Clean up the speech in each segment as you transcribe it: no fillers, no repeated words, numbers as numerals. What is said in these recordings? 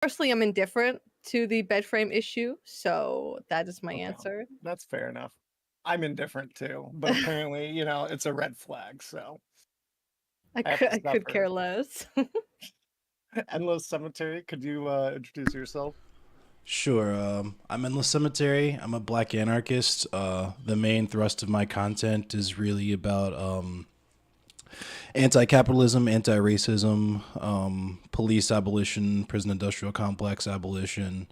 Personally, I'm indifferent to the bed frame issue, so that is my Okay, answer. that's fair enough. I'm indifferent too, but apparently, it's a red flag, so I have to I could suffer. care less. Endless Cemetery, could you introduce yourself? Sure. I'm Endless Cemetery. I'm a black anarchist. The main thrust of my content is really about anti-capitalism, anti-racism, police abolition, prison industrial complex abolition,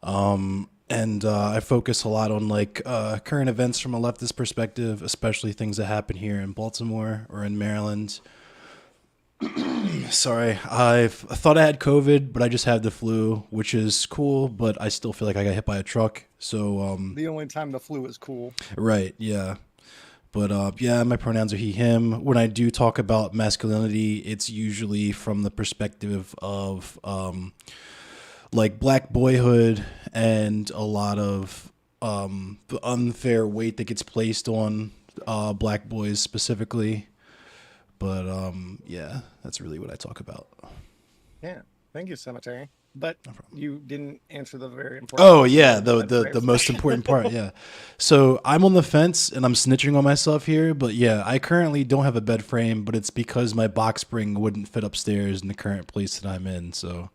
and I focus a lot on current events from a leftist perspective, especially things that happen here in Baltimore or in Maryland. Sorry, I thought I had COVID, but I just had the flu, which is cool, but I still feel like I got hit by a truck. So, The only time the flu is cool. right, yeah. But yeah, my pronouns are he, him. When I do talk about masculinity, it's usually from the perspective of like black boyhood and a lot of the unfair weight that gets placed on black boys specifically. But yeah, that's really what I talk about. Yeah, thank you, Cemetery. But No problem. you didn't answer the very important Oh question yeah, of the bed the the frames. most important part. Yeah, so I'm on the fence and I'm snitching on myself here, but yeah, I currently don't have a bed frame, but it's because my box spring wouldn't fit upstairs in the current place that I'm in. So,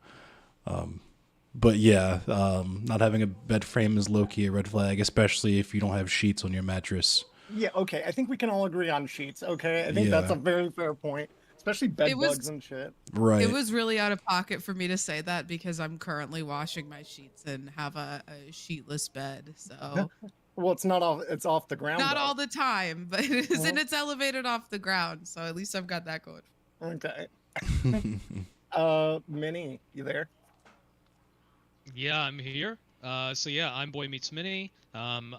but yeah, not having a bed frame is low key a red flag, especially if you don't have sheets on your mattress. Yeah, okay. I think we can all agree on sheets. Okay, I think that's Yeah, a very fair point, especially bed It bugs was and shit. it right. was really out of pocket for me to say that because I'm currently washing my sheets and have a sheetless bed. So Well, it's not off. It's off the ground not all though. the time, but it is, and Mhm. it's elevated off the ground. So at least I've got that going. Okay. Minnie, you there? Yeah, I'm here. So yeah, I'm Boy Meets Mini. I'm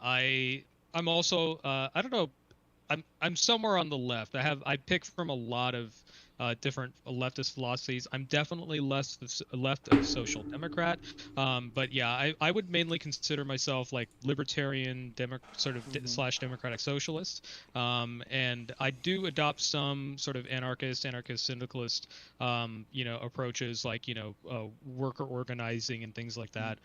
also I don't know. I'm somewhere on the left. I pick from a lot of different leftist philosophies. I'm definitely left of social democrat. But yeah, I would mainly consider myself like libertarian, Mhm. slash democratic socialist. And I do adopt some sort of anarchist syndicalist, approaches like worker organizing and things like that.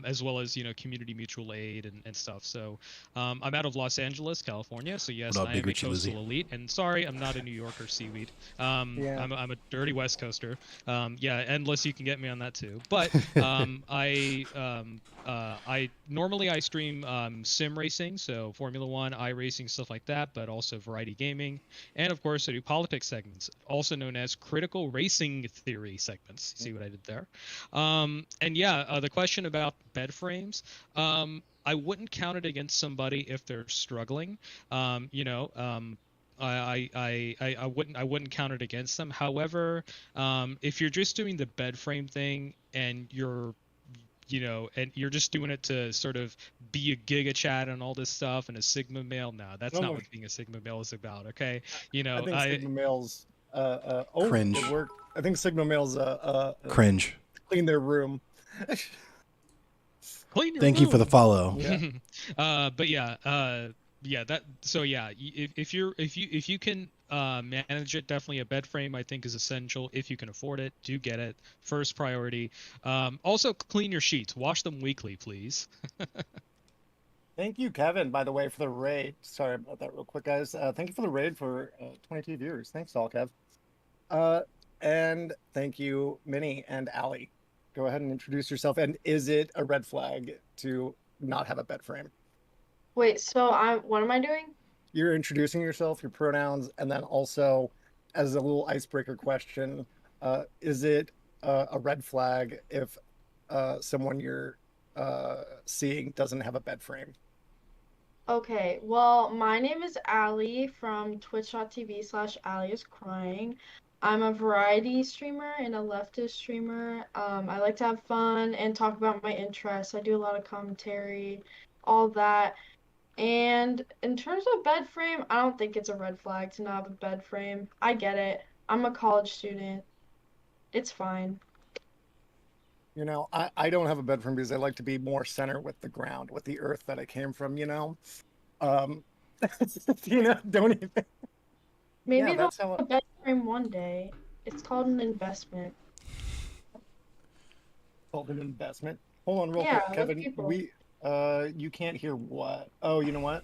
As well as community mutual aid and stuff. So I'm out of Los Angeles, California. So What yes, up, I Big am a Richie Lizzie? coastal elite. And sorry, I'm not a New Yorker Seaweed. Yeah. I'm a dirty West Coaster. Yeah, endless. You can get me on that too. But I normally I stream sim racing, so Formula One, iRacing, stuff like that, but also variety gaming, and of course I do politics segments, also known as critical racing theory segments. See what I did there? And yeah, the question about bed frames. I wouldn't count it against somebody if they're struggling. Um, you know, um, I wouldn't count it against them. However, if you're just doing the bed frame thing and you're just doing it to sort of be a giga chat and all this stuff and a sigma male, no, that's No, not no. what being a sigma male is about. Okay, I think I Sigma males. Oh, it Cringe, worked. I think Sigma males. cringe. Clean their room. clean your Thank you for the room. follow. Yeah. But yeah, that so yeah, if you can manage it, definitely a bed frame I think is essential. If you can afford it, do get it. First priority. Also clean your sheets. Wash them weekly, please. Thank you, Kevin, by the way, for the raid. Sorry about that, real quick, guys. Thank you for the raid for 22 viewers. Thanks, all, Kev. Uh, and thank you, Minnie and Allie. Go ahead and introduce yourself. And is it a red flag to not have a bed frame? Wait, so what am I doing? You're introducing yourself, your pronouns, and then also, as a little icebreaker question, is it a red flag if someone you're seeing doesn't have a bed frame? Okay, well, my name is Allie from twitch.tv/Allie is crying. I'm a variety streamer and a leftist streamer. I like to have fun and talk about my interests. I do a lot of commentary, all that. And in terms of bed frame, I don't think it's a red flag to not have a bed frame. I get it. I'm a college student. It's fine. I don't have a bed frame because I like to be more center with the ground, with the earth that I came from. Um, don't even. Yeah, Maybe they'll that's how. have a bed frame one day. It's called an investment. called an investment. Hold on real Yeah, quick, with Kevin. people. You can't hear what? Oh, you know what?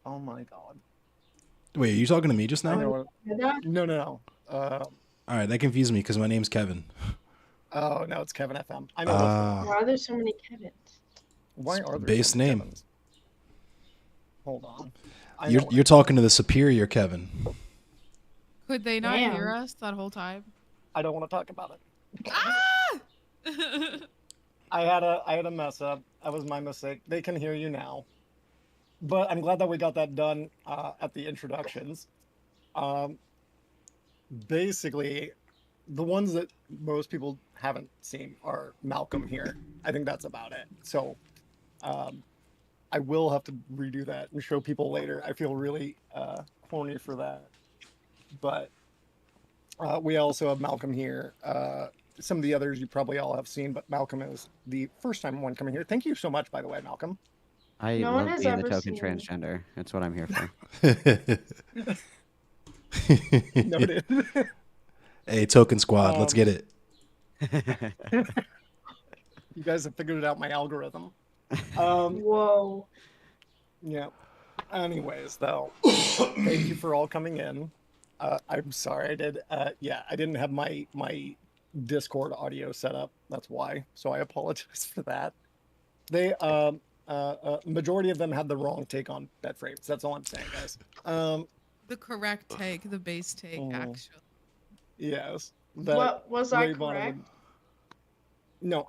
Oh my God. Wait, are you talking to me just I now? know what. No, no, no. All right, that confused me because my name's Kevin. Oh no, it's Kevin FM. I know what's going on. Why are there so many Kevins? Why are there Base so many name. Kevins? Hold on. I know You're what you're I- talking to the superior Kevin. Could they not hear Damn. us that whole time? I don't want to talk about it. Ah! I had a mess up. That was my mistake. They can hear you now. But I'm glad that we got that done at the introductions. Um, basically, the ones that most people haven't seen are Malcolm here. I think that's about it. So I will have to redo that and show people later. I feel really corny for that. But we also have Malcolm here. Some of the others you probably all have seen, but Malcolm is the first time one coming here. Thank you so much, by the way, Malcolm. I No one love has being the ever token seen- transgender. That's what I'm here for. Noted. Hey, Token Squad, let's get it. You guys have figured out my algorithm. Whoa. Yeah. Anyways, though, thank you for all coming in. I'm sorry I did. Yeah, I didn't have my Discord audio set up. That's why. So I apologize for that. They majority of them had the wrong take on bed frames. That's all I'm saying, guys. The correct take, the base take, actually. Yes. What was I Ray Bonham correct? would- No,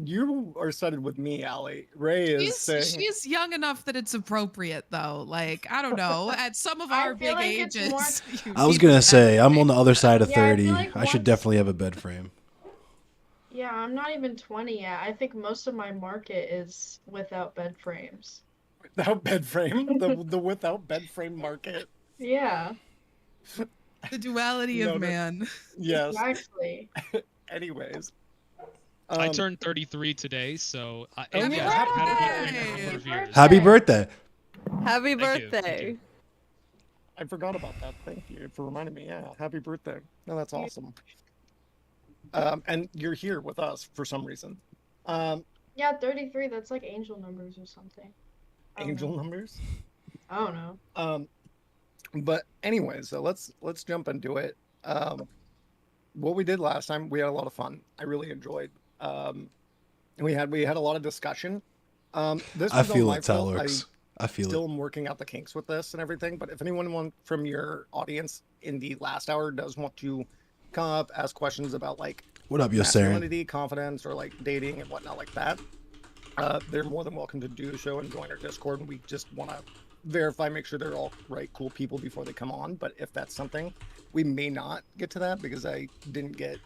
you are sided with me, Allie. Ray is saying She's young enough that it's appropriate, though. Like, I don't know. At some of I our feel big like it's ages, more- you I was need gonna to say have- I'm on the other side of Yeah, I feel 30. like I should once- definitely have a bed frame. Yeah, I'm not even 20 yet. I think most of my market is without bed frames. without bed frame, the without bed frame market. Yeah, the duality No, of no. man. Yes. exactly. Anyways. I turned 33 today, so Oh, yeah, yeah. had a bed frame for a Yay. number of years. Happy birthday. Happy Thank you, thank birthday. you. I forgot about that. Thank you for reminding me. Yeah, happy birthday. No, that's awesome. And you're here with us for some reason. Yeah, 33, that's like angel numbers or something. I don't Angel know. numbers. I don't know. But anyway, so let's jump into it. What we did last time, we had a lot of fun. I really enjoyed. And we had a lot of discussion. This I was all feel my it, fault. Talworks. I feel Still it. am working out the kinks with this and everything. But if anyone from your audience in the last hour does want to come up, ask questions about like What up, yo, Saren? masculinity, confidence, or like dating and whatnot like that, they're more than welcome to do so and join our Discord. And we just want to verify, make sure they're all right, cool people before they come on. But if that's something, we may not get to that because I didn't get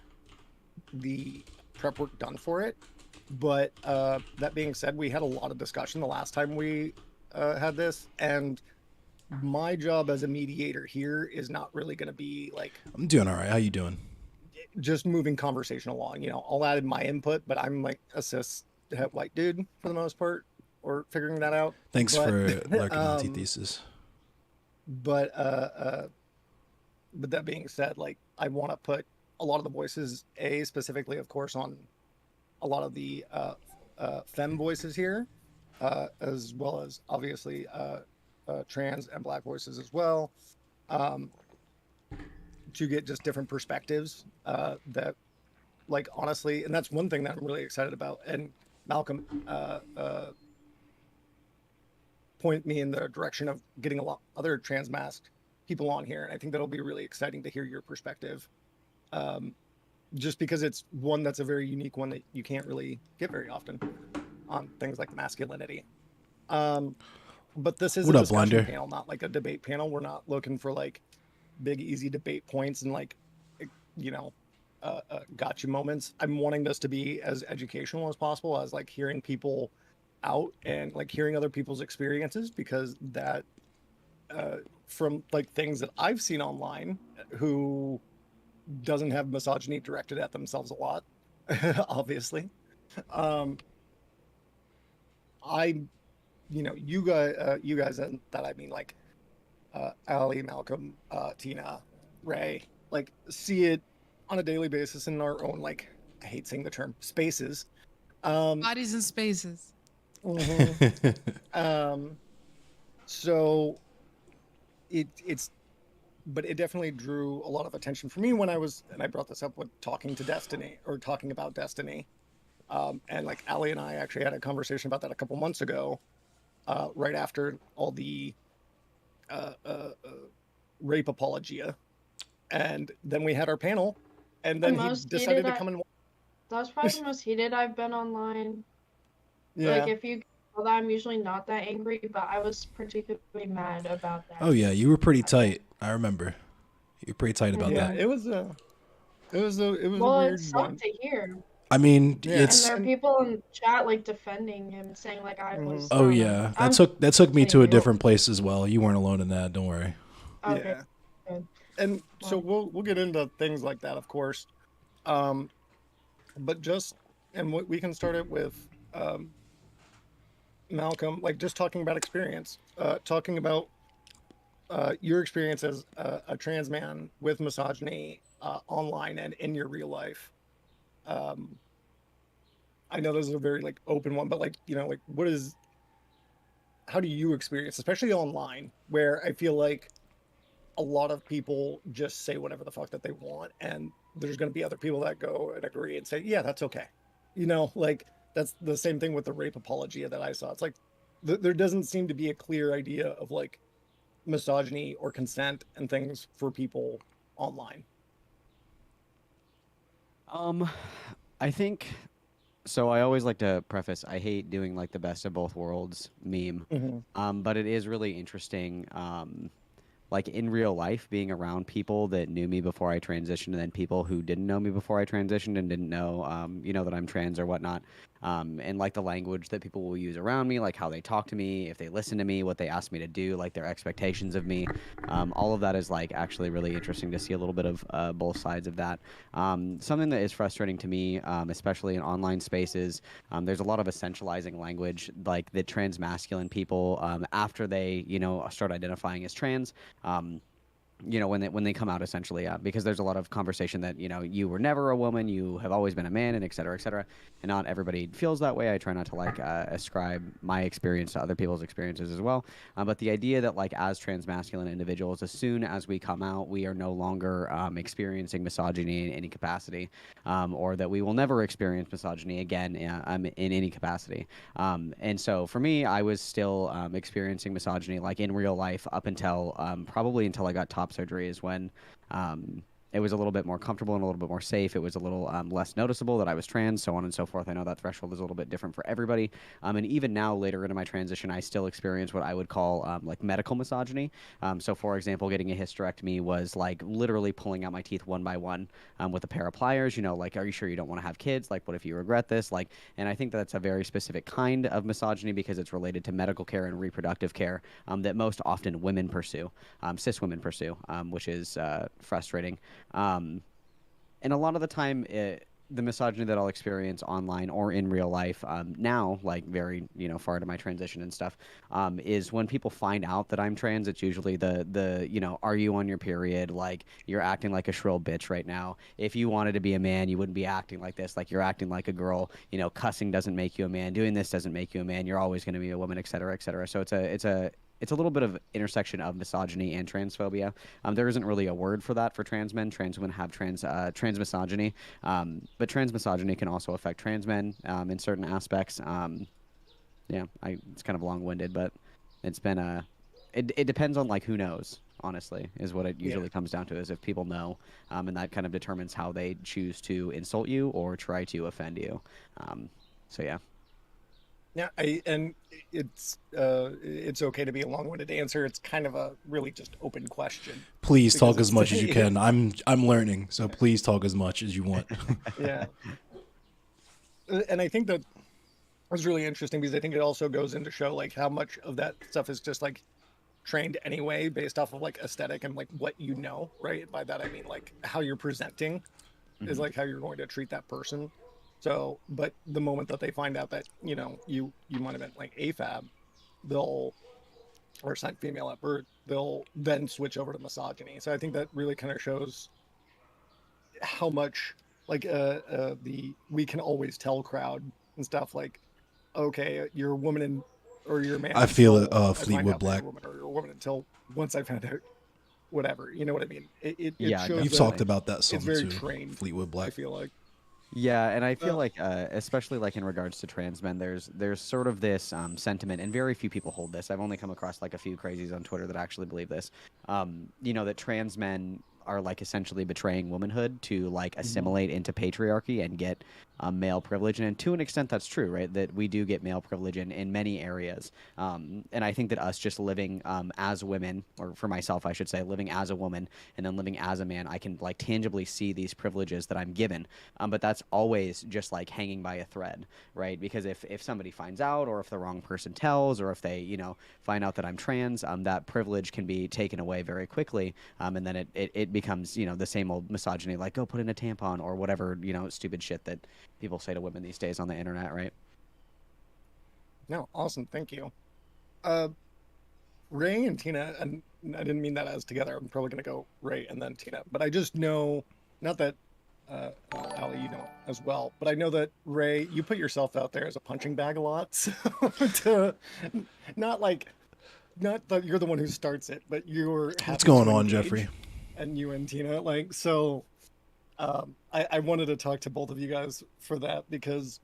the prep work done for it. But that being said, we had a lot of discussion the last time we had this, and my job as a mediator here is not really going to be like I'm doing all right. How you doing? just moving conversation along. You know, I'll add my input, but I'm like assist like dude for the most part, or figuring that out. Thanks But, for lurking on T-Thesis. But that being said, like I want to put a lot of the voices, specifically, of course, on a lot of the femme voices here, as well as obviously trans and black voices as well, to get just different perspectives that, like, honestly, and that's one thing that I'm really excited about. And Malcolm point me in the direction of getting a lot other trans masked people on here, and I think that'll be really exciting to hear your perspective. Just because it's one that's a very unique one that you can't really get very often on things like masculinity. But this is What a up, discussion Blinder? panel, not like a debate panel. We're not looking for like big, easy debate points and like, you know, gotcha moments. I'm wanting this to be as educational as possible, as like hearing people out and like hearing other people's experiences, because that from like things that I've seen online, who doesn't have misogyny directed at themselves a lot, obviously. You guys, and that I mean like Ali, Malcolm, Tina, Ray, like see it on a daily basis in our own, like, I hate saying the term spaces, Bodies and spaces. mhm. So it's but it definitely drew a lot of attention for me when and I brought this up with talking to Destiny or talking about Destiny. And like Ali and I actually had a conversation about that a couple months ago, right after all the uh, uh, uh, rape apologia. And then we had our panel, and The then he most decided heated to I come and that was probably the most heated I've been online. Like yeah. if you know that I'm usually not that angry, but I was particularly mad about that. Oh yeah, you were pretty tight. I remember. You were pretty tight about Yeah, that. it was a Well, it weird one. sucked to hear. I mean, Yeah, And it's there are people in chat like defending him, saying like I was oh I don't know. yeah, I'm that took me kidding to a you. different place as well. You weren't alone in that. Don't worry. Okay, yeah. good. And so Well, we'll get into things like that, of course. Um, but just and what we can start it with Malcolm, like just talking about experience, talking about your experience as a trans man with misogyny online and in your real life. Um, I know this is a very like open one, but like like how do you experience, especially online, where I feel like a lot of people just say whatever the fuck that they want, and there's going to be other people that go and agree and say, yeah, that's okay. Like that's the same thing with the rape apologia that I saw. It's like there doesn't seem to be a clear idea of like misogyny or consent and things for people online. Um, I think so. I always like to preface, I hate doing like the best of both worlds meme. Mm-hmm. But it is really interesting. Like in real life, being around people that knew me before I transitioned, and then people who didn't know me before I transitioned and didn't know, that I'm trans or whatnot. And like the language that people will use around me, like how they talk to me, if they listen to me, what they ask me to do, like their expectations of me. All of that is like actually really interesting to see a little bit of both sides of that. Something that is frustrating to me, especially in online spaces, there's a lot of essentializing language, like the trans masculine people, after they, start identifying as trans. Um, when they come out essentially, because there's a lot of conversation that you were never a woman, you have always been a man, and et cetera, et cetera. And not everybody feels that way. I try not to like ascribe my experience to other people's experiences as well. But the idea that like as trans masculine individuals, as soon as we come out, we are no longer experiencing misogyny in any capacity, or that we will never experience misogyny again in any capacity. And so for me, I was still experiencing misogyny like in real life up until probably until I got top surgery is when it was a little bit more comfortable and a little bit more safe. It was a little less noticeable that I was trans, so on and so forth. I know that threshold is a little bit different for everybody. And even now, later into my transition, I still experience what I would call like medical misogyny. So, for example, getting a hysterectomy was like literally pulling out my teeth one by one with a pair of pliers. Like, are you sure you don't want to have kids? Like, what if you regret this? Like, and I think that's a very specific kind of misogyny because it's related to medical care and reproductive care that most often women pursue, cis women pursue, which is frustrating. And a lot of the time, the misogyny that I'll experience online or in real life now, like very far into my transition and stuff, is when people find out that I'm trans. It's usually the are you on your period? Like you're acting like a shrill bitch right now. If you wanted to be a man, you wouldn't be acting like this. Like you're acting like a girl. Cussing doesn't make you a man. Doing this doesn't make you a man. You're always going to be a woman, et cetera, et cetera. So it's a little bit of intersection of misogyny and transphobia. There isn't really a word for that for trans men. Trans women have trans misogyny, but trans misogyny can also affect trans men in certain aspects. It's kind of long-winded, but it's been it depends on like who knows. Honestly, is what it usually comes down to. Is if people know, and that kind of determines how they choose to insult you or try to offend you. So yeah. Yeah, and it's okay to be a long-winded answer. It's kind of a really just open question. Please Because talk as much as you can. I'm learning, so please talk as much as you want. Yeah. And I think that was really interesting because I think it also goes into show like how much of that stuff is just like trained anyway based off of like aesthetic and like what right? By that I mean like how you're presenting is like how you're going to treat that person. So, but the moment that they find out that you might have been like AFAB, they'll or assigned female at birth, they'll then switch over to misogyny. So I think that really kind of shows how much like the we can always tell crowd and stuff. Like, okay, you're a woman or you're a man. I feel it, until I find Fleetwood out that you're Black. a woman, or you're a woman until once I found out whatever. You know what I mean? It Yeah, shows You've that talked about that some it's very too, trained. Fleetwood I Black. feel like. Yeah, and I feel Uh, like, especially like in regards to trans men, there's sort of this sentiment, and very few people hold this. I've only come across like a few crazies on Twitter that actually believe this. That trans men are like essentially betraying womanhood to like assimilate into patriarchy and get male privilege, and to an extent that's true, right? That we do get male privilege in many areas, and I think that us just living as women, or for myself, I should say, living as a woman and then living as a man, I can like tangibly see these privileges that I'm given. But that's always just like hanging by a thread, right? Because if somebody finds out, or if the wrong person tells, or if they, find out that I'm trans, that privilege can be taken away very quickly. And then it becomes, the same old misogyny, like go put in a tampon or whatever, stupid shit that people say to women these days on the internet, right? No, awesome. Thank you. Ray and Tina, and I didn't mean that as together. I'm probably going to go Ray and then Tina. But I just know, not that, Ali, you know as well, but I know that Ray, you put yourself out there as a punching bag a lot. So to, not that you're the one who starts it, but you're happy What's going to on, engage. Jeffrey? And you and Tina, I wanted to talk to both of you guys for that because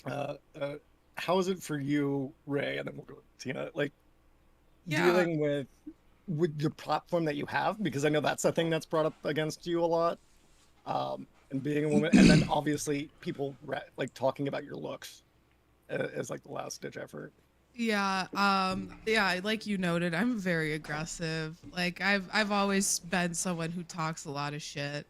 how is it for you, Ray, and then we'll go with Tina, like Yeah. dealing with the platform that you have, because I know that's a thing that's brought up against you a lot, and being a woman, and then obviously people like talking about your looks as like the last ditch effort. Yeah, like you noted, I'm very aggressive. Like I've always been someone who talks a lot of shit.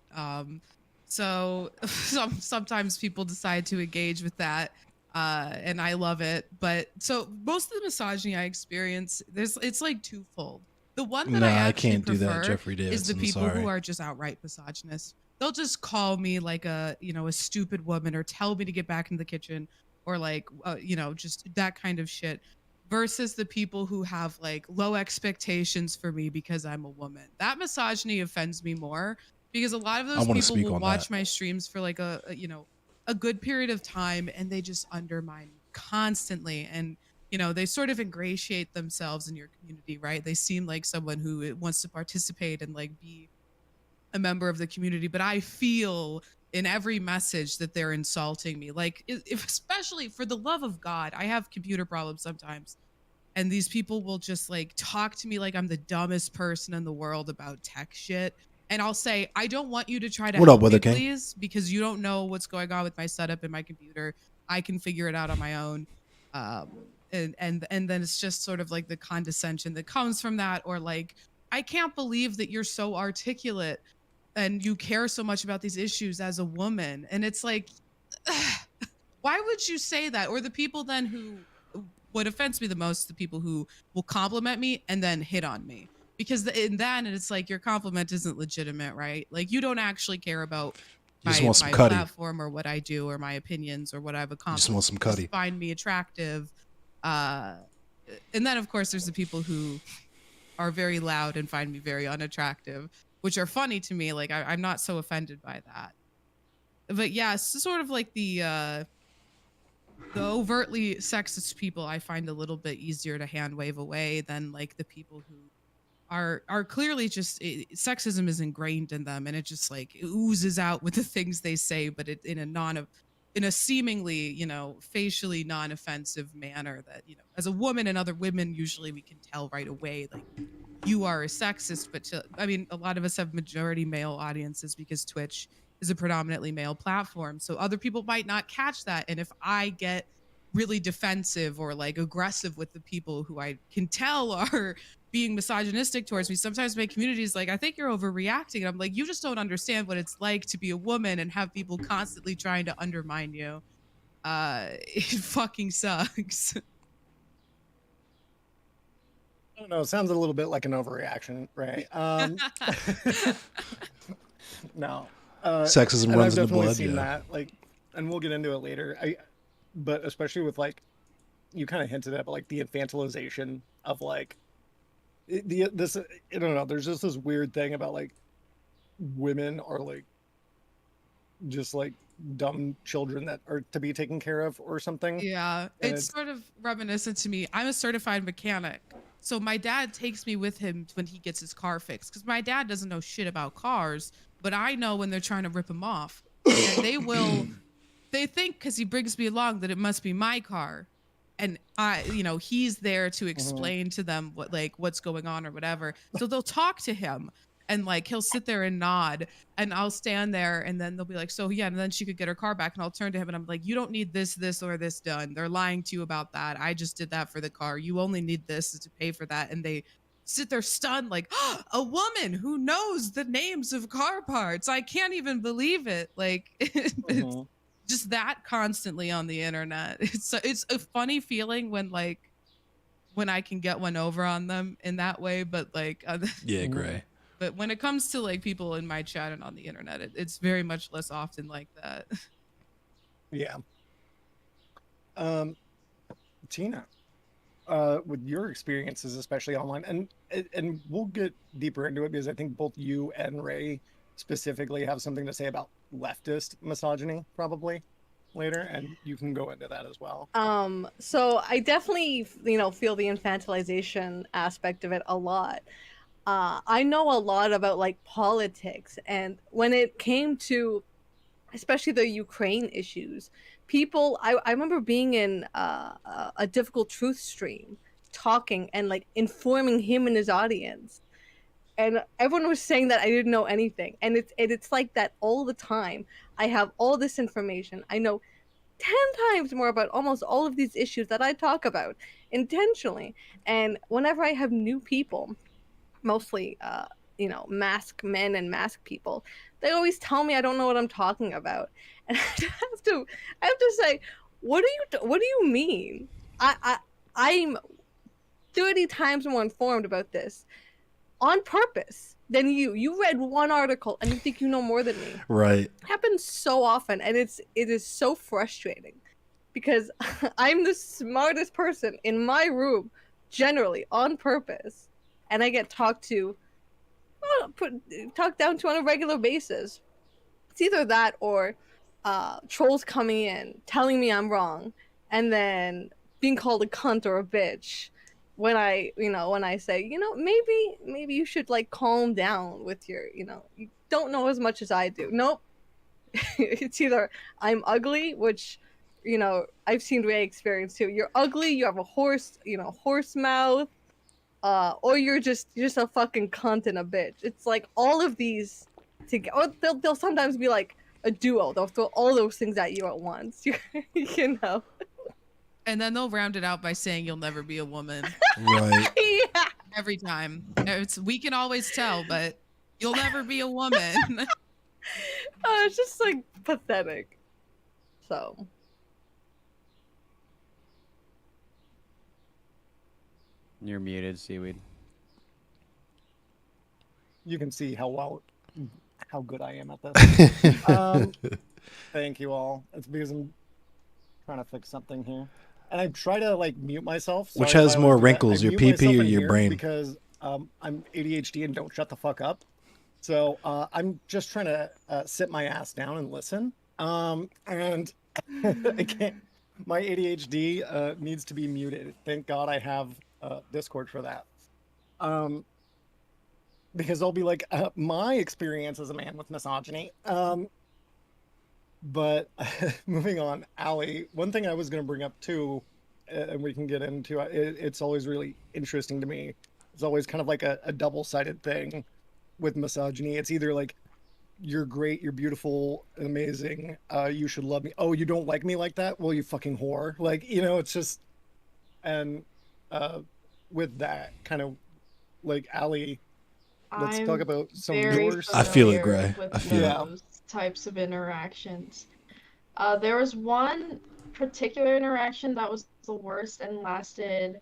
So sometimes people decide to engage with that, and I love it. But so most of the misogyny I experience, it's like twofold. The one that Nah, I I actually can't do that, prefer Jeffrey is Davidson. the people Sorry. who are just outright misogynist. They'll just call me like a stupid woman, or tell me to get back in the kitchen, or like just that kind of shit, versus the people who have like low expectations for me because I'm a woman. That misogyny offends me more, because a lot of I those wanna people speak will on watch that. my streams for like a good period of time, and they just undermine me constantly. And they sort of ingratiate themselves in your community, right? They seem like someone who wants to participate and like be a member of the community, but I feel in every message that they're insulting me. Like, if especially, for the love of God, I have computer problems sometimes, and these people will just like talk to me like I'm the dumbest person in the world about tech shit. And I'll say, I don't want you to try to What up, help me, Weather King? please, because you don't know what's going on with my setup in my computer. I can figure it out on my own. And then it's just sort of like the condescension that comes from that, or like, I can't believe that you're so articulate and you care so much about these issues as a woman. And it's like, why would you say that? Or the people then who, what offends me the most, the people who will compliment me and then hit on me, because in that, and it's like, your compliment isn't legitimate, right? Like, you don't actually care about You just my want some cutty. platform, or what I do, or my opinions, or what I've You accomplished. just want some You just cutty. find me attractive. And then of course there's the people who are very loud and find me very unattractive, which are funny to me. Like, I'm not so offended by that. But yeah, it's sort of like the overtly sexist people I find a little bit easier to hand wave away than like the people who are clearly just sexism is ingrained in them, and it just like oozes out with the things they say, but it in a seemingly facially non-offensive manner that as a woman and other women usually we can tell right away, like, you are a sexist. But I mean, a lot of us have majority male audiences because Twitch is a predominantly male platform. So other people might not catch that. And if I get really defensive or like aggressive with the people who I can tell are being misogynistic towards me, sometimes my community is like, I think you're overreacting. And I'm like, you just don't understand what it's like to be a woman and have people constantly trying to undermine you. It fucking sucks. I don't know. It sounds a little bit like an overreaction, right? No. Sexism And runs I've in the definitely blood. seen Yeah. that, like, and we'll get into it later. But especially with like, you kind of hinted at, but like the infantilization of like this. I don't know. There's just this weird thing about like women are like just like dumb children that are to be taken care of or something. Yeah, And it's sort of reminiscent to me. I'm a certified mechanic. So my dad takes me with him when he gets his car fixed because my dad doesn't know shit about cars, but I know when they're trying to rip him off. And they think because he brings me along that it must be my car. And he's there to explain to them what's going on or whatever. So they'll talk to him and like he'll sit there and nod and I'll stand there and then they'll be like, so yeah, and then she could get her car back and I'll turn to him and I'm like, you don't need this, or this done. They're lying to you about that. I just did that for the car. You only need this to pay for that. And they sit there stunned like, oh, a woman who knows the names of car parts. I can't even believe it. Like it's just that constantly on the internet. It's a funny feeling when I can get one over on them in that way, but like Yeah, Gray. but when it comes to like people in my chat and on the internet, it's very much less often like that. Yeah. Tina, with your experiences, especially online, and we'll get deeper into it because I think both you and Ray specifically have something to say about leftist misogyny probably later, and you can go into that as well. So I definitely, feel the infantilization aspect of it a lot. I know a lot about like politics, and when it came to especially the Ukraine issues, I remember being in a difficult truth stream talking and like informing him and his audience, and everyone was saying that I didn't know anything, and it's like that all the time. I have all this information. I know 10 times more about almost all of these issues that I talk about intentionally. And whenever I have new people, mostly mask men and mask people, they always tell me I don't know what I'm talking about. And I have to say, what do you mean? I'm 30 times more informed about this on purpose than you. You read one article and you think you know more than me. Right. It happens so often, and it is so frustrating because I'm the smartest person in my room, generally on purpose, and I get talked down to on a regular basis. It's either that or trolls coming in telling me I'm wrong, and then being called a cunt or a bitch when I say, maybe you should like calm down with your, you don't know as much as I do. Nope. It's either I'm ugly, which, I've seen Ray experience too. You're ugly, you have a horse mouth, or you're just a fucking cunt and a bitch. It's like all of these together. Or they'll sometimes be like a duo. They'll throw all those things at you at once. you know. And then they'll round it out by saying you'll never be a woman. Right. Yeah. Every time. We can always tell, but you'll never be a woman. It's just like pathetic. So. You're muted, Seaweed. You can see how good I am at this. Thank you all. It's because I'm trying to fix something here. And I try to like mute myself. Which Sorry has if I more always do that. wrinkles, I your mute PP myself or in your here brain? Because I'm ADHD and don't shut the fuck up. So I'm just trying to sit my ass down and listen. And I can't. My ADHD needs to be muted. Thank God I have Discord for that. Because I'll be like, my experience as a man with misogyny. But moving on, Allie, one thing I was going to bring up too, and we can get into it's always really interesting to me. It's always kind of like a double-sided thing with misogyny. It's either like, you're great, you're beautiful, amazing, you should love me. Oh, you don't like me like that? Well, you fucking whore. Like, it's just, and with that kind of, like, Allie, let's talk about some of yours. I feel it, familiar Gray. with I feel it. those types of interactions. There was one particular interaction that was the worst and lasted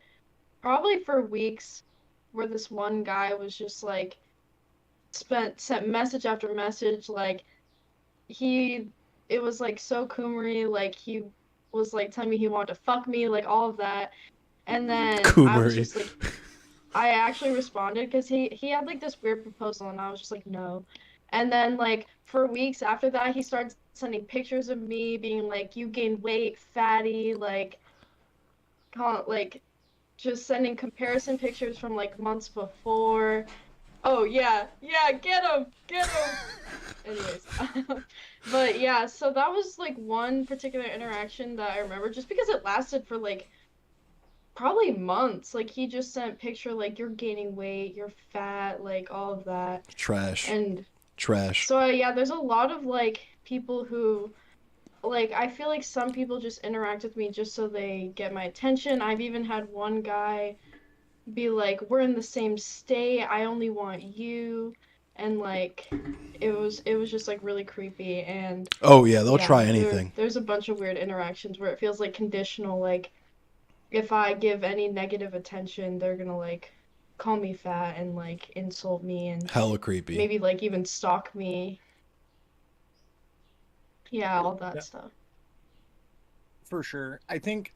probably for weeks, where this one guy was just like sent message after message, like it was like so coomery, like he was like telling me he wanted to fuck me, like all of that. And then I was Coomery. just like, I actually responded because he had like this weird proposal and I was just like, no. And then like for weeks after that he started sending pictures of me being like, you gained weight, fatty, like just sending comparison pictures from like months before. Oh yeah, yeah, get him, get him. Anyways, but yeah, so that was like one particular interaction that I remember just because it lasted for like probably months. Like he just sent picture like you're gaining weight, you're fat, like all of that. Trash. And Trash. so yeah, there's a lot of like people who like I feel like some people just interact with me just so they get my attention. I've even had one guy be like, "We're in the same state. I only want you." And like it was just like really creepy and Oh yeah, they'll yeah, try anything. there's a bunch of weird interactions where it feels like conditional, like if I give any negative attention, they're gonna like call me fat and like insult me and Hella creepy. maybe like even stalk me. Yeah, all that Yeah, stuff. for sure. I think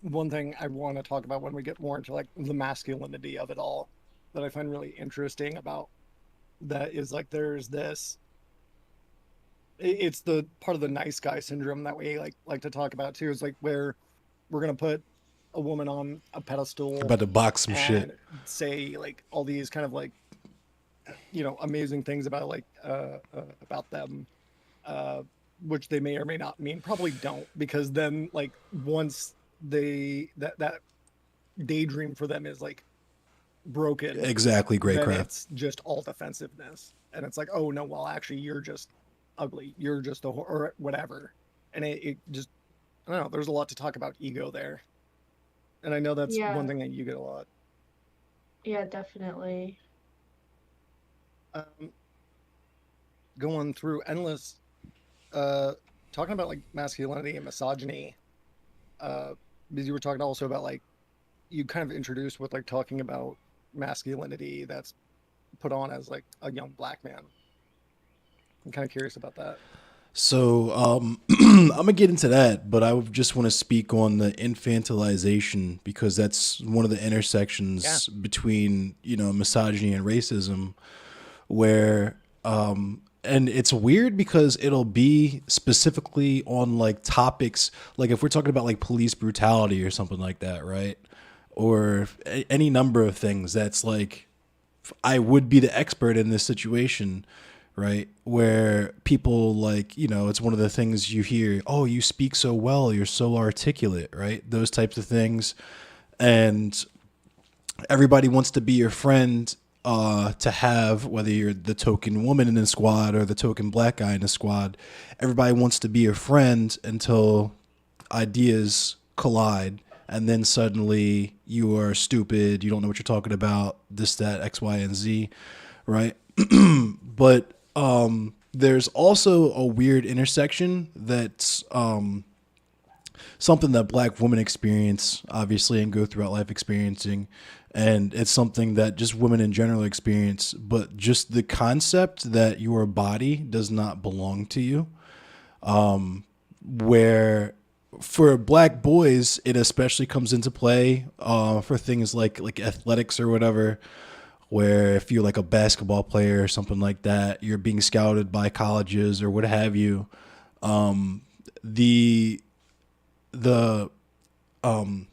one thing I want to talk about when we get more into like the masculinity of it all that I find really interesting about that is like there's this it's the part of the nice guy syndrome that we like to talk about too, is like where we're gonna put a woman on a pedestal About to box some and shit. say like all these kind of like amazing things about like about them, uh which they may or may not mean, probably don't, because then like once that daydream for them is like broken, Exactly, then Greycraft. it's just all defensiveness, and it's like, oh no, well actually you're just ugly, you're just or whatever, and it just, I don't know, there's a lot to talk about ego there, and I know that's one Yeah, thing that you get a lot. yeah, definitely. um, Going through endless, uh talking about like masculinity and misogyny, uh because you were talking also about like, you kind of introduced with like talking about masculinity that's put on as like a young black man. I'm kind of curious about that. So I'm gonna get into that, but I would just want to speak on the infantilization because that's one of the Yeah. intersections between misogyny and racism, where and it's weird because it'll be specifically on like topics like if we're talking about like police brutality or something like that, right? Or any number of things that's like I would be the expert in this situation, right? Where people like, it's one of the things you hear, oh, you speak so well, you're so articulate, right? Those types of things. And everybody wants to be your friend, to have, whether you're the token woman in the squad or the token black guy in the squad, everybody wants to be your friend until ideas collide, and then suddenly you are stupid, you don't know what you're talking about, this, that, X, Y, and Z, right? But there's also a weird intersection that's something that black women experience, obviously, and go throughout life experiencing. And it's something that just women in general experience, but just the concept that your body does not belong to you. Where for black boys, it especially comes into play for things like athletics or whatever, where if you're like a basketball player or something like that, you're being scouted by colleges or what have you. The the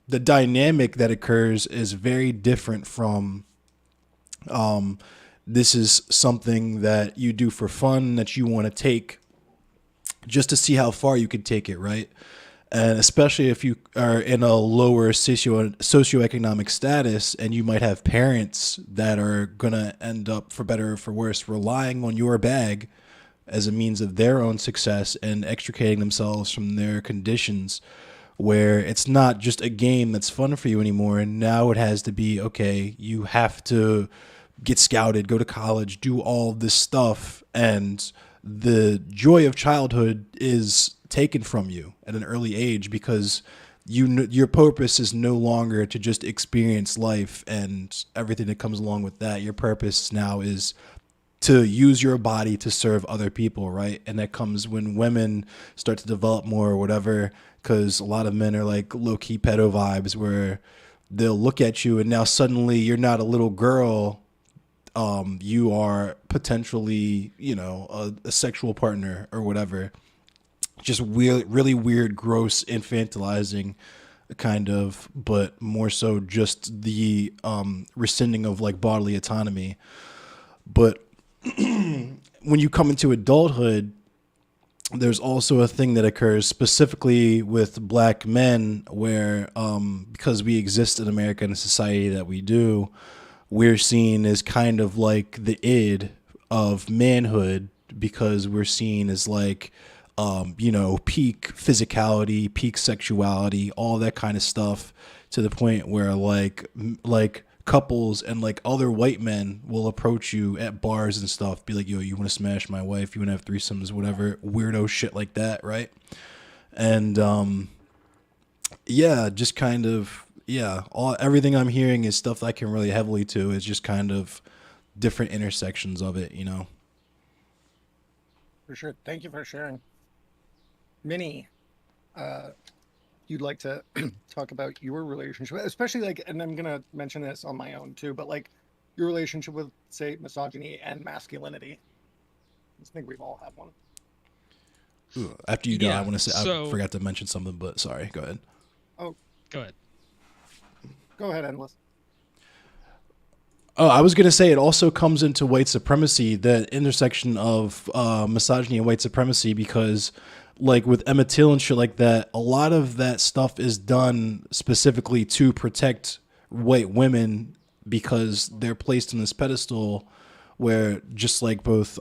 the dynamic that occurs is very different from this is something that you do for fun that you want to take just to see how far you could take it, right? And especially if you are in a lower socioeconomic status and you might have parents that are going to end up, for better or for worse, relying on your bag as a means of their own success and extricating themselves from their conditions, where it's not just a game that's fun for you anymore. And now it has to be, okay, you have to get scouted, go to college, do all this stuff. And the joy of childhood is taken from you at an early age because your purpose is no longer to just experience life and everything that comes along with that. Your purpose now is to use your body to serve other people, right? And that comes when women start to develop more or whatever, because a lot of men are like low-key pedo vibes where they'll look at you and now suddenly you're not a little girl you are potentially, you know, a sexual partner or whatever. Just weird, really weird, gross, infantilizing kind of, but more so just the rescinding of like bodily autonomy. But when you come into adulthood, there's also a thing that occurs specifically with black men where because we exist in America in a society that we do, we're seen as kind of like the id of manhood because we're seen as like you know, peak physicality, peak sexuality, all that kind of stuff, to the point where like couples and like other white men will approach you at bars and stuff, be like, yo, you want to smash my wife, you want to have threesomes, whatever, weirdo shit like that, right? And yeah, just kind of, yeah, all everything I'm hearing is stuff that I can really heavily to. It's just kind of different intersections of it, you know. For sure. Thank you for sharing. Minnie, you'd like to talk about your relationship, especially like, and I'm gonna mention this on my own too, but like your relationship with, say, misogyny and masculinity. I think we've all had one. Ooh, after you go, I Yeah. want to say I So forgot to mention something, but sorry, go ahead. Oh, go ahead. go ahead, Endless. Oh, I was gonna say it also comes into white supremacy, that intersection of misogyny and white supremacy, because like with Emmett Till and shit like that, a lot of that stuff is done specifically to protect white women because they're placed on this pedestal where, just like both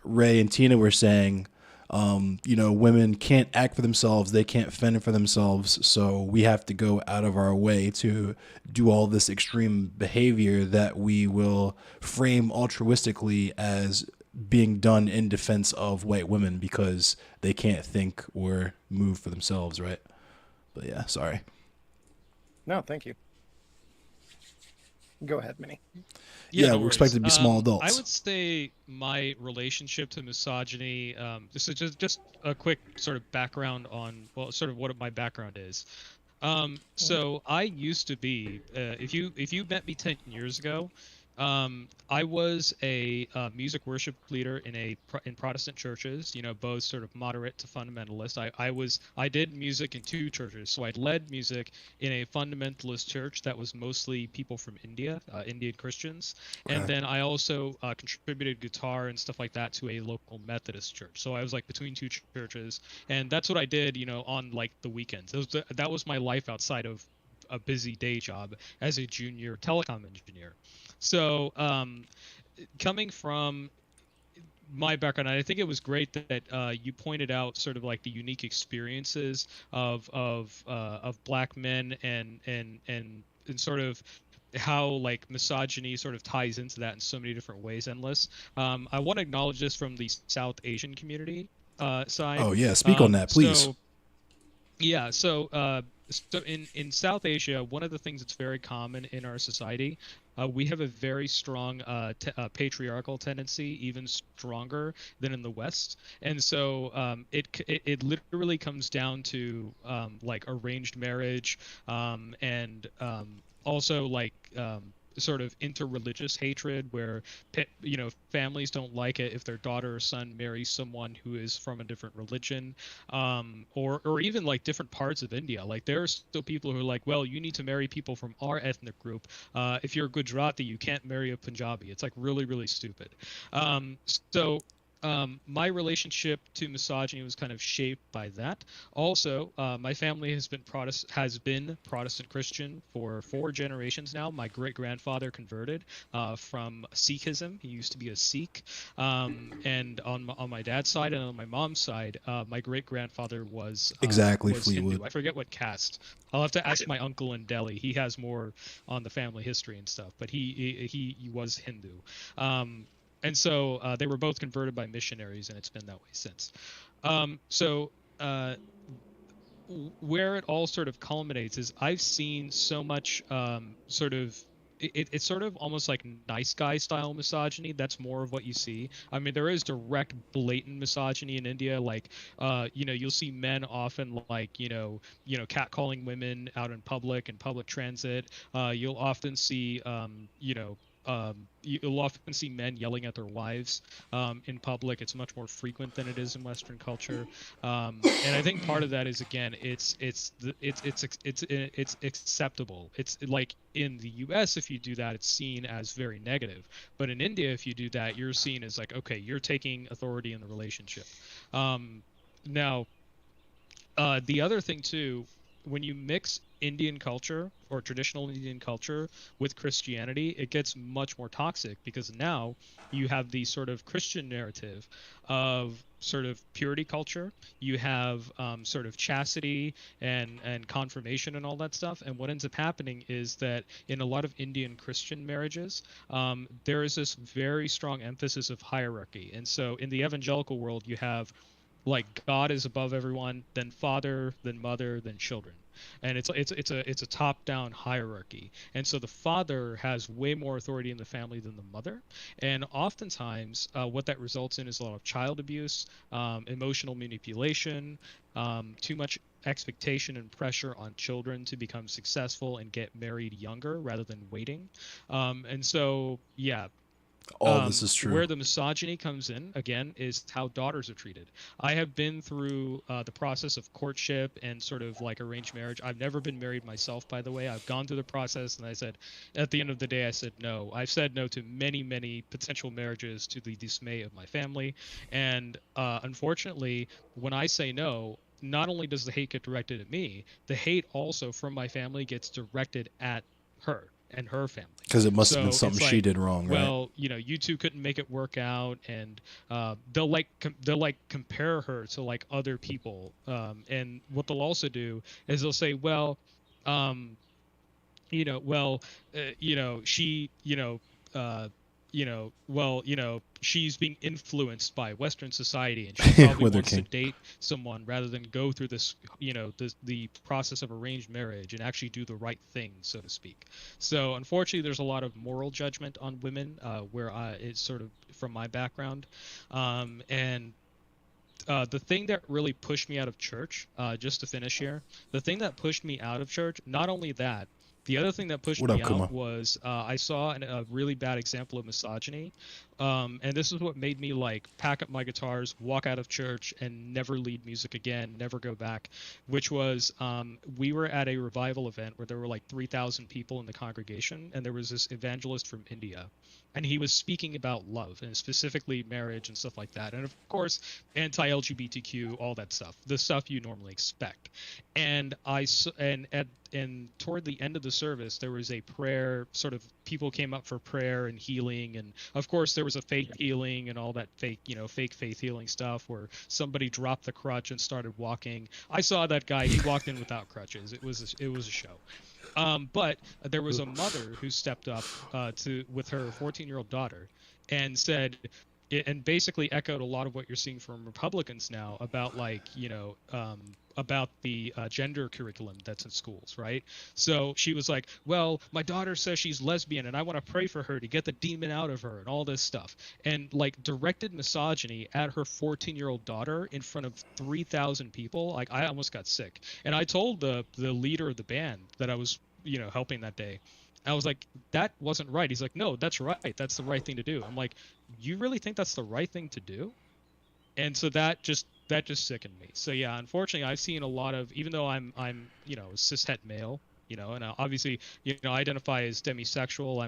Ray and Tina were saying, you know, women can't act for themselves, they can't fend for themselves, so we have to go out of our way to do all this extreme behavior that we will frame altruistically as being done in defense of white women because they can't think or move for themselves, right? But yeah, sorry. No, thank you. Go ahead, Minnie. Yeah, No we're worries. expected to be small I adults. would say my relationship to misogyny. This is just a quick sort of background on, well, sort of what my background is. So I used to be, if you met me 10 years ago, I was a music worship leader in Protestant churches. You know, both sort of moderate to fundamentalist. I did music in two churches. So I led music in a fundamentalist church that was mostly people from India, Indian Christians, and Okay. then I also contributed guitar and stuff like that to a local Methodist church. So I was like between two churches, and that's what I did, you know, on like the weekends. That was my life outside of a busy day job as a junior telecom engineer. So coming from my background, I think it was great that you pointed out sort of like the unique experiences of black men and sort of how like misogyny sort of ties into that in so many different ways. Endless. I want to acknowledge this from the South Asian community side. Oh yeah, speak on that, please. So yeah, so in South Asia, one of the things that's very common in our society, we have a very strong patriarchal tendency, even stronger than in the West, and so it literally comes down to like arranged marriage, and also like sort of interreligious hatred where you know, families don't like it if their daughter or son marries someone who is from a different religion, or even like different parts of India. Like there are still people who are like, well, you need to marry people from our ethnic group. If you're a Gujarati, you can't marry a Punjabi. It's like really, really stupid. So my relationship to misogyny was kind of shaped by that. Also, my family has been Protestant Christian for 4 generations now. My great grandfather converted from Sikhism. He used to be a Sikh, and on my dad's side and on my mom's side, my great grandfather Exactly, was Fleetwood. Hindu. I forget what caste. I'll have to ask my uncle in Delhi. He has more on the family history and stuff, but he was Hindu. And so they were both converted by missionaries, and it's been that way since. So where it all sort of culminates is I've seen so much sort of it's sort of almost like nice guy style misogyny. That's more of what you see. I mean, there is direct, blatant misogyny in India. Like, you know, you'll see men often like, catcalling women out in public and public transit. You'll often see, you'll often see men yelling at their wives in public. It's much more frequent than it is in Western culture, and I think part of that is, again, it's acceptable. It's like in the U.S., if you do that, it's seen as very negative. But in India, if you do that, you're seen as like, okay, you're taking authority in the relationship. Now, the other thing too, when you mix Indian culture or traditional Indian culture with Christianity, it gets much more toxic, because now you have the sort of Christian narrative of sort of purity culture. You have sort of chastity and confirmation and all that stuff. And what ends up happening is that in a lot of Indian Christian marriages, there is this very strong emphasis of hierarchy. And so in the evangelical world, you have like God is above everyone, then father, then mother, then children, and it's a top down hierarchy. And so the father has way more authority in the family than the mother, and oftentimes what that results in is a lot of child abuse, emotional manipulation, too much expectation and pressure on children to become successful and get married younger rather than waiting. And so yeah, All this is true. where the misogyny comes in again is how daughters are treated. I have been through the process of courtship and sort of like arranged marriage. I've never been married myself, by the way. I've gone through the process, and I said, at the end of the day, I said no. I've said no to many, many potential marriages to the dismay of my family. And unfortunately, when I say no, not only does the hate get directed at me, the hate also from my family gets directed at her and her family. Because it must have So been it's something she like, did wrong, right? well, you two couldn't make it work out, and they'll like compare her to like other people. And what they'll also do is they'll say, well, um, well, she, well, she's being influenced by Western society, and she probably Wither wants to King. date someone rather than go through this, the process of arranged marriage and actually do the right thing, so to speak. So unfortunately, there's a lot of moral judgment on women, where it's sort of from my background, and the thing that really pushed me out of church, just to finish here, the thing that pushed me out of church, not only that, the other thing that pushed What me up, out Kuma? was I saw a really bad example of misogyny. And this is what made me like pack up my guitars, walk out of church, and never lead music again, never go back, which was we were at a revival event where there were like 3,000 people in the congregation, and there was this evangelist from India. And he was speaking about love and specifically marriage and stuff like that. And of course, anti-LGBTQ, all that stuff, the stuff you normally expect. And and toward the end of the service, there was a prayer, sort of people came up for prayer and healing. And of course, there was a fake healing and all that fake, fake faith healing stuff where somebody dropped the crutch and started walking. I saw that guy. He walked in without crutches. It was a show. But there was a mother who stepped up with her 14-year-old daughter and said, and basically echoed a lot of what you're seeing from Republicans now about about the gender curriculum that's in schools, right? So she was like, well, my daughter says she's lesbian and I want to pray for her to get the demon out of her and all this stuff. And like directed misogyny at her 14-year-old daughter in front of 3,000 people. Like I almost got sick. And I told the leader of the band that I was, helping that day. I was like, that wasn't right. He's like, no, that's right. That's the right thing to do. I'm like, you really think that's the right thing to do? And so that just sickened me. So yeah, unfortunately, I've seen a lot of, even though I'm a cishet male, and obviously I identify as demisexual.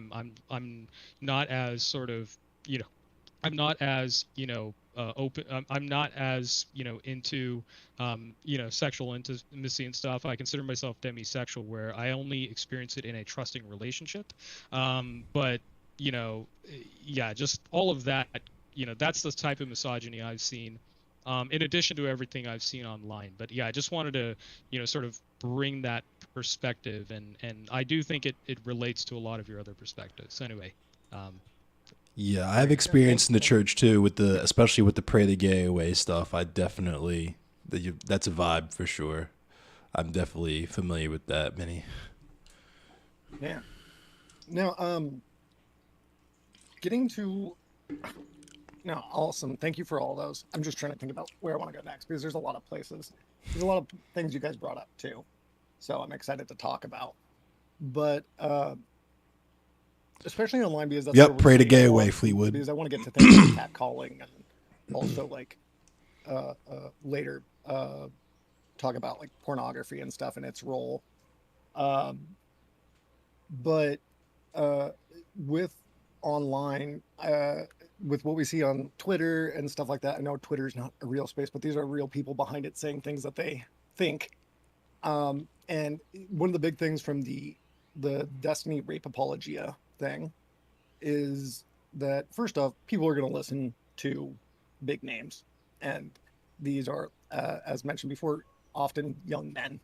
I'm not as sort of I'm not as open. I'm not as into sexual intimacy and stuff. I consider myself demisexual, where I only experience it in a trusting relationship. But yeah, just all of that. That's the type of misogyny I've seen. In addition to everything I've seen online. But yeah, I just wanted to sort of bring that perspective, and I do think it relates to a lot of your other perspectives. Anyway. Yeah, I have experience in the church too, especially with the pray the gay away stuff. I definitely that's a vibe for sure. I'm definitely familiar with that, Minnie. Yeah. Now, getting to no, awesome. Thank you for all those. I'm just trying to think about where I want to go next because there's a lot of places. There's a lot of things you guys brought up too, so I'm excited to talk about. But especially online, because that's Yep, where we're pray to seeing gay a lot away, of- Fleetwood. Because I want to get to things like catcalling and also like later talk about like pornography and stuff and its role. Um, but with online, with what we see on Twitter and stuff like that, I know Twitter's not a real space, but these are real people behind it saying things that they think. And one of the big things from the Destiny rape apologia thing is that, first off, people are going to listen to big names, and these are, as mentioned before, often young men.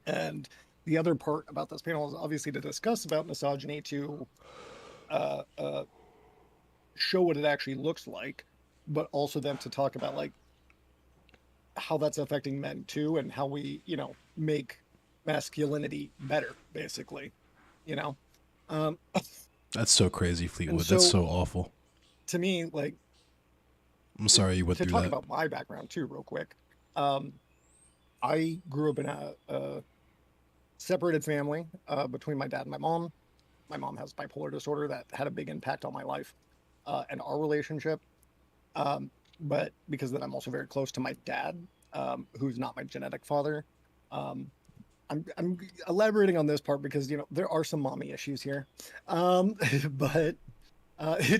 And the other part about this panel is obviously to discuss about misogyny, to uh, uh, show what it actually looks like, but also then to talk about like how that's affecting men too, and how we, make masculinity better, basically, you know. Um, That's so crazy, and Fleetwood. That's so so awful. to me, like, I'm sorry you went to through talk that. about my background too, real quick. I grew up in a separated family between my dad and my mom. My mom has bipolar disorder that had a big impact on my life and our relationship. Um, but because then I'm also very close to my dad, who's not my genetic father. Um, I'm elaborating on this part because there are some mommy issues here. But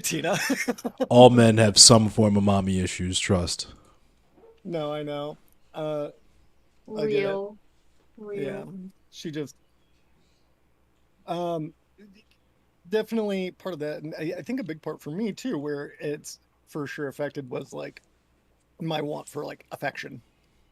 Tina, All men have some form of mommy issues, trust. no, I know. Uh, I get it. Real. Yeah, Real. she just um definitely part of that, and I think a big part for me too, where it's for sure affected, was like my want for like affection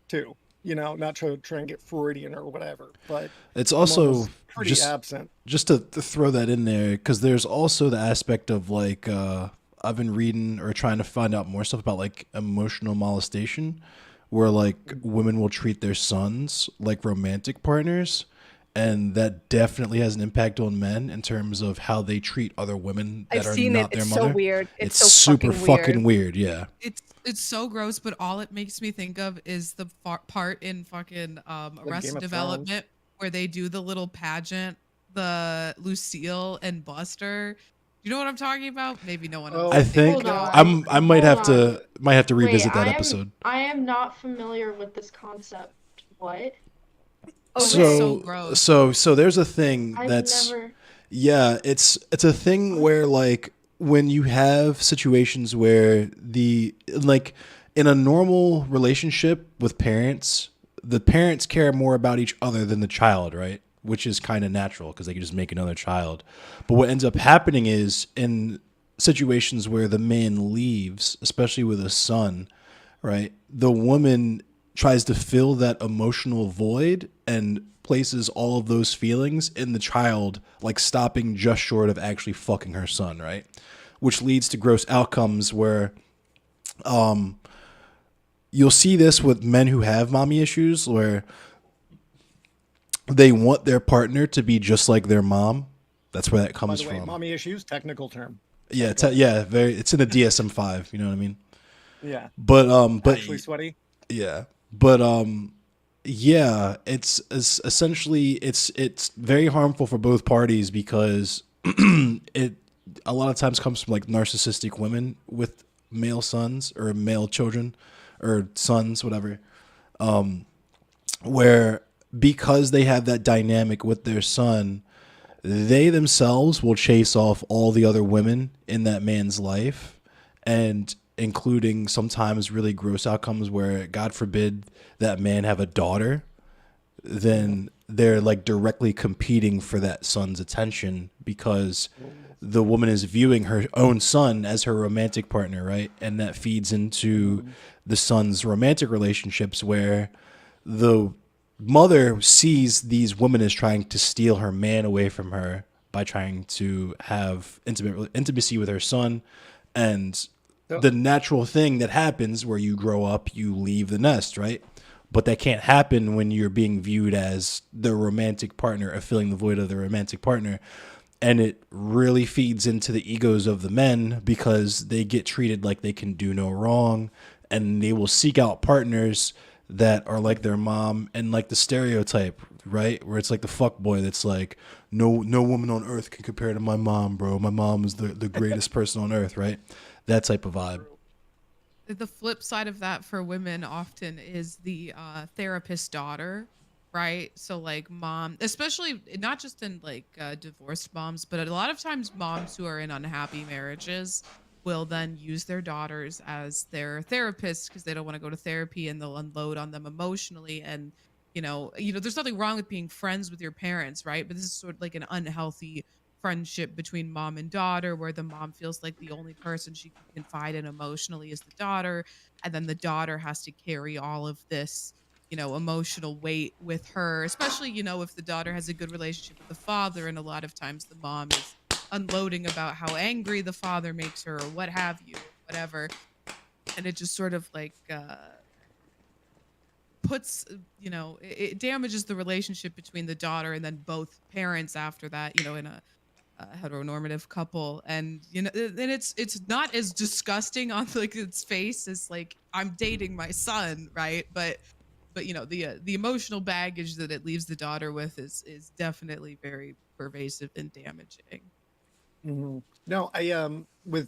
too. Not to try and get Freudian or whatever, but It's my mom also was pretty just absent. to throw that in there, because there's also the aspect of like I've been reading or trying to find out more stuff about like emotional molestation, where like women will treat their sons like romantic partners, and that definitely has an impact on men in terms of how they treat other women I've that are seen it. not their It's so mother. weird. It's so super fucking fucking weird. Yeah. It's so gross, but all it makes me think of is the part in fucking Like Game Arrested of Thrones. Development where they do the little pageant, the Lucille and Buster. You know what I'm talking about? Maybe no one else. Oh, I Maybe think Hold no. on. I might Hold have on. to Wait, revisit that episode. I am not familiar with this concept. What? Oh, it's Okay. so So gross. so there's a thing I've that's never. yeah, it's a thing where like when you have situations where the like in a normal relationship with parents, the parents care more about each other than the child, right? Which is kind of natural because they can just make another child. But what ends up happening is in situations where the man leaves, especially with a son, right? The woman tries to fill that emotional void and places all of those feelings in the child, like stopping just short of actually fucking her son, right? Which leads to gross outcomes where you'll see this with men who have mommy issues where they want their partner to be just like their mom. That's where that By comes the way, from. mommy issues, technical term. Yeah, Sorry, go ahead. yeah, very. It's in the DSM-5. You know what I mean? Yeah, But actually sweaty. yeah, but yeah, it's essentially it's very harmful for both parties because it a lot of times comes from like narcissistic women with male sons or male children or sons, whatever, where because they have that dynamic with their son, they themselves will chase off all the other women in that man's life, and including sometimes really gross outcomes where, God forbid, that man have a daughter, then they're like directly competing for that son's attention because the woman is viewing her own son as her romantic partner, right? And that feeds into the son's romantic relationships where the mother sees these women as trying to steal her man away from her by trying to have intimacy with her son. And So, the natural thing that happens where you grow up, you leave the nest, right? But that can't happen when you're being viewed as the romantic partner or filling the void of the romantic partner. And it really feeds into the egos of the men because they get treated like they can do no wrong, and they will seek out partners that are like their mom, and like the stereotype, right? Where it's like the fuck boy that's like, no woman on earth can compare to my mom, bro. My mom is the greatest person on earth, right? That type of vibe. The flip side of that for women often is the therapist daughter, right? So like mom, especially not just in like divorced moms, but a lot of times moms who are in unhappy marriages will then use their daughters as their therapists because they don't want to go to therapy, and they'll unload on them emotionally. And there's nothing wrong with being friends with your parents, right? But this is sort of like an unhealthy friendship between mom and daughter, where the mom feels like the only person she can confide in emotionally is the daughter, and then the daughter has to carry all of this emotional weight with her, especially if the daughter has a good relationship with the father, and a lot of times the mom is unloading about how angry the father makes her or what have you, whatever. And it just sort of like puts it damages the relationship between the daughter and then both parents after that, in a heteronormative couple. And and it's not as disgusting on like its face as like I'm dating my son, right? But the emotional baggage that it leaves the daughter with is definitely very pervasive and damaging. No, I with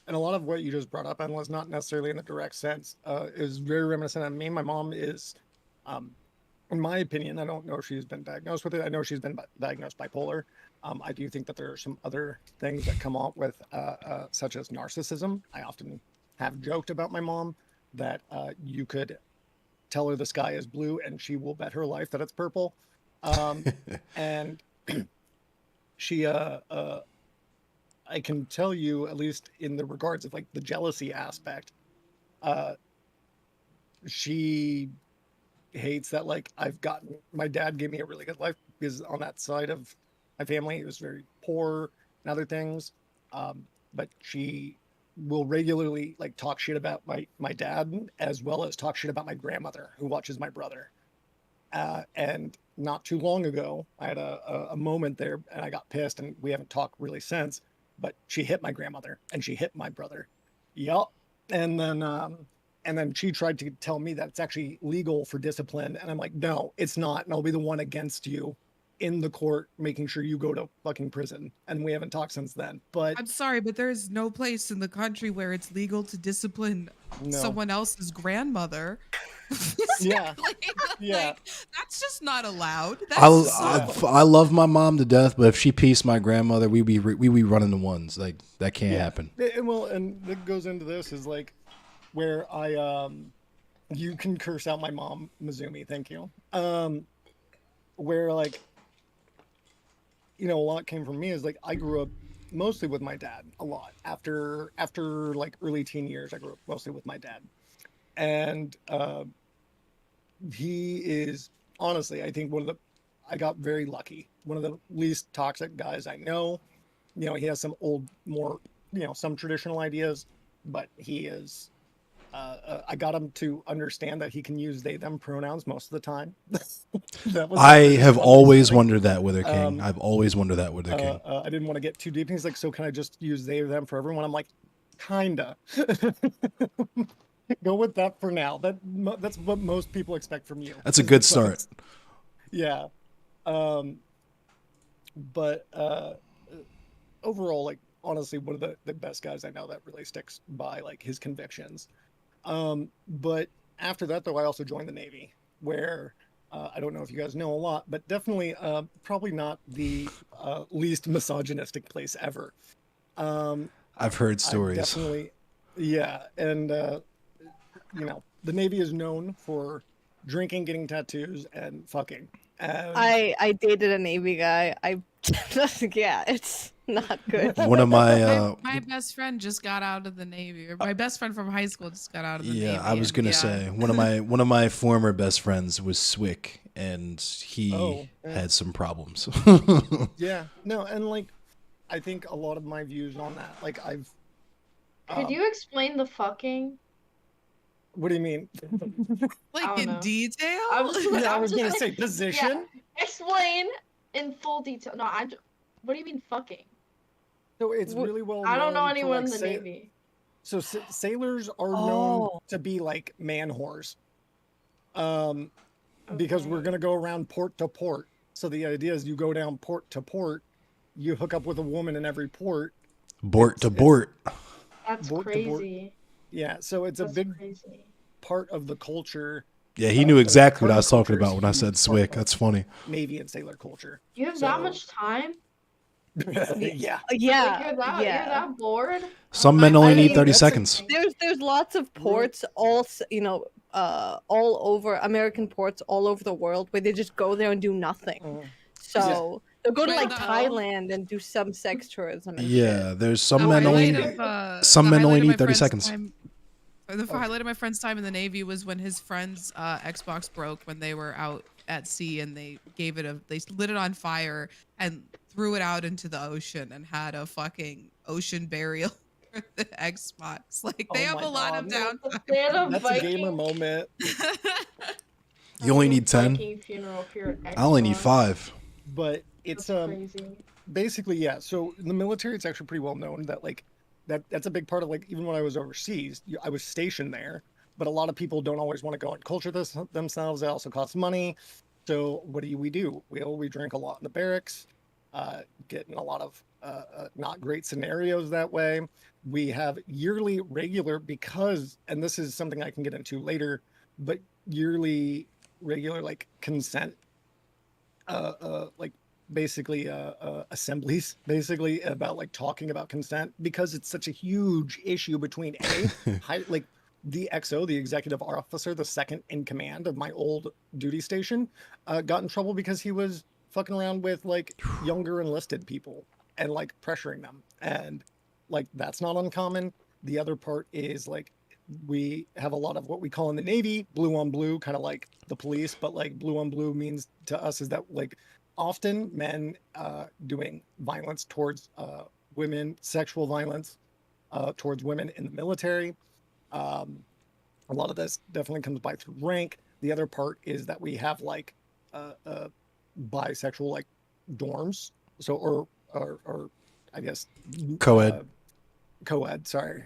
and a lot of what you just brought up, and was not necessarily in the direct sense, is very reminiscent of me. My mom is, in my opinion, I don't know if she's been diagnosed with it. I know she's been diagnosed bipolar. I do think that there are some other things that come up with, such as narcissism. I often have joked about my mom that you could tell her the sky is blue and she will bet her life that it's purple. And she, I can tell you, at least in the regards of like the jealousy aspect, she hates that like my dad gave me a really good life, because on that side of my family it was very poor and other things. But she will regularly like talk shit about my dad, as well as talk shit about my grandmother who watches my brother. And not too long ago I had a moment there, and I got pissed, and we haven't talked really since, but she hit my grandmother and she hit my brother. Yup. And then she tried to tell me that it's actually legal for discipline. And I'm like, no, it's not. And I'll be the one against you in the court, making sure you go to fucking prison. And we haven't talked since then. But I'm sorry, but there is no place in the country where it's legal to discipline no. someone else's grandmother. Yeah. Yeah. Like, that's just not allowed. I love my mom to death, but if she pieced my grandmother, we be running the ones. Like, that can't happen. And that goes into this is like where you can curse out my mom, Mizumi, thank you. Where like, a lot came from me is like I grew up mostly with my dad a lot. After like early teen years, I grew up mostly with my dad. And he is honestly, I think I got very lucky. One of the least toxic guys I know. He has some more, some traditional ideas, but he is, I got him to understand that he can use they, them pronouns most of the time. I have always wondered that with her king. I've always wondered that with her king. I didn't want to get too deep. He's like, so can I just use they, them for everyone? I'm like, kinda. Go with that for now. That's what most people expect from you. That's a good start. Yeah. But overall, like, honestly, one of the best guys I know that really sticks by like his convictions. But after that, though, I also joined the Navy, where I don't know if you guys know a lot, but definitely probably not the least misogynistic place ever. I've heard stories. Definitely, yeah. And the Navy is known for drinking, getting tattoos, and fucking. And I dated a Navy guy. Yeah, it's not good. One of my my best friend just got out of the Navy. Or my best friend from high school just got out of the Navy. Yeah, I was gonna say one of my former best friends was Swick, and he had some problems. Yeah, no, and like I think a lot of my views on that, like Could you explain the fucking? What do you mean? Like in detail? I was gonna say position. Yeah. Explain in full detail. No, what do you mean fucking? So it's really well known. I don't know anyone like, in the Navy. So sailors are known to be like man whores. because we're Okay. going to go around port to port. So the idea is you go down port to port, you hook up with a woman in every port. Bort to It's bort. That's port to port. crazy. Yeah, so it's a That's big crazy. part of the culture. Yeah, he knew exactly what I Cargo was talking culture is about when I said huge part Swick. of That's funny. Navy and sailor culture. You have that So much time? yeah, Like Yeah, you're yeah. that bored? Some I men only I need mean, 30 that's a- seconds. there's lots of ports, all over American ports all over the world where they just go there and do nothing. Mm. So they'll go to Wait, like no. Thailand and do some sex tourism and Yeah, shit. there's The some men highlight only of some the men only highlight of my need 30 friend's seconds. time- the highlight of my friend's time in the Navy was when his friend's Xbox broke when they were out at sea, and they lit it on fire and threw it out into the ocean and had a fucking ocean burial for the Xbox. Like they Oh have my a lot of God. downtime. They had a That's a gamer Viking. moment. You only need 10. Viking funeral for your I only need Xbox. 5. But it's That's crazy. basically, yeah. So in the military, it's actually pretty well known that like that's a big part of like even when I was overseas, I was stationed there. But a lot of people don't always want to go and culture this themselves. It also costs money. So what do? We drink a lot in the barracks, get in a lot of not great scenarios that way. We have yearly regular because, and this is something I can get into later, but yearly regular like consent like basically assemblies basically about like talking about consent because it's such a huge issue between like the XO, the executive officer, the second in command of my old duty station, got in trouble because he was fucking around with like younger enlisted people and like pressuring them, and like that's not uncommon. The other part is like we have a lot of what we call in the Navy blue on blue, kind of like the police, but like blue on blue means to us is that like often men doing violence towards women, sexual violence towards women in the military. A lot of this definitely comes by through rank. The other part is that we have like bisexual like dorms, so or I guess Co-ed. Co-ed. Sorry.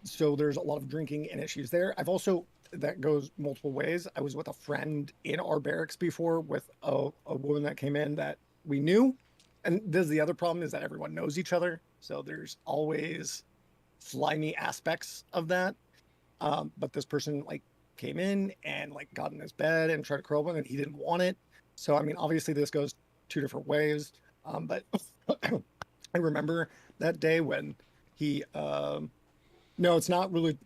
So there's a lot of drinking and issues there. I've also that goes multiple ways. I was with a friend in our barracks before with a woman that came in that we knew, and this is the other problem is that everyone knows each other, so there's always slimy aspects of that. But this person like came in and like got in his bed and tried to curl him, and he didn't want it. So I mean, obviously this goes two different ways. But I remember that day when he no, it's not really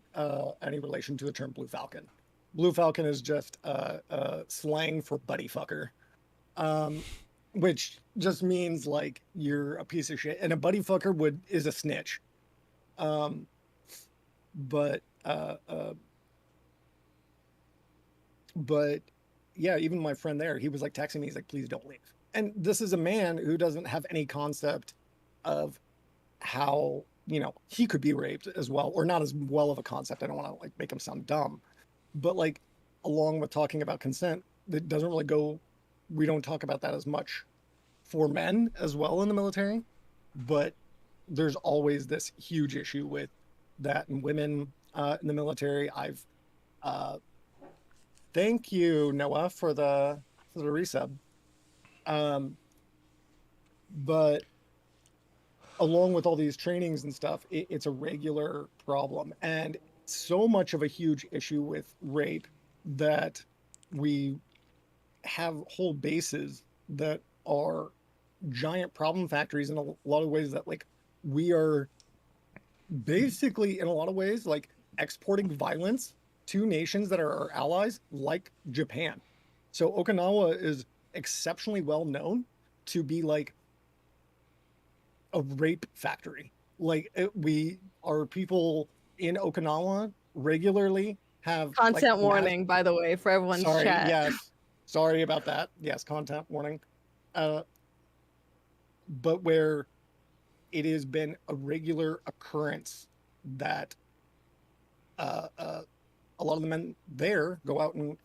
any relation to the term Blue Falcon. Blue Falcon is just slang for buddy fucker, which just means like you're a piece of shit, and a buddy fucker is a snitch. But but yeah, even my friend there, he was like texting me, he's like, please don't leave. And this is a man who doesn't have any concept of how he could be raped as well, or not as well of a concept. I don't want to like make him sound dumb, but like along with talking about consent, it doesn't really go. We don't talk about that as much for men as well in the military, but there's always this huge issue with that and women in the military. I've thank you Noah for the resub, but along with all these trainings and stuff, it's a regular problem, and so much of a huge issue with rape that we have whole bases that are giant problem factories in a lot of ways, that like we are basically in a lot of ways like exporting violence to nations that are our allies like Japan. So Okinawa is exceptionally well known to be like a rape factory. Like our people in Okinawa regularly have Content like, warning, by the way, for everyone's sorry, chat. yes, sorry about that. Yes, content warning. But where it has been a regular occurrence that a lot of the men there go out and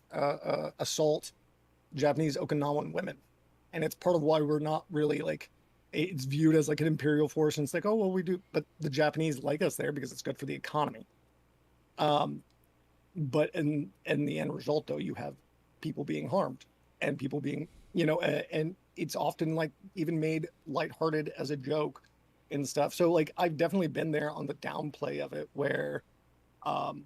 assault Japanese Okinawan women, and it's part of why we're not really like, it's viewed as like an imperial force, and it's like, oh well, we do, but the Japanese like us there because it's good for the economy. but in the end result, though, you have people being harmed and people being, and it's often like even made lighthearted as a joke and stuff. So like I've definitely been there on the downplay of it where, um,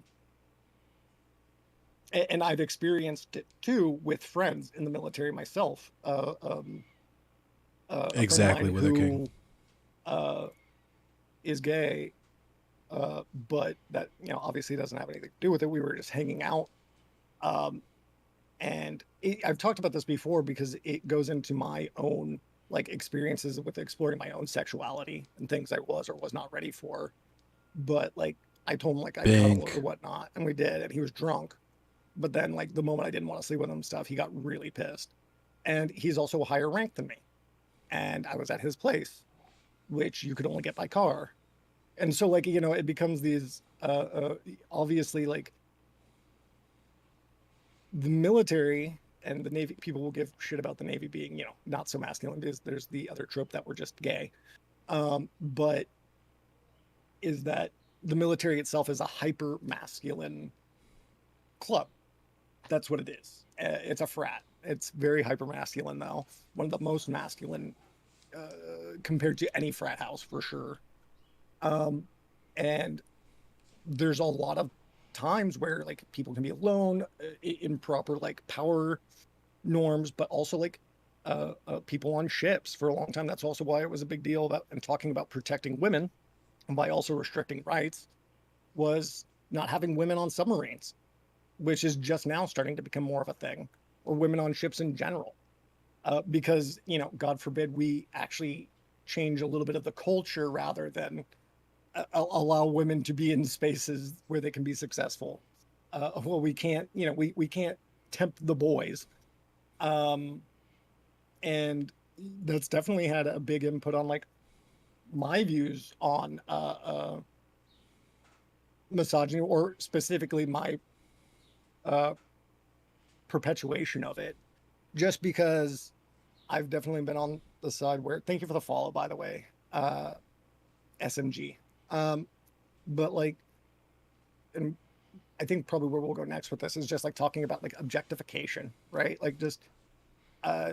and I've experienced it too with friends in the military myself. A friend of Exactly, mine Wither King. who uh, is gay, but that obviously doesn't have anything to do with it. We were just hanging out, um, and I've talked about this before because it goes into my own like experiences with exploring my own sexuality and things I was or was not ready for. But like I told him like I'd cuddle or Bink. whatnot, and we did, and he was drunk. But then like the moment I didn't want to sleep with him and stuff, he got really pissed. And he's also a higher rank than me. And I was at his place, which you could only get by car. And so like, it becomes these obviously like the military and the Navy, people will give shit about the Navy being, not so masculine because there's the other trope that we're just gay. But is that the military itself is a hyper masculine club. That's what it is. It's a frat. It's very hyper masculine though. One of the most masculine compared to any frat house for sure. Um, and there's a lot of times where like people can be alone, improper like power norms, but also like people on ships for a long time. That's also why it was a big deal about and talking about protecting women, and by also restricting rights was not having women on submarines, which is just now starting to become more of a thing, or women on ships in general. Because, God forbid we actually change a little bit of the culture rather than allow women to be in spaces where they can be successful. Well, we can't, we can't tempt the boys. Um, and that's definitely had a big input on like my views on misogyny, or specifically my uh, perpetuation of it, just because I've definitely been on the side where, thank you for the follow, by the way, SMG. Um, but like, and I think probably where we'll go next with this is just like talking about like objectification, right? Like just,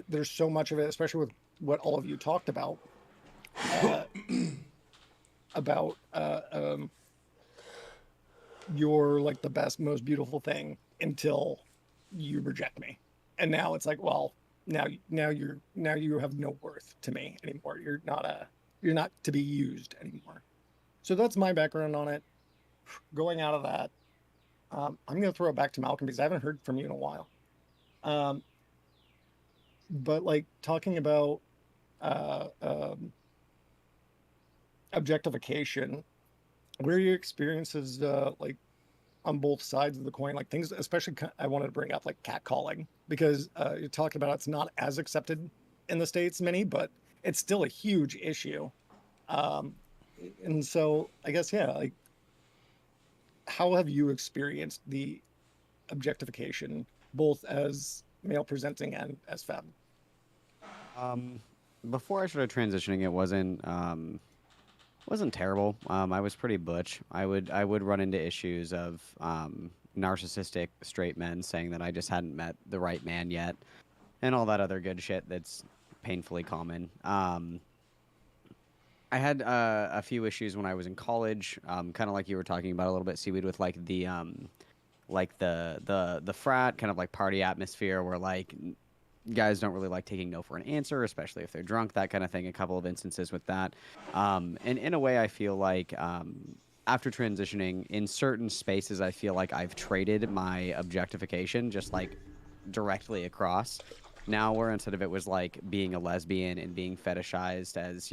there's so much of it, especially with what all of you talked uh, about, you're like the best, most beautiful thing until you reject me. And now it's like, well, now you have no worth to me anymore. You're not to be used anymore. So that's my background on it. Going out of that, I'm going to throw it back to Malcolm because I haven't heard from you in a while. But like talking about uh, um, objectification, what are your experiences like on both sides of the coin? Like things, especially I wanted to bring up like catcalling because you're talking about it's not as accepted in the States, many, but it's still a huge issue. Um, and so I guess, yeah, like how have you experienced the objectification both as male presenting and as femme? Um, Before I started transitioning, it wasn't terrible. I was pretty butch. I would run into issues of narcissistic straight men saying that I just hadn't met the right man yet, and all that other good shit that's painfully common. I had a few issues when I was in college, kind of like you were talking about a little bit, Seaweed, with like the frat kind of like party atmosphere where like guys don't really like taking no for an answer, especially if they're drunk, that kind of thing. A couple of instances with that. And in a way, I feel like after transitioning in certain spaces, I feel like I've traded my objectification just like directly across. Now, where instead of it was like being a lesbian and being fetishized as,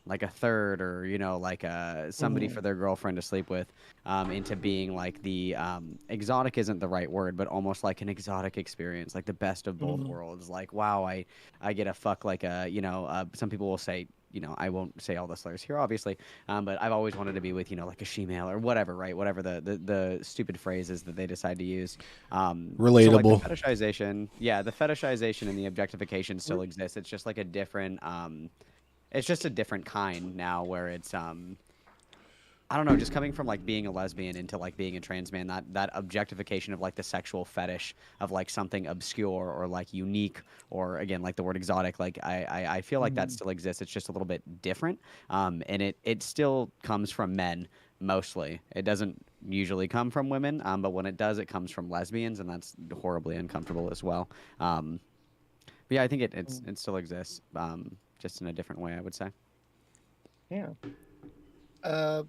like a third or, like somebody Mm-hmm. for their girlfriend to sleep with, into being like the exotic isn't the right word, but almost like an exotic experience, like the best of both Mm-hmm. worlds. Like, wow, I get a fuck like some people will say, I won't say all the slurs here, obviously, but I've always wanted to be with, like a she-male or whatever, right? Whatever the stupid phrases that they decide to use. So like the Relatable. fetishization, yeah, the fetishization and the objectification still exists. It's just like a different, it's just a different kind now where it's I don't know, just coming from like being a lesbian into like being a trans man, that objectification of like the sexual fetish of like something obscure or like unique or again like the word exotic, like I feel like that Mhm. still exists. It's just a little bit different, and it still comes from men mostly. It doesn't usually come from women, but when it does, it comes from lesbians, and that's horribly uncomfortable as well. But yeah, I think it still exists, just in a different way, I would say. Yeah. Uh,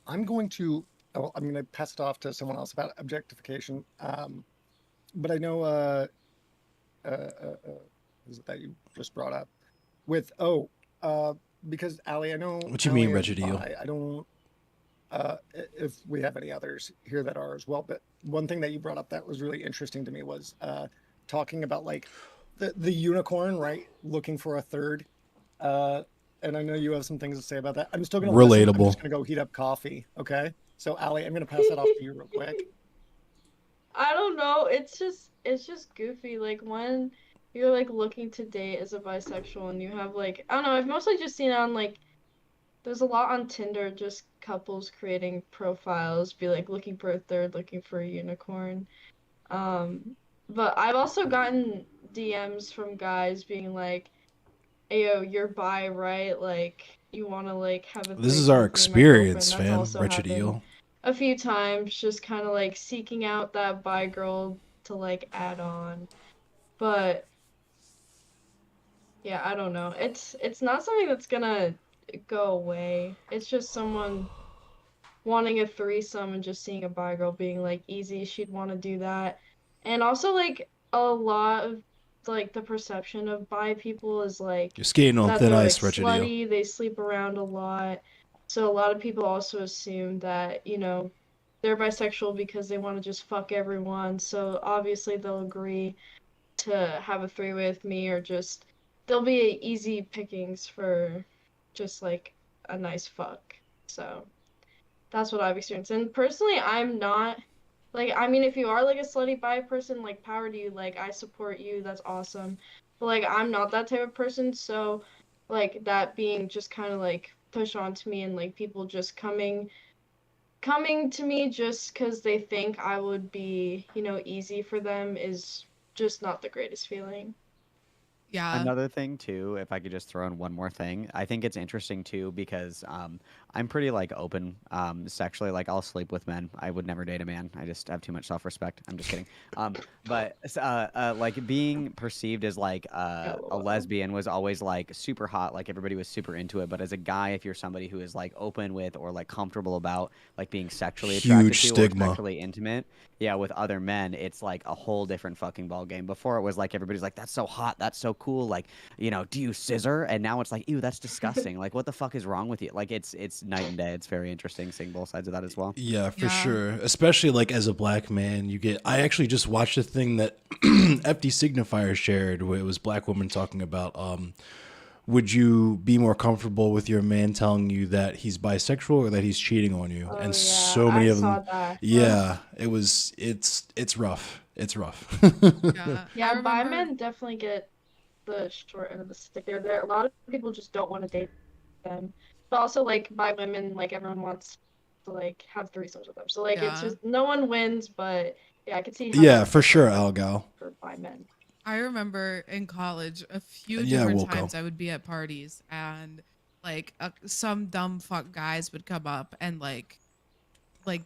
I'm going to. Oh, I'm going to pass it off to someone else about objectification. But I know. Uh, uh, uh, is it that you just brought up with? Oh, uh, because Ali, I know What you Ali mean, is Regideal? bi. I don't. If we have any others here that are as well, but one thing that you brought up that was really interesting to me was talking about like the unicorn, right? Looking for a third. Uh, and I know you have some things to say about that. I'm still going to listen. I'm Relatable. just going to go heat up coffee. Okay. So, Ali, I'm going to pass that off to you real quick. I don't know. It's just goofy. Like when you're like looking to date as a bisexual and you have like I don't know, I've mostly just seen it on like there's a lot on Tinder, just couples creating profiles, be like looking for a third, looking for a unicorn. Um, but I've also gotten DMs from guys being like, "Ayo, you're bi, right? Like you want to like have a This is threesome our with me and my girlfriend." experience, That's fam. also happened Regideal. a few times, just kind of like seeking out that bi girl to like add on. But yeah, I don't know. It's not something that's gonna go away. It's just someone wanting a threesome and just seeing a bi girl being like easy, she'd want to do that. And also like a lot of like the perception of bi people is like You're skating on that thin they're like ice, Regideal. slutty, they sleep around a lot. So a lot of people also assume that, they're bisexual because they want to just fuck everyone. So obviously they'll agree to have a three-way with me or just they'll be easy pickings for just like a nice fuck. So that's what I've experienced. And personally, I'm not like I mean if you are like a slutty bi person, like power to you, like I support you, that's awesome. But like I'm not that type of person, so like that being just kind of like pushed onto me and like people just coming to me just because they think I would be, easy for them is just not the greatest feeling. Yeah. Another thing too, if I could just throw in one more thing, I think it's interesting too because I'm pretty like open sexually. Like I'll sleep with men. I would never date a man. I just have too much self-respect. I'm just kidding. But like being perceived as like a LOL. lesbian was always like super hot. Like everybody was super into it. But as a guy, if you're somebody who is like open with or like comfortable about like being sexually attracted Huge to or stigma. sexually intimate, yeah, with other men, it's like a whole different fucking ball game. Before it was like everybody's like, "That's so hot, that's so cool." Like, do you scissor? And now it's like, "Ew, that's disgusting." Like, what the fuck is wrong with you? Like, it's night and day. It's very interesting seeing both sides of that as well. Yeah, for Yeah. sure. Especially like as a black man, you get. I actually just watched a thing that FD Signifier shared where it was black woman talking about. Would you be more comfortable with your man telling you that he's bisexual or that he's cheating on you? Oh And yeah, so I many of saw them, that. Ugh. yeah, it's rough. It's rough. Yeah. I Yeah, bi remember. men definitely get the short end of the stick there. A lot of people just don't want to date them. But also like bi women, like everyone wants to like have threesomes with them. So like it's Yeah. just no one wins, but yeah, I could see how Yeah, that's for sure, different Algal. for bi men. I remember in college a few And yeah, different Wilco. times I would be at parties and like some dumb fuck guys would come up and like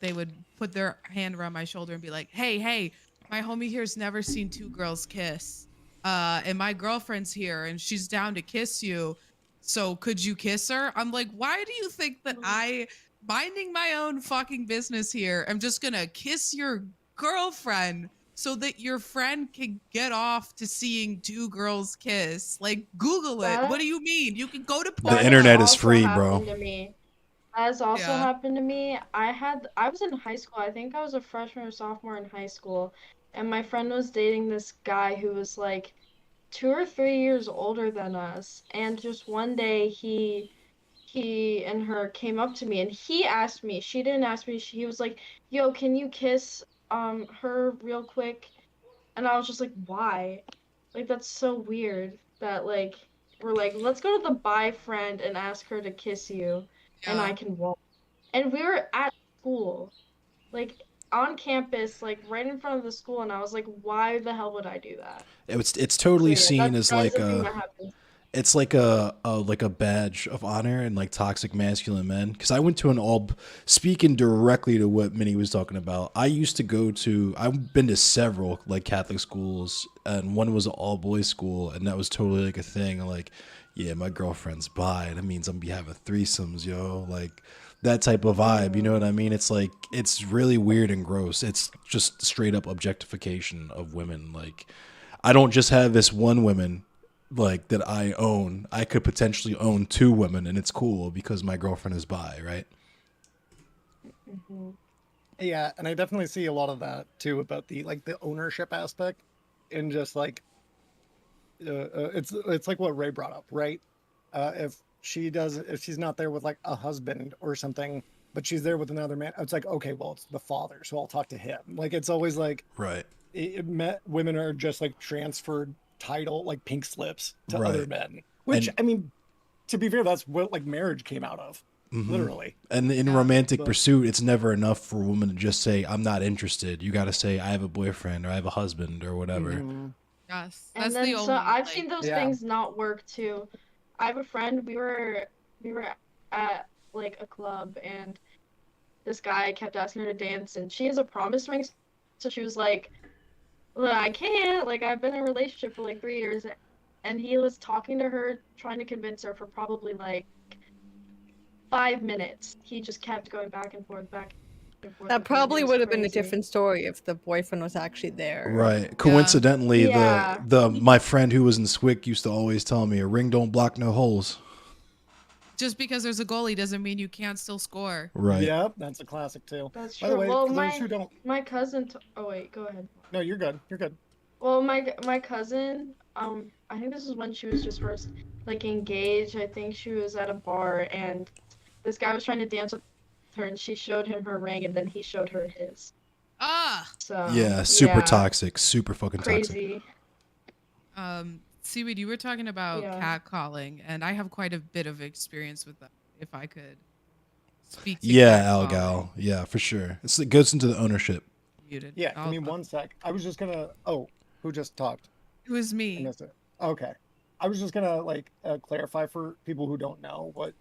they would put their hand around my shoulder and be like, "Hey, hey, my homie here's never seen two girls kiss. And my girlfriend's here and she's down to kiss you. So could you kiss her?" I'm like, "Why do you think that I minding my own fucking business here, I'm just going to kiss your girlfriend so that your friend can get off to seeing two girls kiss? Like Google it. What That do you mean? You can go to The that has internet is parties." also free, bro. happened to me. That has also Yeah. happened to me. I was in high school. I think I was a freshman or sophomore in high school, and my friend was dating this guy who was like 2 or 3 years older than us. And just one day he and her came up to me and he asked me, she didn't ask me, he was like, "Yo, can you kiss her real quick?" And I was just like, "Why?" Like that's so weird that like we're like, "Let's go to the bi friend and ask her to kiss you and I Yeah. can walk." and we were at school, like on campus, like right in front of the school, and I was like, why the hell would I do that? It's So totally yeah, seen as that is like a thing that happens. it's like a badge of honor and like toxic masculine men. Because I went to an all speaking directly to what Minnie was talking about. I've been to several like Catholic schools, and one was an all boys school, and that was totally like a thing. Like, yeah, my girlfriend's bi. That means I'm gonna be having threesomes, yo. Like that type of vibe. You know what I mean? It's like it's really weird and gross. It's just straight up objectification of women. Like I don't just have this one woman like that I own. I could potentially own two women, and it's cool because my girlfriend is bi, right? Yeah, and I definitely see a lot of that too about the ownership aspect, and just like it's like what Ray brought up, right? If she's not there with like a husband or something, but she's there with another man, it's like, okay, well, it's the father, so I'll talk to him. Like it's always like Right. women are just like transferred title, like pink slips to Right. other men, which And- I mean, to be fair, that's what like marriage came out of, literally. And in Yeah. romantic But- pursuit, it's never enough for a woman to just say, I'm not interested. You got to say, I have a boyfriend or I have a husband or whatever. Mhm. Yes, And that's then the only. so I've like, seen those Yeah. things not work too. I have a friend, we were at like a club, and this guy kept asking her to dance, and she has a promise ring, so she was like, well, I can't, like I've been in a relationship for like 3 years, and he was talking to her, trying to convince her for probably like 5 minutes. He just kept going back and forth, back and forth. That with her, and it probably was would have been a crazy. different story if the boyfriend was actually there. Right. Coincidentally, Yeah. the my friend who was in SWIC used to always tell me, a ring don't block no holes. just because there's a goalie doesn't mean you can't still score. Right. Yep, that's a classic too. That's By true. the way, Well, for those who don't, my cousin. Oh wait, go ahead. no, you're good. You're good. Well, my cousin, I think this is when she was just first like engaged. I think she was at a bar, and this guy was trying to dance with her, and she showed him her ring, and then he showed her his. Ah, So Yeah. Super yeah, toxic. Super fucking toxic. crazy. Seaweed, you were talking about Yeah. catcalling, and I have quite a bit of experience with that. If I could speak to Yeah, catcalling. Algal. Yeah, for sure. It goes into the ownership. Muted. Yeah, give me one sec. I was just gonna. Oh, who just talked? It was I me. missed it. Okay, I was just gonna clarify for people who don't know what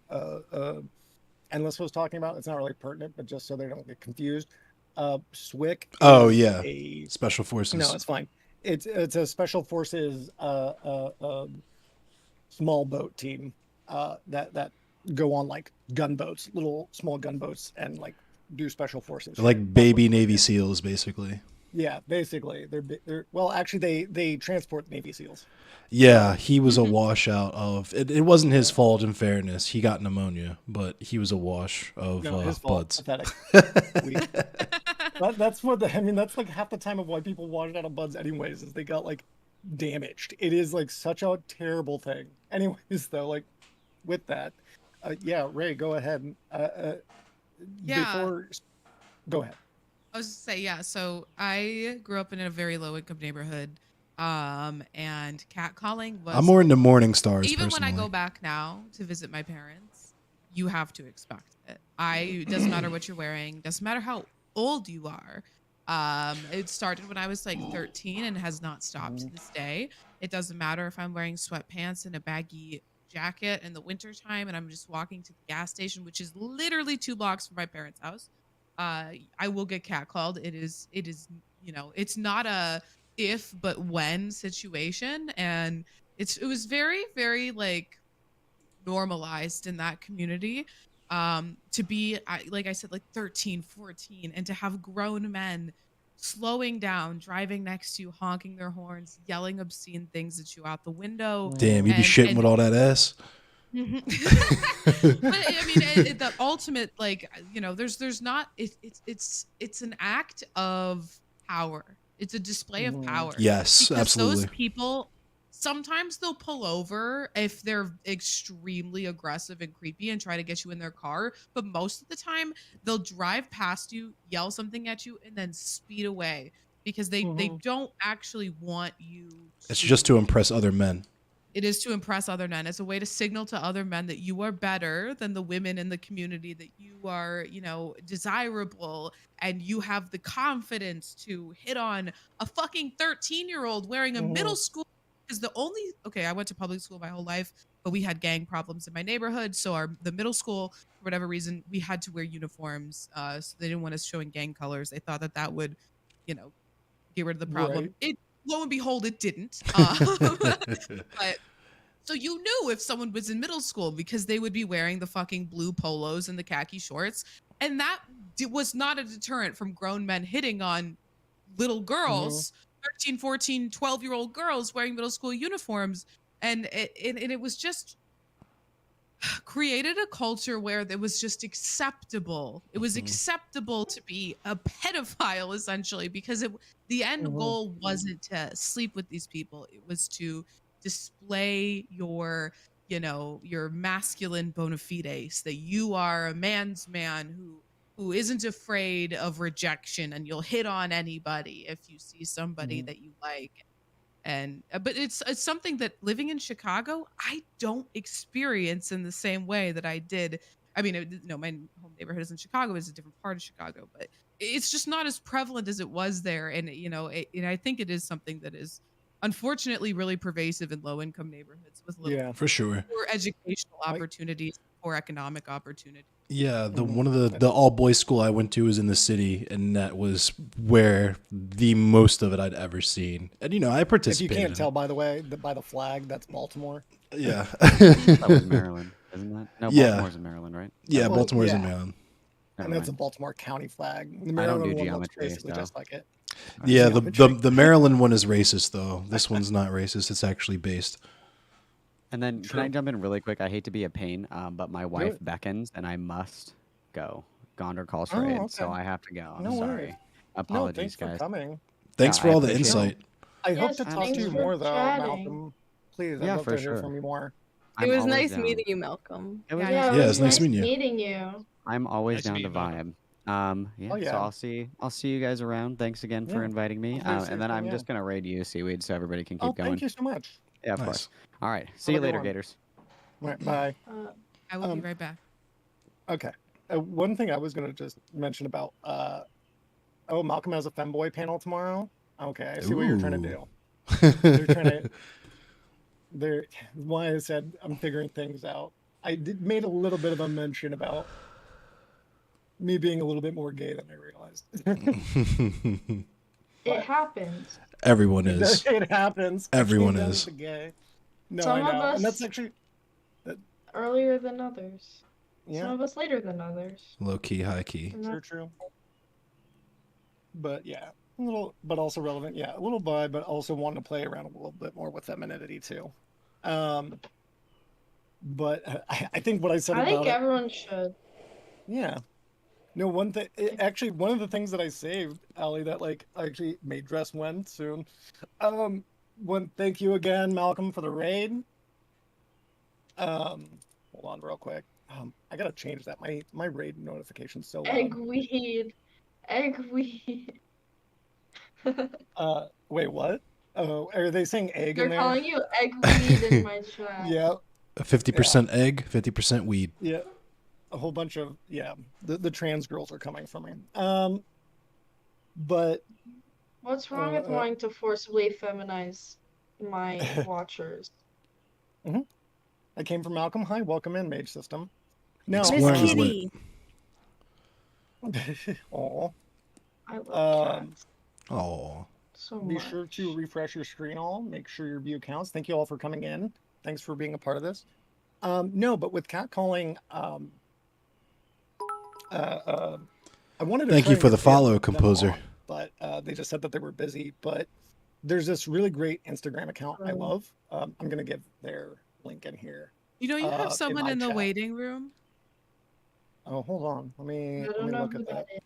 Endless was talking about. It's not really pertinent, but just so they don't get confused. SWIC. Oh, is yeah. A Special forces. No, it's fine. It's a special forces small boat team that go on like gunboats, little small gunboats, and like do special forces. They're like shit. That's baby what they Navy do. SEALs, basically. Yeah, basically they're well, actually they transport Navy SEAls. Yeah, he was a washout of it. It wasn't his fault, in fairness. He got pneumonia, but he was a wash of No, his fault. buds. Pathetic. Weak. That's what I mean. That's like half the time of why people wash out of buds, anyways, is they got like damaged. It is like such a terrible thing. Anyways, though, like with that, yeah, Ray, go ahead. Yeah. Go ahead. I was just say, yeah. So I grew up in a very low income neighborhood, and catcalling was. I'm more into Morning Stars. Even personally. when I go back now to visit my parents, you have to expect it. It doesn't matter what you're wearing, doesn't matter how old you are. It started when I was like 13 and has not stopped to this day. It doesn't matter if I'm wearing sweatpants and a baggy jacket in the wintertime and I'm just walking to the gas station, which is literally 2 blocks from my parents' house. I will get catcalled. It is, it's not a if but when situation, and it was very, very like normalized in that community. To be like I said, like 13, 14, and to have grown men slowing down, driving next to you, honking their horns, yelling obscene things at you out the window. Damn, you be and- shitting and- with all that ass. but I mean, the ultimate, like, there's not. It's an act of power. It's a display of power. Yes, Because absolutely. those people, sometimes they'll pull over if they're extremely aggressive and creepy and try to get you in their car. But most of the time, they'll drive past you, yell something at you, and then speed away because they don't actually want you. It's just to impress other men. It is to impress other men. It's a way to signal to other men that you are better than the women in the community, that you are, desirable, and you have the confidence to hit on a fucking 13-year-old wearing a middle Mhm. school. Is the only okay, I went to public school my whole life, but we had gang problems in my neighborhood. So the middle school, for whatever reason, we had to wear uniforms. So they didn't want us showing gang colors. They thought that that would, you know, get rid of the Right. problem. It lo and behold, it didn't. But so you knew if someone was in middle school because they would be wearing the fucking blue polos and the khaki shorts. And that was not a deterrent from grown men hitting on little Mhm. girls, 13, 14, 12-year-old girls wearing middle school uniforms. And it was just created a culture where it was just acceptable. It was Mhm. acceptable to be a pedophile essentially because the end Mhm. goal wasn't to sleep with these people. It was to display your masculine bona fides, that you are a man's man who isn't afraid of rejection, and you'll hit on anybody if you see somebody Mhm. that you like. And but it's something that living in Chicago I don't experience in the same way that I did. I mean, my home neighborhood is in Chicago, it's a different part of Chicago, but it's just not as prevalent as it was there. And and I think it is something that is unfortunately really pervasive in low income neighborhoods with little Yeah. For sure. poor educational I opportunities, poor economic opportunities. Yeah, the Mhm. one of the I- the all boys school I went to was in the city, and that was where the most of it I'd ever seen. And I If you participated can't in tell by the way, by the flag, that's Baltimore. it. Yeah, That was Maryland, isn't that? No, yeah, Baltimore's in Maryland, right? yeah. Never mind. Well, Baltimore's in yeah, Maryland. and Never that's a mind. Baltimore County flag. The I don't do Maryland one looks geometry, basically so just like it. all right. Yeah, the Geometry. Maryland one is racist though. This one's not racist. It's actually based. And then can I True. jump in really quick? I hate to be a pain, but my Do wife it. beckons and I must go. Gondor calls for Oh, aid, okay. so I have to go. I'm No worries. sorry. No, Apologies, thanks for guys. coming. Yeah, Thanks I for all the appreciate it. No, insight. I hope Yes, to talk to thanks you Absolutely. for more though, chatting. Malcolm. Please, I'd Yeah, love for to hear from sure. you more. It I'm was always nice down. meeting you, Malcolm. It was Yeah, it Yeah, was it's nice nice meeting you. meeting you. I'm always Nice to down meet to you, Malcolm. vibe. Yeah, Oh so yeah, I'll see you guys around. Thanks again for yeah. inviting me. Hopefully see And you then soon. I'm Yeah. just gonna raid you, Seaweed, so everybody can Oh, keep thank going. you so much. Yeah, of Nice. course. All right. See Have you a good later, one. Gators. All right, bye. Uh, I will be right back. Okay. One thing I was gonna just mention about oh, Malcolm has a femboy panel tomorrow. Okay, I see what you're trying to Ooh. do. They're trying to they're why I said I'm figuring things out. I did made a little bit of a mention about me being a little bit more gay than I realized. it But happens. Everyone is. it happens. I came Everyone down is. with the gay. No, I Some of know. And that's us actually that, earlier than others. Some yeah, of us later than others. Low key, high key. And true, that's true. But yeah, a little but also relevant. Yeah, a little bi, but also wanting to play around a little bit more with femininity too. Um but I think what I said I think about it, everyone should. yeah. No, one thing, actually, one of the things that I saved, Ali, that like I actually may dress when soon. One, thank you again, Malcolm, for the raid. Hold on real quick. I gotta change that. My raid notification's so loud. Eggweed. Eggweed. Wait, what? Oh, are they saying egg in They're there? calling you eggweed in my chat. Yeah, 50% egg, 50% weed. yeah. A whole bunch of yeah. The trans girls are coming for me. But What's wrong with wanting to forcibly feminize my watchers? I came from Malcolm. Hi, welcome in, Mage System. No, Miss Miss Exploring is lit. Kitty. Aw. I love Um, cats Oh, so Be much. sure to refresh your screen all. Make sure your view counts. Thank you all for coming in. Thanks for being a part of this. No, but with catcalling, I wanted to thank try you and for get the follow, them composer. on, but they just said that they were busy. But there's this really great Instagram account I love. I'm gonna give their link in here. You have someone my in the chat. waiting room. Oh, hold on. Let me know look who at that. is.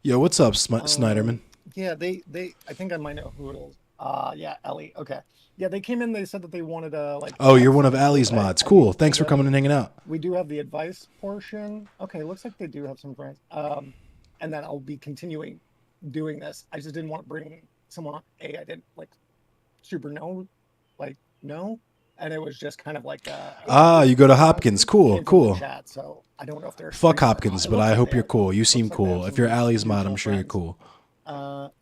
Yo, what's up, Snyderman? Yeah, they I think I might know who it is. Yeah, Ellie. Okay. Yeah, they came in, they said that they wanted to like Oh, you're one of Ali's mods. Cool. Thanks for coming and hanging out. We do have the advice portion. Okay, looks like they do have some friends. And then I'll be continuing doing this. I just didn't want to bring someone on. I didn't like super know, like no. and it was just kind of like You go to Hopkins. Cool, came from the cool. chat, so I don't know if they're Fuck streamers or not. Hopkins, It but looks I like hope they you're are. cool. You seem Looks like they have cool. If some you're Allie's mod, I'm mutual sure you're friends. cool.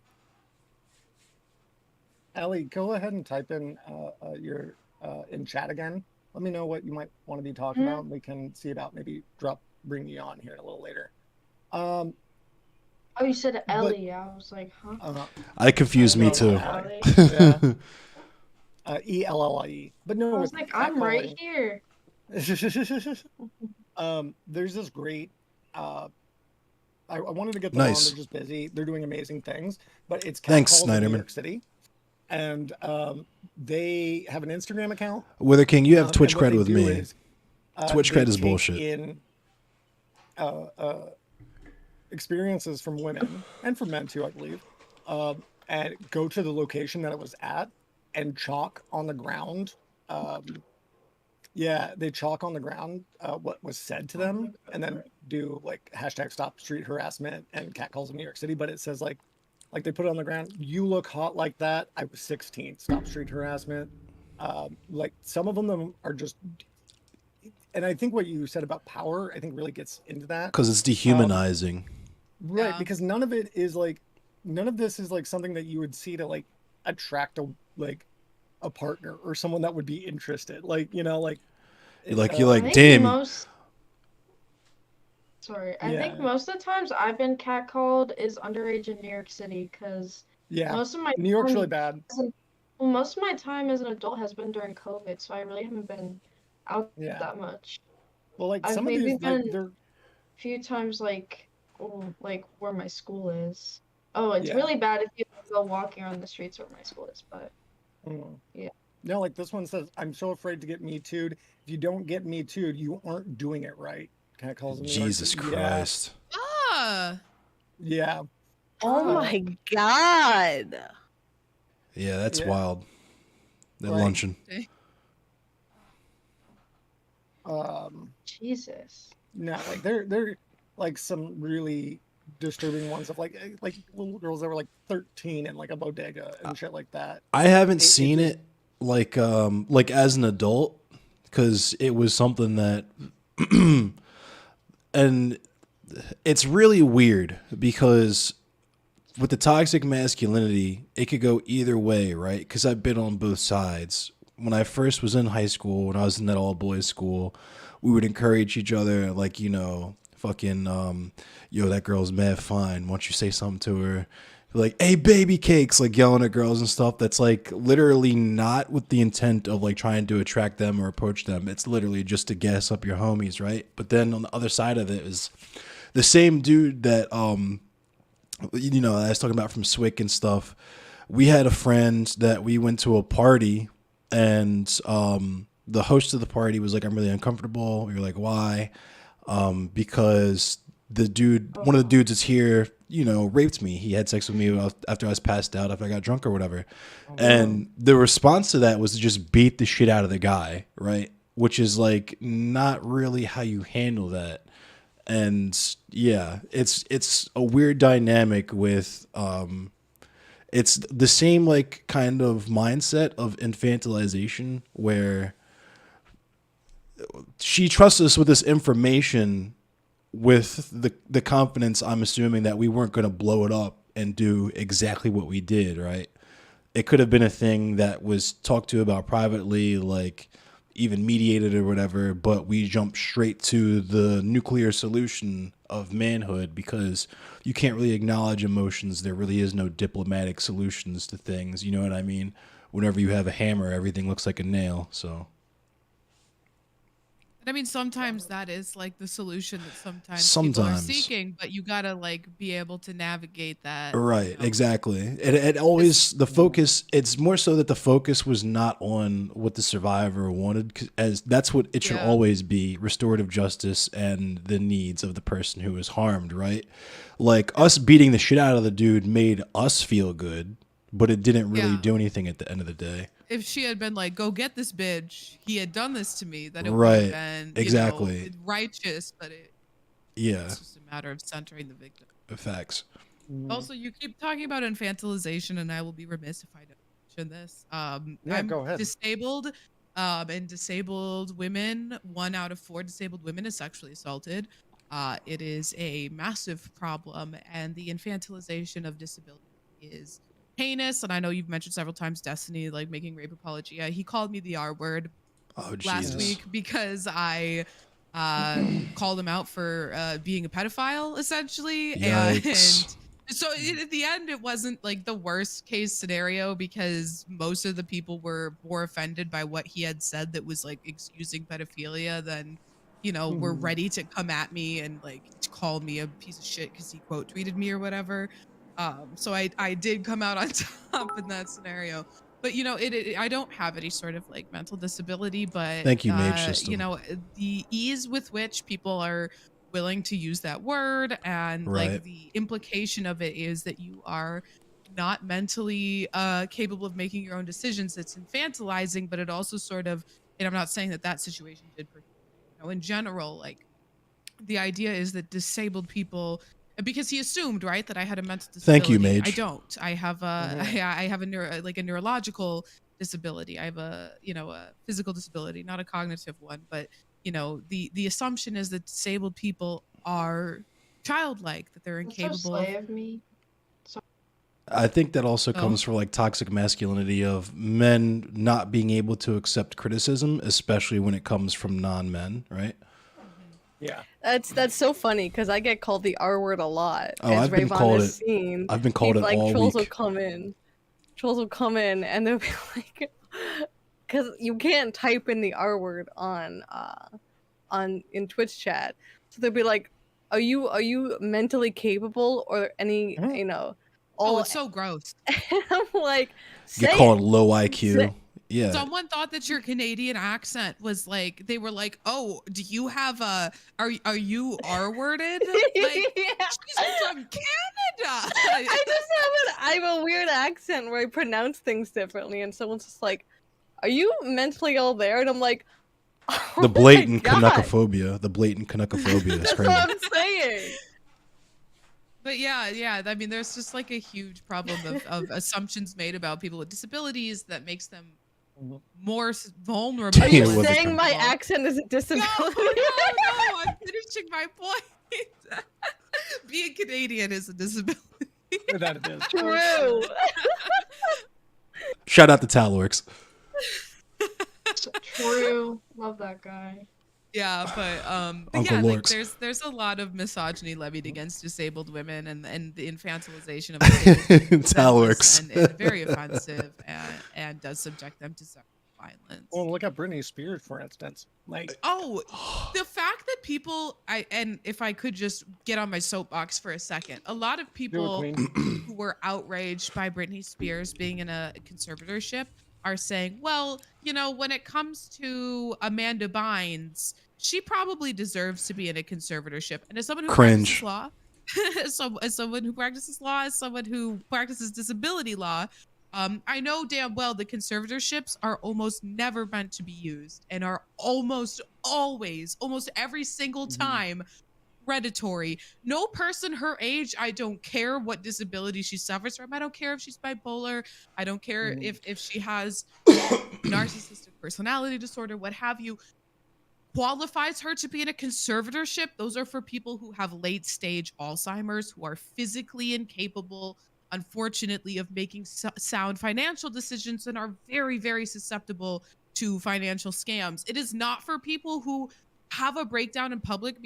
Ellie, go ahead and type in your in chat again. Let me know what you might want to be talking about, and we can see about maybe bring you on here a little later. Oh, you said Ellie. I was like, huh? I confused me No, too. Ellie. Yeah. Ellie. But no, I was with like, I'm right catcalling, here. there's this great I wanted to get them on. Nice. They're just busy. They're doing amazing things, but it's Thanks, catcalls in New Snyderman. York City, and they have an Instagram account. Wither King, you have and Twitch what cred they with do me. is, Twitch they cred is take bullshit. in experiences from women and from men too, I believe, and go to the location that it was at and chalk on the ground. Yeah, they chalk on the ground what was said to them, and then do like hashtag stop street harassment and catcalls in New York City. But it says like they put it on the ground. You look hot like that. I was 16. Stop street harassment. Like some of them are just, and I think what you said about power, I think really gets into that. Because it's dehumanizing. Right, Yeah. because none of this is like something that you would see to like attract a partner or someone that would be interested. Like, you know, like You're like, I think damn. Sorry, I Yeah. think most of the times I've been catcalled is underage in New York City because Yeah, most of my New York's time really bad. well, most of my time as an adult has been during COVID, so I really haven't been out Yeah. that much. Well, like I've some of maybe these, like been they're a few times like where my school is. Oh, it's Yeah. really bad if you go walking around the streets where my school is, but yeah. No, like this one says, I'm so afraid to get me too'd. If you don't get me too'd, you aren't doing it right. Catcalls in New York Jesus City. Christ. Ah. Yeah. Oh my god. Yeah, that's Yeah. wild. That Right. luncheon. Jesus. No, like they're like some really disturbing ones of like little girls that were like 13 and like a bodega and shit like that. I haven't seen it like as an adult because it was something that and it's really weird because with the toxic masculinity, it could go either way, right? Because I've been on both sides. When I first was in high school, when I was in that all boys school, we would encourage each other, like, you know, fucking, yo, that girl's mad fine. Why don't you say something to her? Like, hey, baby cakes, like yelling at girls and stuff. That's like literally not with the intent of like trying to attract them or approach them. It's literally just to gas up your homies, right? But then on the other side of it is the same dude that, you know, I was talking about from Swick and stuff. We had a friend that we went to a party and the host of the party was like, I'm really uncomfortable. We were like, why? Because the dude, one of the dudes that's here, you know, raped me. He had sex with me after I was passed out, after I got drunk or whatever. And the response to that was to just beat the shit out of the guy, right? Which is like not really how you handle that. And yeah, it's a weird dynamic with it's the same like kind of mindset of infantilization where she trusts us with this information with the confidence, I'm assuming, that we weren't going to blow it up and do exactly what we did, right? It could have been a thing that was talked to about privately, like even mediated or whatever, but we jumped straight to the nuclear solution of manhood because you can't really acknowledge emotions. There really is no diplomatic solutions to things. You know what I mean? Whenever you have a hammer, everything looks like a nail. So I mean, sometimes that is like the solution that sometimes people are seeking, but you gotta like be able to navigate that. Right, you know? exactly. It always, the focus, it's more so that the focus was not on what the survivor wanted, as that's what it should always be, restorative justice and the needs of the person who was harmed, right? Like us beating the shit out of the dude made us feel good, but it didn't really do anything at the end of the day. If she had been like, go get this bitch, he had done this to me, that it would Right, have been exactly. you know, righteous, but it's just a matter of centering the victim. Facts. Also, you keep talking about infantilization, and I will be remiss if I don't mention this. Yeah, I'm go ahead. disabled, And disabled women, 1 out of 4 disabled women is sexually assaulted. It is a massive problem, and the infantilization of disability is heinous. And I know you've mentioned several times Destiny, like making rape apologia. He called me the R word Oh last Jesus. week because I called him out for being a pedophile, essentially. Yikes. And so at the end, it wasn't like the worst case scenario because most of the people were more offended by what he had said that was like excusing pedophilia than, were ready to come at me and like call me a piece of shit because he quote tweeted me or whatever. So I did come out on top in that scenario. But I don't have any sort of like mental disability, but Thank you, Mage System. the ease with which people are willing to use that word and Right. like the implication of it is that you are not mentally capable of making your own decisions. It's infantilizing, but it also sort of, and I'm not saying that situation did, in general, like the idea is that disabled people, because he assumed, right, that I had a mental disability. Thank you, Mage. I don't. I have I have a neurological disability. I have a physical disability, not a cognitive one. But the assumption is that disabled people are childlike, that they're That's so incapable slay of. of me. I think that also Oh. comes from like toxic masculinity of men not being able to accept criticism, especially when it comes from non-men, right? Yeah. That's so funny because I get called the R word a lot. Oh, as I've been Rayvon called has it. seen. I've been called it like all trolls will week. come in. Trolls will come in and they'll be like, because you can't type in the R word in Twitch chat, so they'll be like, "Are you mentally capable or any Oh, all?" it's so gross. I'm like, Get say called it. low IQ. Yeah. Someone thought that your Canadian accent was like, they were like, "Oh, do you have are you R-worded?" Like, Yeah. she's from Canada. I have a weird accent where I pronounce things differently, and someone's just like, "Are you mentally all there?" And I'm like, "Oh The blatant my God." Canuckophobia. The blatant Canuckophobia is That's crazy. what I'm saying. But yeah. I mean, there's just like a huge problem of assumptions made about people with disabilities that makes them more vulnerable. Are you Yeah, what saying the- my accent is a disability? No, I'm finishing my point. Being Canadian is a disability. That it is. True. Shout out to Talworks. True. Love that guy. Yeah, but Uncle yeah, like Lorks. there's a lot of misogyny levied against disabled women and the infantilization of disabled women is Talworks. endless and very offensive and does subject them to sexual violence. Well, look at Britney Spears, for instance. Like, Oh, the fact that people, and if I could just get on my soapbox for a second, a lot of people Queen. who were outraged by Britney Spears being in a conservatorship are saying, well, when it comes to Amanda Bynes, she probably deserves to be in a conservatorship. And as someone who Cringe. practices law, as someone who practices law, as someone who practices disability law, I know damn well the conservatorships are almost never meant to be used and are almost always, almost every single time predatory. No person her age, I don't care what disability she suffers from. I don't care if she's bipolar. I don't care if she has narcissistic personality disorder, what have you. Qualifies her to be in a conservatorship. Those are for people who have late stage Alzheimer's, who are physically incapable, unfortunately, of making sound financial decisions and are very, very susceptible to financial scams. It is not for people who have a breakdown in public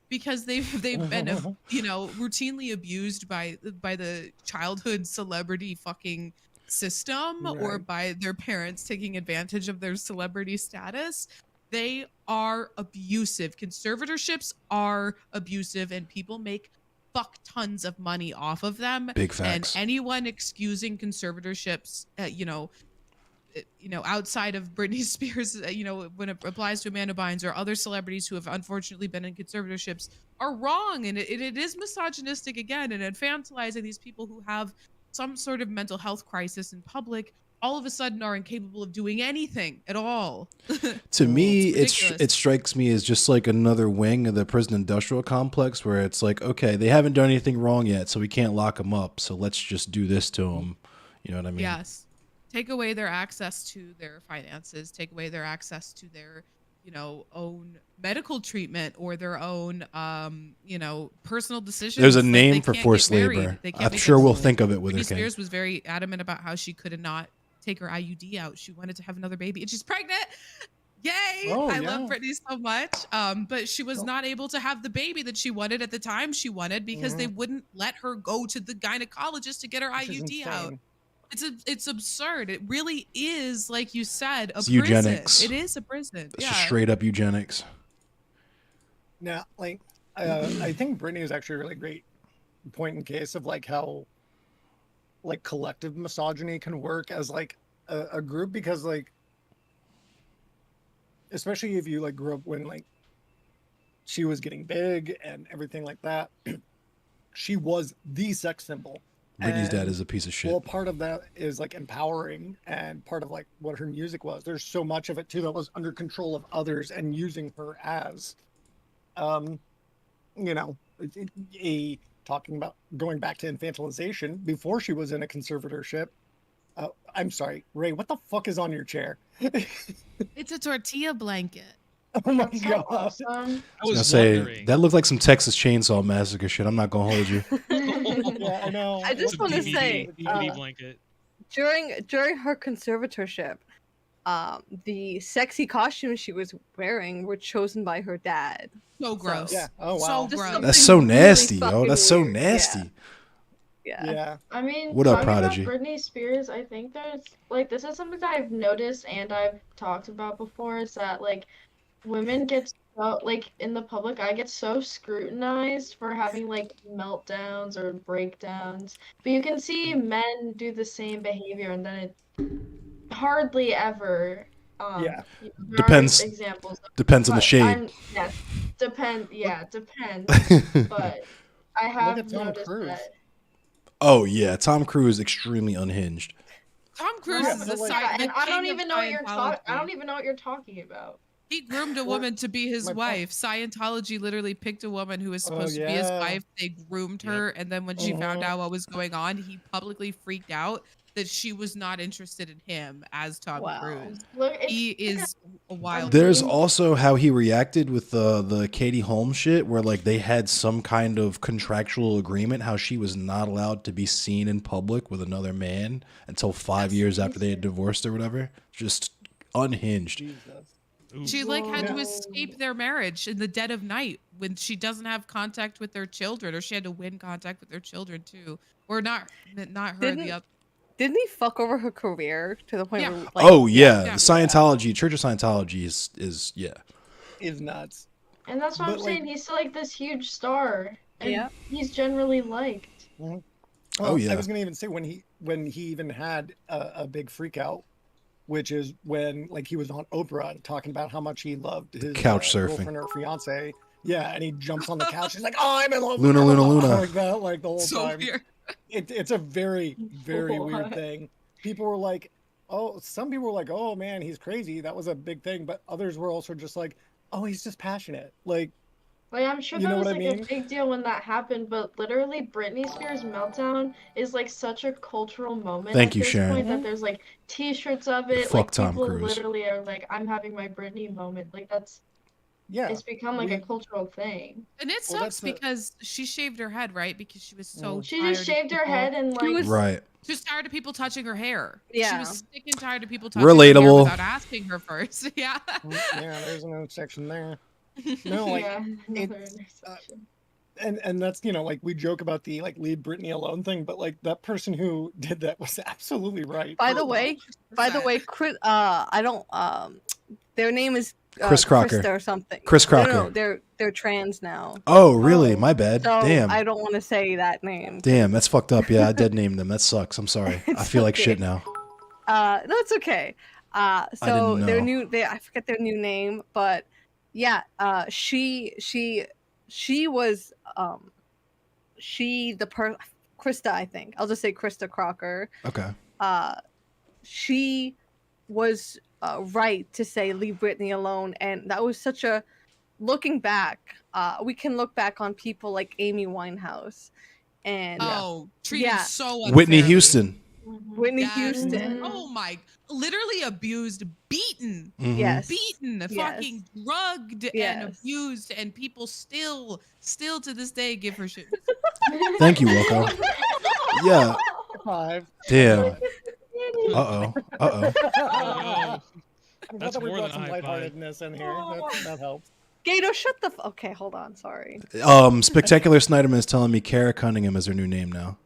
because they've been routinely abused by the childhood celebrity fucking system or by their parents taking advantage of their celebrity status. They are abusive. Conservatorships are abusive, and people make fuck tons of money off of them. Big facts. And anyone excusing conservatorships, outside of Britney Spears, when it applies to Amanda Bynes or other celebrities who have unfortunately been in conservatorships, are wrong. And it is misogynistic again and infantilizing these people who have some sort of mental health crisis in public, all of a sudden are incapable of doing anything at all. To me, It's it strikes me as just like another wing of the prison industrial complex where it's like, okay, they haven't done anything wrong yet, so we can't lock them up. So let's just do this to them. You know what I mean? Yes. take away their access to their finances, take away their access to their, own medical treatment or their own, personal decisions. There's a Like, name they for can't forced get married. labor. They can't I'm make sure we'll decisions. think of it with her Britney king. Spears was very adamant about how she could not take her IUD out. She wanted to have another baby, and she's pregnant. Yay! Oh, I yeah. love Britney so much. But she was not able to have the baby that she wanted at the time she wanted because they wouldn't let her go to the gynecologist to get her Which is IUD out. insane. It's absurd. It really is, like you said, a It's prison. eugenics. It is a prison. It's Yeah. just straight up eugenics. Now, like, I think Brittany is actually a really great point in case of like how like collective misogyny can work as like a group, because like, especially if you like grew up when like she was getting big and everything like that, she was the sex symbol. Britney's dad And, is a piece of shit. well, part of that is like empowering, and part of like what her music was. There's so much of it too that was under control of others and using her as, you know, talking about going back to infantilization before she was in a conservatorship. I'm sorry, Ray, what the fuck is on your chair? It's a tortilla blanket. Oh my That's so god. awesome. I I was was gonna say wondering. that looked like some Texas Chainsaw Massacre shit. I'm not gonna hold you. Yeah, I know. I just It's a want to DVD say, DVD blanket. during her conservatorship, the sexy costumes she was wearing were chosen by her dad. So gross. yeah. Oh, wow. So Just gross. something That's so really nasty, yo. fucking That's so weird. nasty. Yeah. Yeah. I mean, What up, talking Prodigy? about Britney Spears, I think there's like this is something that I've noticed and I've talked about before, is that like women get so like in the public eye get so scrutinized for having like meltdowns or breakdowns, but you can see men do the same behavior and then it hardly ever Yeah. there Depends. are examples of, Depends on the but shade. depends, but I Look have at Tom noticed Cruise. that. Oh yeah, Tom Cruise extremely unhinged. Tom Cruise Yeah, is but the like- side. And the I don't king of even know what you're talking. I Scientology. don't even know what you're talking about. He groomed a Well, woman to be his my point- wife. Scientology literally picked a woman who was Oh, supposed to be his yeah. wife. They groomed her, and then when she found Mhm. out what was going on, he publicly freaked out that she was not interested in him as Tom Wow. Cruise. Look, it's He is a wild. There's mean- also how he reacted with the Katie Holmes shit, where like they had some kind of contractual agreement how she was not allowed to be seen in public with another man until 5 years after they had divorced or whatever. Just unhinged. Jesus. Ooh. She like had to Whoa. escape their marriage in the dead of night when she doesn't have contact with their children, or she had to win contact with their children too, or not her. Didn't- The other. Didn't he fuck over her career to the point Yeah. where like, Oh yeah, yeah. the Scientology, Church of Scientology is yeah. Is nuts. and that's what But, I'm like- saying. He's still like this huge star, and Yeah. he's generally liked. Well, yeah. I was gonna even say when he even had a big freak out, which is when like he was on Oprah talking about how much he loved his Couch surfing. girlfriend or fiance. Yeah, and he jumps on the couch. He's like, "Oh, I'm in love." Luna, with her," Luna, Luna. like that, like the whole So time. weird. It's a very very weird What? thing. People were like, "Oh," some people were like, "Oh man, he's crazy." That was a big thing, but others were also just like, "Oh, he's just passionate." Like, Like I'm sure You that know was what I like a mean? big deal when that happened, but literally Britney Spears' meltdown is like such a cultural moment Thank at you, this Sharon. point that there's like T-shirts of it. Fuck Like Tom people Cruise. literally are like, "I'm having my Britney moment." Like that's yeah, it's become like a we- cultural thing. And it Well, that's sucks the- because she shaved her head, right? Because she was so Mhm. She tired just of shaved her people- head and She like was- Right. She was tired of people touching her hair. She Yeah. was sick and tired of people touching her hair Relatable. without asking her first. Yeah. yeah, there's another section there. No, like, yeah, another it's, intersection. and that's, you know, like we joke about the like leave Britney alone thing, but like that person who did that was absolutely right. By the way, Chris, I don't their name is Chris Crocker. Krista or something. Chris No, no, Crocker. they're trans now. Oh really? Oh. My bad. So Damn. I don't want to say that name. Damn, that's fucked up. Yeah, I dead named them. That sucks. I'm sorry. I It's feel like okay. shit now. No, it's okay. So didn't their know. I forget their new name, but yeah, she was Krista, I think. I'll just say Krista Crocker. Okay. She was right to say leave Britney alone, and that was such a looking back. We can look back on people like Amy Winehouse and Oh, treated Yeah. so unfairly. Whitney Houston. Whitney Yes. Houston. Oh my, literally abused, beaten, Mhm. Yes. beaten, Yes. fucking drugged and Yes. abused, and people still to this day give her shit. Thank you, Wilco. Yeah. Five. Damn. Kitty. Uh-oh. Uh-oh. Oh no. I'm glad That's that we more brought than a some high five. lightheartedness in here. That helps. Gato, shut the okay, hold on, sorry. Spectacular Snyderman is telling me Kara Cunningham is her new name now.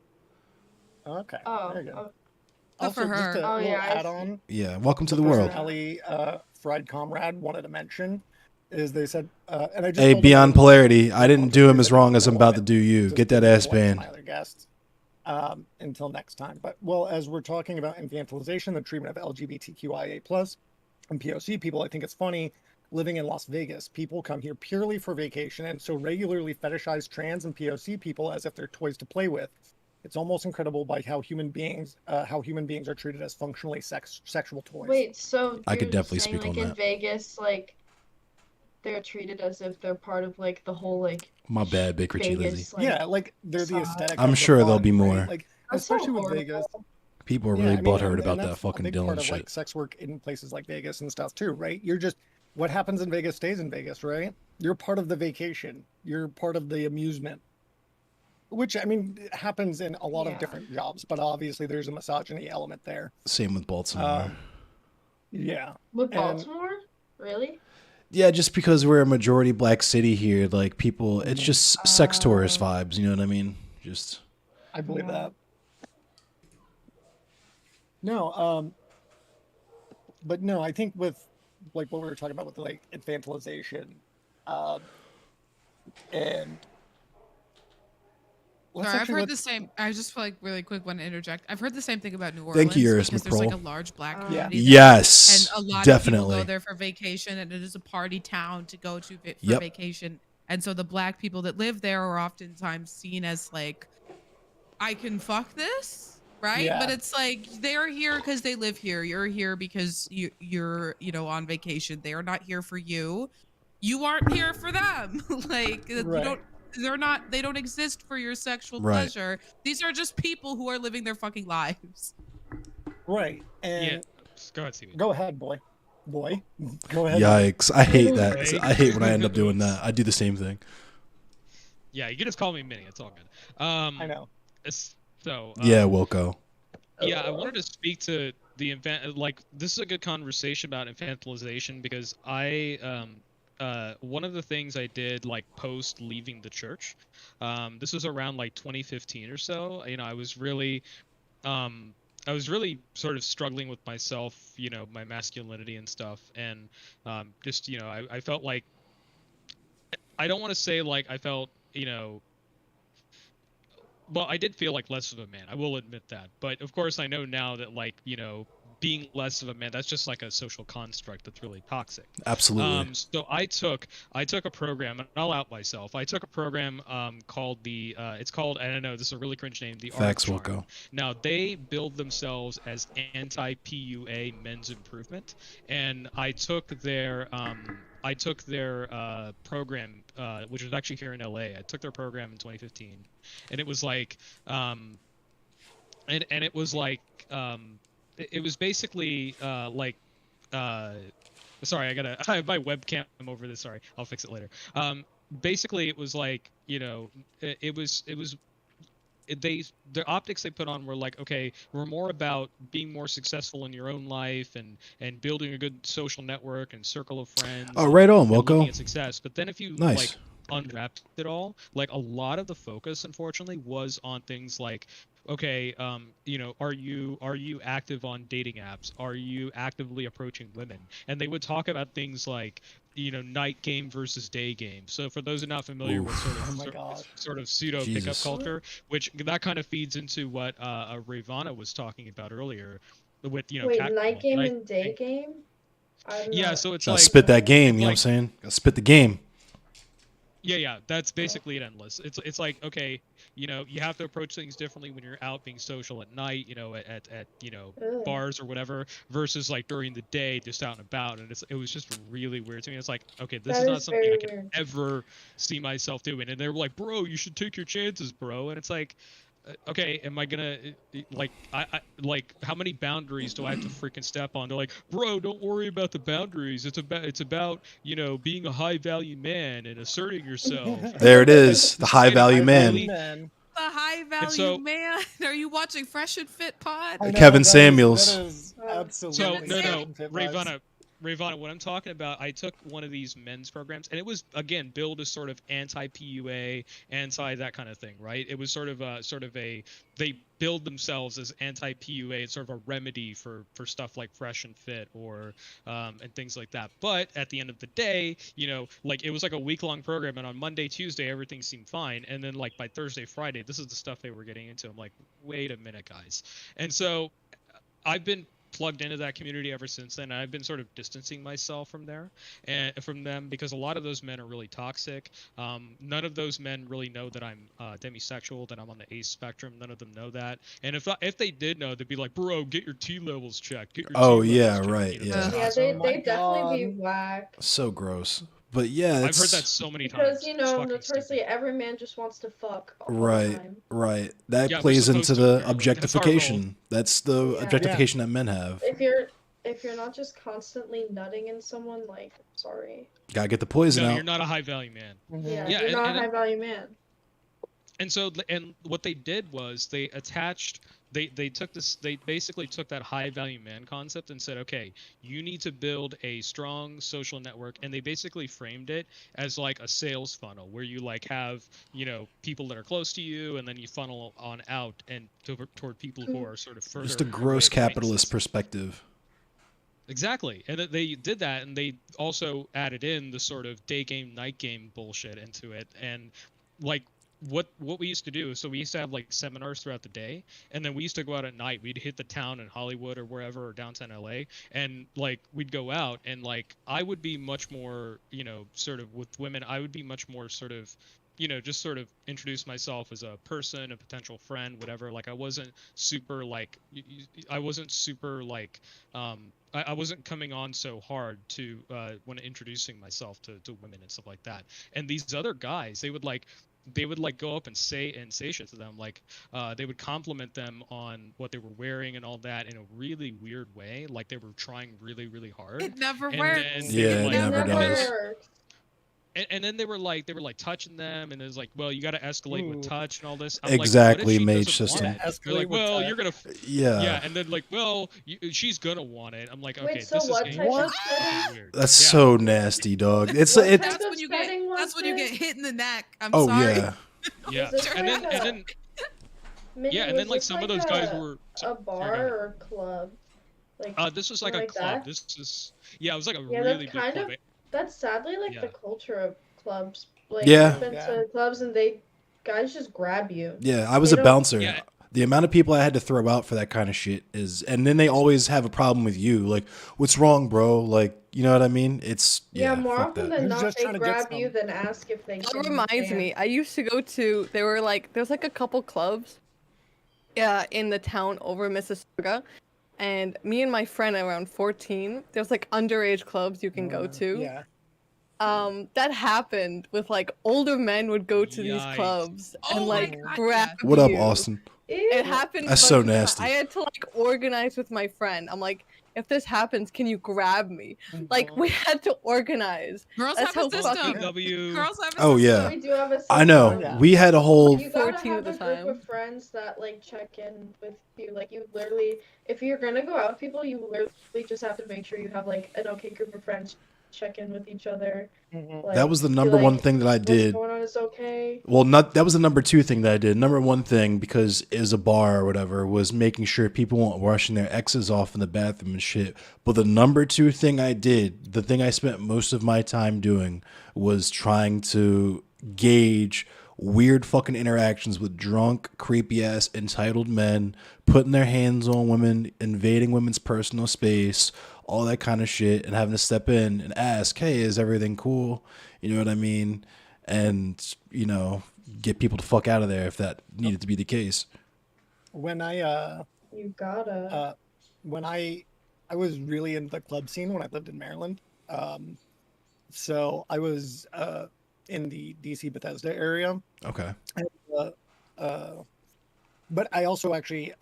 Okay. Oh, Very good. oh, Good for Also, just her. a Oh, little yeah, I see. add-on. Yeah. Welcome to The the person world. Ellie, Fried Comrade wanted to mention is they said, and I just Hey, told them beyond that- polarity, I didn't do him that as wrong as I'm know about it. to do you. Just Get that being ass polite to banned. my other guests. Until next time. But well, as we're talking about infantilization, the treatment of LGBTQIA plus and POC people, I think it's funny living in Las Vegas. People come here purely for vacation and so regularly fetishize trans and POC people as if they're toys to play with. It's almost incredible by how human beings are treated as functionally sexual toys. Wait, so I could you're definitely saying speak on like in that. Vegas, like they're treated as if they're part of like the whole like My bad, Big Richie Lizzie. Vegas, like, Yeah, like they're the facade. aesthetic. I'm of the sure there'll fun, be right? more. Like That's so especially with horrible. Vegas. People are Yeah, really I mean, butthurt and about that's that fucking a big part Dylan of shit. like sex work in places like Vegas and stuff too, right? You're just what happens in Vegas stays in Vegas, right? You're part of the vacation. You're part of the amusement. Which I mean it happens in a lot of Yeah. different jobs, but obviously there's a misogyny element there. Same with Baltimore. Yeah. With And- Baltimore? Really? Yeah, just because we're a majority black city here, like people, it's just sex tourist vibes. You know what I mean? Just I believe Yeah. that. No, but no, I think with like what we were talking about with like infantilization, and let's Sorry, I've actually heard let- the same. I just feel like really quick want to interject. I've heard the same thing about New Orleans. Thank you, Iris because there's like a McProll. large black Yeah. community. there, yes, and a lot of definitely. people go there for vacation, and it is a party town to go to for Yep. vacation. And so the black people that live there are oftentimes seen as like, I can fuck this, right? Yeah. But it's like they're here because they live here. You're here because you're on vacation. They are not here for you. You aren't here for them. Like you Right. don't. They don't exist for your sexual Right. pleasure. These are just people who are living their fucking lives. right, and Yeah. Go ahead, Seaweed. go ahead, boy. Go ahead. Yikes! I hate that. Right. I hate when I end up doing that. I do the same thing. Yeah, you can just call me Minnie. It's all good. I know. So Yeah, Wilco. yeah, I wanted to speak to the like this is a good conversation about infantilization because one of the things I did like post leaving the church, this was around like 2015 or so. I was really sort of struggling with myself, my masculinity and stuff, and just I felt like I don't want to say like I felt well, I did feel like less of a man. I will admit that. But of course, I know now that like being less of a man, that's just like a social construct that's really toxic. Absolutely. So I took a program, and I'll out myself. I took a program called it's called, I don't know, this is a really cringe name, the Facts, Art Charm. Wilco. Now they build themselves as anti-PUA men's improvement, and I took their program, which was actually here in LA. I took their program in 2015, and it was like, and it was like, it was basically like, sorry, I have my webcam over this. Sorry, I'll fix it later. Basically, it was like, the optics they put on were like, okay, we're more about being more successful in your own life and building a good social network and circle of friends. Oh, right on, and looking Wilco. at success. But then if you Nice. like unwrapped it all, like a lot of the focus, unfortunately, was on things like, okay, are you active on dating apps? Are you actively approaching women? And they would talk about things like, night game versus day game. So for those who are not familiar with Oh my God. sort of pseudo pickup Jesus. culture, which that kind of feeds into what Ravana was talking about earlier, with Wait, catcalling. night game Night- and day game? I'm Yeah, not- so it's Gotta like spit that game. You know what I'm like- saying? Gotta spit the game. Yeah, that's basically it. Endless. It's like, okay, you have to approach things differently when you're out being social at night, at Ugh. bars or whatever, versus like during the day, just out and about. And it was just really weird to me. It's like, okay, this That is not is something I very can weird. ever see myself doing. And they were like, bro, you should take your chances, bro. And it's like, okay, am I gonna like like how many boundaries do I have to freaking step on? They're like, bro, don't worry about the boundaries. It's about being a high value man and asserting yourself. There it And is, the this high made it value High value man, really, men. The high and value so man. Are you watching Fresh and Fit Pod? I know Kevin that Samuels. is So absolutely no, fresh no, and fit vibes. Ravana, what I'm talking about, I took one of these men's programs, and it was again billed as sort of anti-PUA, anti that kind of thing, right? It was sort of a they build themselves as anti-PUA. It's sort of a remedy for stuff like Fresh and Fit or and things like that. But at the end of the day, like it was like a week-long program, and on Monday, Tuesday, everything seemed fine, and then like by Thursday, Friday, this is the stuff they were getting into. I'm like, wait a minute, guys, and so I've been plugged into that community ever since then. I've been sort of distancing myself from there and from them because a lot of those men are really toxic. None of those men really know that I'm demisexual, that I'm on the ace spectrum. None of them know that. And if they did know, they'd be like, "Bro, get your T levels checked. Get your Oh T yeah, levels checked." right, This yeah. is Yeah, not. they Oh my they definitely be God. whack. So gross. But yeah, I've heard it's that so many Because, times. It's fucking notoriously stupid. every man just wants to fuck all the right, time. right. That Yeah, we're plays into supposed to the apparently. That's our role. objectification. That's the Yeah. objectification that men have. If you're not just constantly nutting in someone, like, sorry. Gotta get the poison No, out. you're not a high value man. Yeah, Yeah, you're not a and high value man. and so and what they did was they took this, they basically took that high value man concept and said, okay, you need to build a strong social network, and they basically framed it as like a sales funnel where you like have people that are close to you, and then you funnel on out and toward people who are sort of further Just a away gross capitalist acquaintances. perspective. Exactly. And they did that, and they also added in the sort of day game, night game bullshit into it. And like what we used to do, so we used to have like seminars throughout the day, and then we used to go out at night. We'd hit the town in Hollywood or wherever, or downtown LA, and like we'd go out, and like I would be much more, sort of with women, I would be much more sort of just sort of introduce myself as a person, a potential friend, whatever. Like I wasn't super like I wasn't super like I wasn't coming on so hard to when introducing myself to women and stuff like that. And these other guys, they would go up and say shit to them, like they would compliment them on what they were wearing and all that in a really weird way, like they were trying really really hard. It never And works. then Yeah, would, it like, never does. Works. and then they were like touching them, and it was like, well, you got to escalate with Ooh. touch and all this. I'm Exactly, like, what if she mage doesn't want system. it? They're like, Escalate with well, touch. you're gonna Yeah. and then like, well, she's gonna want it. I'm like, okay, Wait, so this is what getting type What? of setting? weird. That's Yeah. so nasty, dog. It's What it. type That's of when you get. setting was That's when you this? get hit in the neck. I'm Oh sorry. yeah. Yeah, Was this and like then Minnie, yeah, and then was like this some of those guys were. a Sorry, go bar ahead. or a club? Like This was like a something like club. that? This is yeah, it was like a Yeah, really that's big kind club. of that's sadly like the Yeah. culture of clubs. Like Yeah. I've been Yeah. to clubs and guys just grab you. Yeah, I was They a don't- bouncer. Yeah. The amount of people I had to throw out for that kind of shit is, and then they always have a problem with you. Like, what's wrong, bro? Like, you know what I mean? It's Yeah, more fuck often that. than Who's not, just they trying to get grab you some? then ask if they That can reminds dance. me. I used to go to. There's like a couple clubs, in the town over Mississauga, and me and my friend around 14. There's like underage clubs you can go to. Yeah. That happened with like older men would go to these Yikes. clubs and Oh my like God, grab yeah. What up, you. Austin? Ew. It happened. That's a so bunch of times. nasty. I had to like organize with my friend. I'm like, if this happens, can you grab me? Like we had to organize. Girls That's have a how system. fucking- PW. Girls have a Oh, system. yeah. We do have a I know. system. Yeah. We had a whole. You gotta 14 have at a the group time. of friends that like check in with you. Like you literally, if you're gonna go out with people, you literally just have to make sure you have like an okay group of friends check in with each other. Like, That was the be number like, one thing that I "What's did. going on is okay." Well, that was the number two thing that I did. Number one thing, because it was a bar or whatever, was making sure people weren't rushing their exes off in the bathroom and shit. But the number two thing I did, the thing I spent most of my time doing, was trying to gauge weird fucking interactions with drunk, creepy ass, entitled men, putting their hands on women, invading women's personal space, all that kind of shit, and having to step in and ask, hey, is everything cool? You know what I mean? And, get people the fuck out of there if that needed to be the case. When I You gotta. when I was really into the club scene when I lived in Maryland. So I was in the DC Bethesda area. Okay. Uh, But I also actually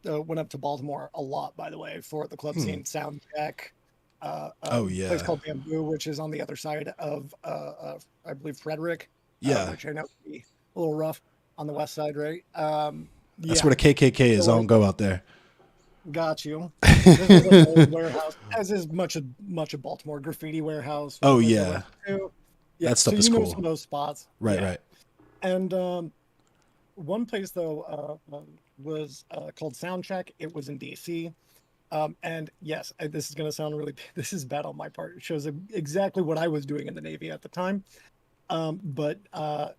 went up to Baltimore a lot, by the way, for the club scene sound check. Oh Place yeah. called Bamboo, which is on the other side of I believe Frederick, Yeah. which I know can be a little rough on the west side, right? That's Yeah. where the KKK is. So I like, don't go out there. got you. This was like an old warehouse, as is much of Baltimore. Graffiti warehouse Oh was yeah. around too. Yeah, That so stuff is you know cool. some of those spots. Right, Yeah. right. And one place though was called Soundcheck. It was in DC. And yes, this is going to sound really, this is bad on my part. It shows exactly what I was doing in the Navy at the time. But I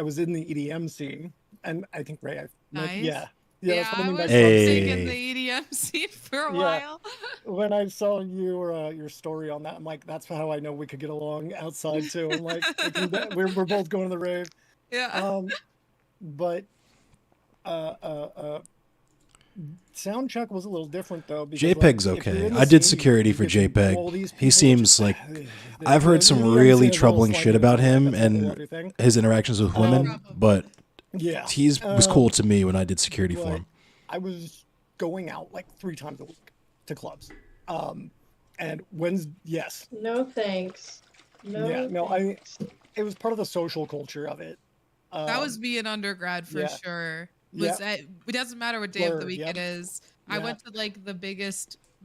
was in the EDM scene, and I think Ray, Nice. yeah, Yeah, that's what I I mean by was club scene. big in the Hey. EDM scene for a Yeah. while. When I saw your story on that, I'm like, that's how I know we could get along outside too. I'm like, we're both going to the rave. Yeah. But sound check was a little different though because JPEG's like, if you're okay. in the I did scene, security you for get to know all JPEG. these He people, seems like I've heard some the EDM really scene is a little troubling shit slimy, about like, him that's the whole and everything. his interactions with women, but Yeah, he's was cool to me when I did security for but him. I was going out like 3 times a week to clubs. And yes, No thanks. No thanks. it was part of the social culture of it. That was me in undergrad for yeah. sure. Yeah. It doesn't matter what day of the Blur, week yep. it is. I Yeah. went to like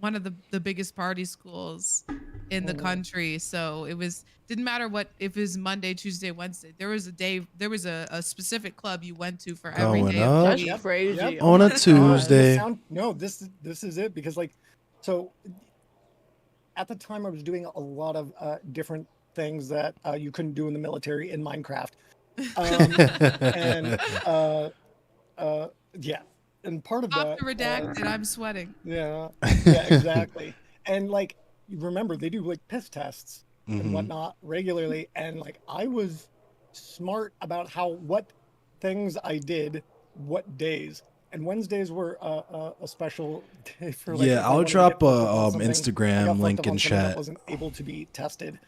one of the biggest party schools in the country. So didn't matter if it was Monday, Tuesday, Wednesday. There was a specific club you went to for every Going day of the up. That's week. crazy. Yep. Oh On a my God. Tuesday. This is it because like so at the time I was doing a lot of different things that you couldn't do in the military in Minecraft. And yeah, and part of Off that the redacted, I'm sweating. yeah exactly. And like you remember they do like piss tests and whatnot regularly, and like I was smart about what things I did what days. And Wednesdays were a special day for like. Yeah, If I I'll wanted to drop get fucked up on a something, I Instagram got fucked link up in on something that chat. wasn't able to be tested.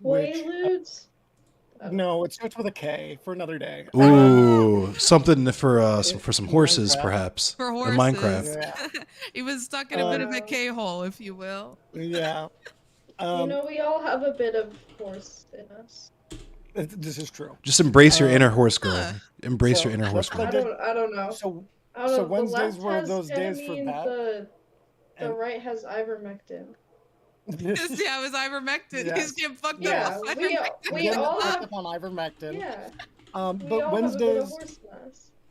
Which Quaaludes? no, it starts with a K for another day. Ooh, something for some horses, Minecraft. perhaps. For In horses. Minecraft. Yeah, He was stuck in a bit of a K-hole, if you will. yeah. You know, we all have a bit of horse in us. This is true. Just embrace your inner horse girl. Embrace so your inner horse that's what I girl. did. I don't know. So I don't so know. Wednesdays the were left those has days for ketamine, that. the And right has ivermectin. Yeah, it was ivermectin. Yes. He's getting fucked Yeah, up. we getting all fucked have. up on ivermectin. Yeah, we But all have a bit of Wednesdays. horse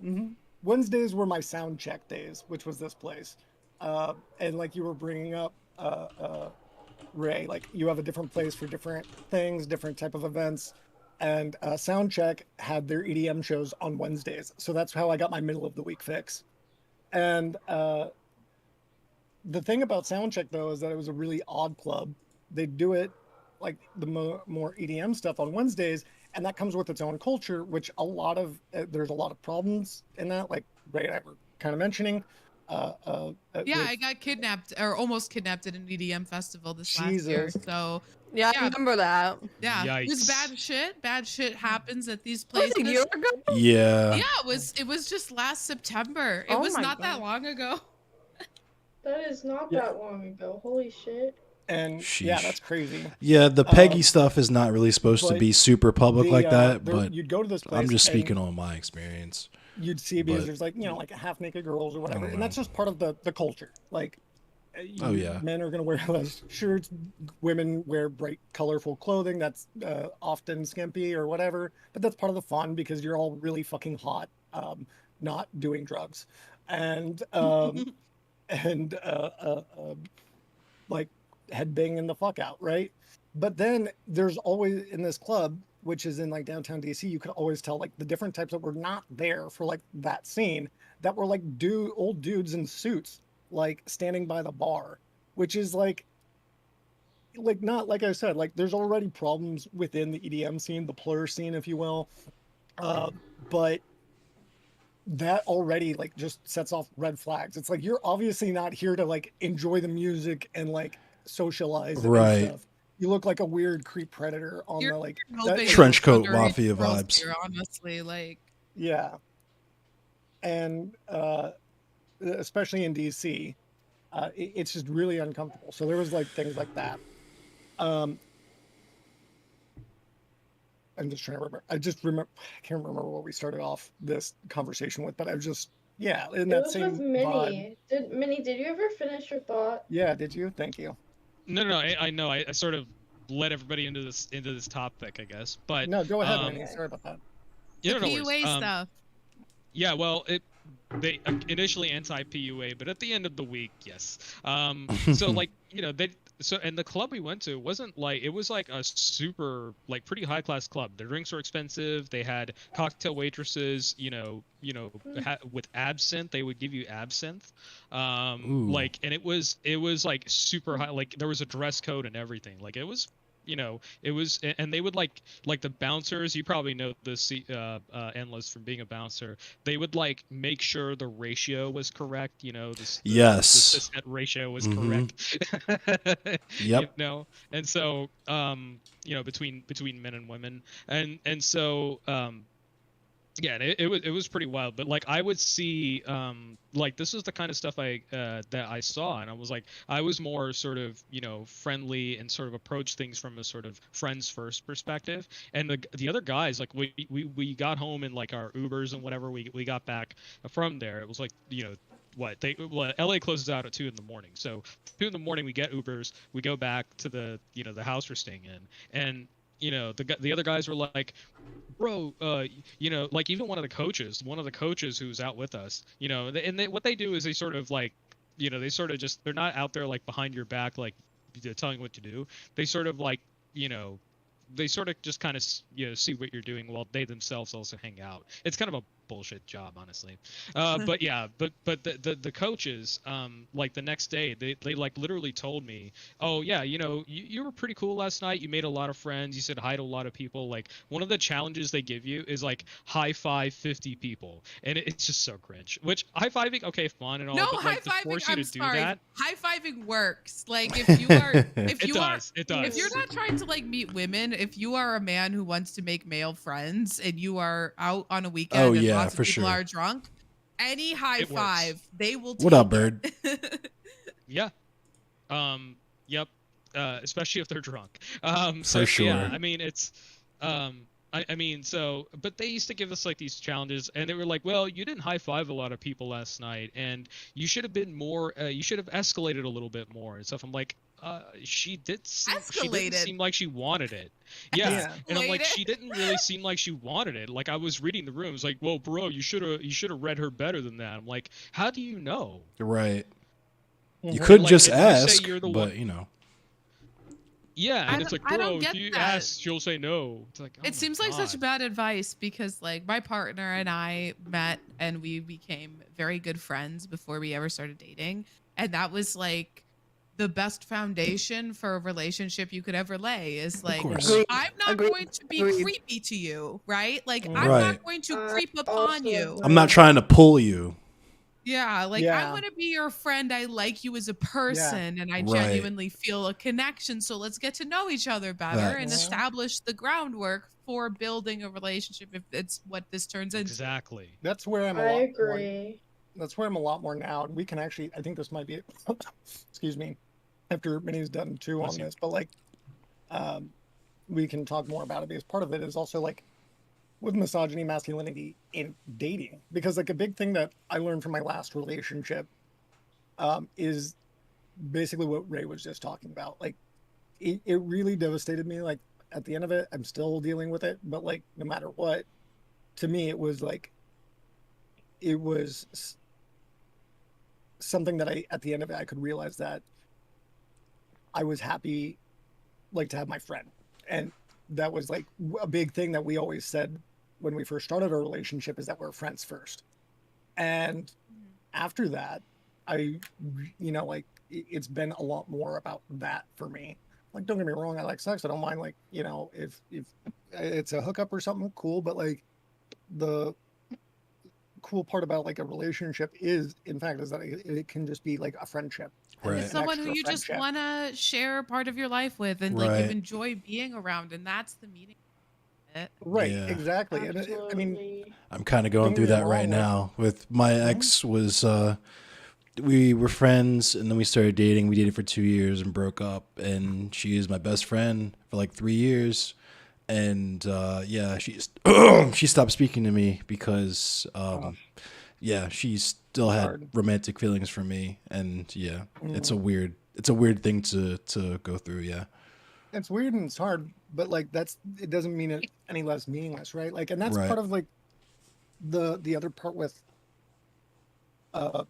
mass. Wednesdays were my sound check days, which was this place. And like you were bringing up, Ray, like you have a different place for different things, different type of events. And Soundcheck had their EDM shows on Wednesdays. So that's how I got my middle of the week fix. And the thing about Soundcheck, though, is that it was a really odd club. They do it like the more EDM stuff on Wednesdays, and that comes with its own culture, which there's a lot of problems in that, like Ray and I were kind of mentioning. Yeah, I got kidnapped or almost kidnapped at an EDM festival this last year. Jesus. So Yeah, I Yeah. remember that. yeah, it was Yikes. bad shit. Bad shit happens at these Was it places. a year ago? Yeah. Yeah, it was just last September. It Oh was my not that God. long ago. That is not Yeah. that long ago. Holy shit. And yeah, Sheesh. that's crazy. Yeah, the Peggy stuff is not really supposed to but be super public like that, but you'd go to this place. I'm just and speaking on my experience. You'd see because but- there's like like half naked girls or whatever, don't and that's know. just part of the culture. Like, Oh, yeah. men are gonna wear less shirts, women wear bright, colorful clothing that's often skimpy or whatever. But that's part of the fun because you're all really fucking hot, not doing drugs, and and like headbanging the fuck out, right? But then there's always in this club, which is in like downtown DC, you could always tell like the different types that were not there for like that scene that were like old dudes in suits, like standing by the bar, which is like not like I said, like there's already problems within the EDM scene, the plur scene, if you will. But that already like just sets off red flags. It's like you're obviously not here to like enjoy the music and like socialize Right. and stuff. You look like a weird creep predator on You're the like hoping Trench coat underage mafia girls vibes. here, honestly, like yeah. and especially in DC, it's just really uncomfortable. So there was like things like that. Um, I'm just trying to remember. I can't remember what we started off this conversation with, but I was just, yeah, in It that was same with vibe. Minnie. Did you ever finish your thought? Yeah, did you? Thank you. No, I know. I sort of led everybody into this topic, I guess. But No, go ahead, Minnie. Okay. Sorry about that. you The know, no worries. PUA stuff. Yeah, well, they initially anti-PUA, but at the end of the week, yes. So like, you know, and the club we went to wasn't like, it was like a super like pretty high class club. The drinks were expensive. They had cocktail waitresses, with absinthe. They would give you absinthe. Ooh. Like, and it was like super high. Like there was a dress code and everything. Like it was. It was, and they would like the bouncers. You probably know this, Endless, from being a bouncer. They would like make sure the ratio was correct. Yes. The cis-het ratio was correct. Yep. And so between men and women, and so yeah, and it was pretty wild. But like I would see like this is the kind of stuff that I saw, and I was more sort of friendly and sort of approach things from a sort of friends first perspective. And the other guys, like we got home in like our Ubers and whatever, we got back from there. It was like LA closes out at 2 a.m. So 2 a.m. we get Ubers, we go back to the the house we're staying in, and the other guys were like, bro, like even one of the coaches who's out with us, what they do is they sort of like, they sort of just, they're not out there like behind your back, like telling you what to do. They sort of like, they sort of just kind of, see what you're doing while they themselves also hang out. It's kind of a bullshit job, honestly. But yeah, but the coaches, like the next day, they like literally told me, oh yeah, you were pretty cool last night. You made a lot of friends. You said hi to a lot of people. Like one of the challenges they give you is like high five 50 people, and it's just so cringe. Which high fiving, okay, fun and all, No, but like to force you to do that. High fiving works. Like if you are, It does. if you're not trying to like meet women, if you are a man who wants to make male friends and you are out on a weekend Oh, and yeah, lots of for people sure. are drunk, any high It works. five, they will take What up, it. bird? Yeah. Yep. Especially if they're drunk. For sure. Yeah, I mean, it's, I mean, so, but they used to give us like these challenges, and they were like, well, you didn't high five a lot of people last night, and you should have been more, you should have escalated a little bit more and stuff. I'm like, she didn't seem like she wanted it. Yeah. And I'm like, she didn't really seem like she wanted it. Like I was reading the room. It's like, well, bro, you should have read her better than that. I'm like, how do you know? Right. You Mhm. could Like, just if you say ask, you're the but one- Yeah, and it's like, I bro, don't if get you that. ask, she'll say no. It's like, oh It my seems like such God. bad advice because like my partner and I met and we became very good friends before we ever started dating. And that was like the best foundation for a relationship you could ever lay is like, course. I'm not going to be creepy to you, right? Like I'm Right. not going to creep upon you. I'm not trying to pull you. Yeah, like Yeah. I want to be your friend. I like you as a person and I Right. genuinely feel a connection. So let's get to know each other better and Facts. establish the groundwork for building a relationship if it's what this turns into. Exactly. That's where I'm a I lot more. agree. That's where I'm a lot more now. And we can actually, I think this might be it. Excuse me, after Minnie's done too Bless on you. this, but like, we can talk more about it because part of it is also like with misogyny, masculinity in dating. Because like a big thing that I learned from my last relationship is basically what Ray was just talking about. Like, it really devastated me. Like at the end of it, I'm still dealing with it, but like no matter what, to me it was like it was something that I, at the end of it, I could realize that I was happy, like, to have my friend. And that was like a big thing that we always said when we first started our relationship is that we're friends first. And after that, like it's been a lot more about that for me. Like, don't get me wrong, I like sex. I don't mind, like, if it's a hookup or something, cool. But like the cool part about like a relationship is, in fact, is that it can just be like a friendship. Right. It's someone who extra you just friendship. want to share part of your life with and like Right. you enjoy being around. And that's the meaning. it. Right, Yeah. exactly. And I mean, Absolutely. I'm kind of going Don't through get me that right wrong, like- now with my ex was we were friends and then we started dating. We dated for 2 years and broke up, and she is my best friend for like 3 years. And yeah, she stopped speaking to me because yeah, she still had hard. romantic feelings for me, and yeah, it's a Mm. weird thing to go through, yeah. It's weird and it's hard, but like it doesn't mean it any less meaningless, right? Like, and that's Right. part of like the other part with uh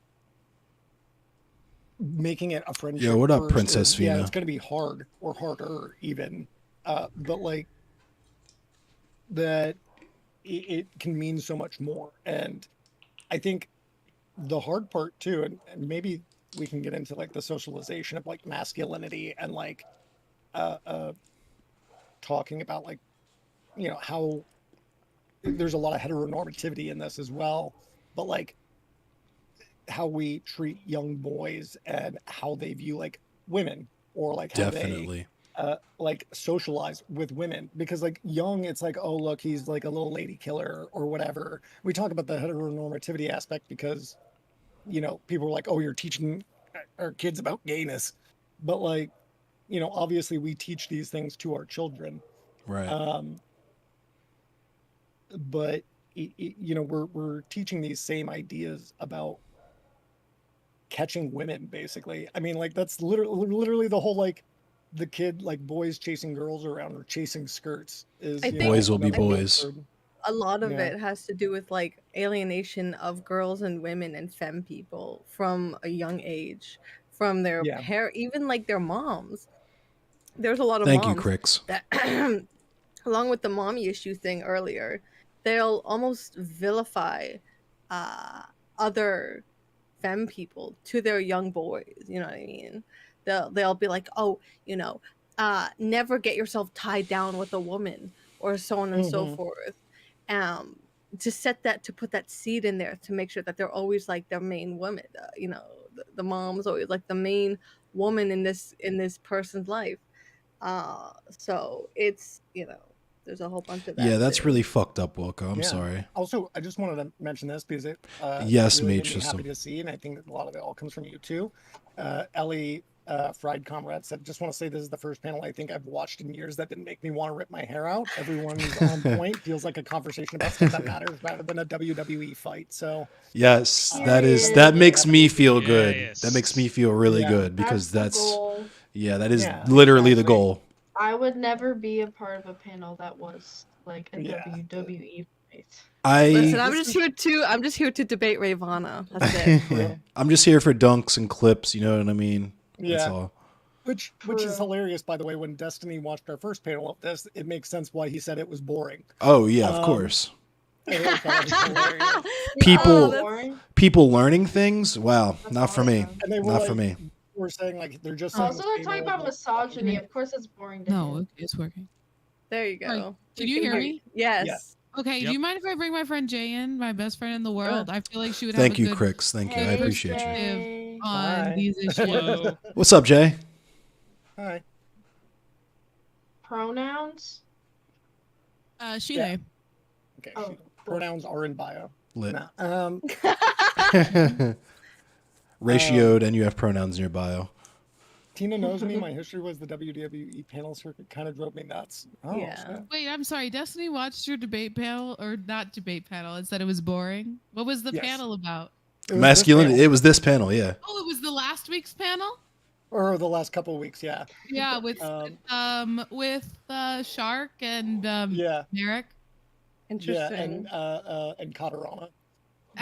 making it a friendship. what up, first Princess is, yeah, Fina? it's gonna be hard or harder even. But like that it can mean so much more. And I think the hard part too, and maybe we can get into like the socialization of like masculinity and like uh talking about like, how there's a lot of heteronormativity in this as well, but like how we treat young boys and how they view like women, or like how they Definitely. like socialize with women. Because like young, it's like, oh look, he's like a little lady killer or whatever. We talk about the heteronormativity aspect because people are like, oh, you're teaching our kids about gayness, but like, obviously we teach these things to our children. Right. But we're teaching these same ideas about catching women, basically. I mean, like, that's literally the whole, like, the kid, like, boys chasing girls around or chasing skirts is, I think Boys will be another boys. word. a lot of Yeah. it has to do with like alienation of girls and women and femme people from a young age, from their Yeah. even like their moms. There's a lot of Thank you, moms Crix. that along with the mommy issue thing earlier, they'll almost vilify uh other femme people to their young boys, you know what I mean? They'll be like, oh, never get yourself tied down with a woman, or so on and so Hmm. forth. um to put that seed in there to make sure that they're always like their main woman. The mom's always like the main woman in this person's life. So it's, there's a whole bunch of Yeah, that that's too. really fucked up, Wilco. I'm Yeah. sorry. Also, I just wanted to mention this because it Yes, really Mage made me happy System. to see, and I think that a lot of it all comes from you too. Ellie Fried Comrade said, just want to say this is the first panel I think I've watched in years that didn't make me want to rip my hair out. Everyone's on point, feels like a conversation about stuff that matters rather than a WWE fight. So Yes, Period. that makes me feel Yeah, good. yes. That makes me feel really Yeah. good because That's the goal. that is Yeah, literally the exactly. goal. I would never be a part of a panel that was like a Yeah. WWE fight. Listen, I I'm just here to debate Ravana. That's it. True. I'm just here for dunks and clips, you know what I mean? That's Yeah. all. Which is True. hilarious, by the way. When Destiny watched our first panel of this, it makes sense why he said it was boring. Oh yeah, of Um, course. I thought that was hilarious. People- that's- Boring. People learning things? Wow, That's not for me. awesome. And they were Not like, for me. we're saying like they're just saying Also, the they're same talking old, about like, misogyny. Of course, it's boring to No, him. it's working. There you Sorry, go. can We you hear hear me? Yes. Yeah. Okay, do Yep. you mind if I bring my friend Jay in, my best friend in the world? I feel like she would Thank have you, a good Crix. Thank you. I Hey, appreciate you. Jay. on Hi. these issues. Hello. What's up, Jay? Hi. Pronouns? She, Yeah. they. Okay. Oh, Pronouns are in bio. Lit. No. Ratioed, and you have pronouns in your bio. Tina knows me. My history was the WWE panel circuit kind of drove me nuts. Oh, Yeah. shit. Wait, I'm sorry. Destiny watched your debate panel, or not debate panel, and said it was boring. What was the Yes. panel about? It was this Masculinity. panel, It was this panel, yeah. Oh, it was the last week's panel. or the last couple of weeks. Yeah. Yeah, with Shark and Yeah. Merrick. Interesting. Yeah. And Katarana.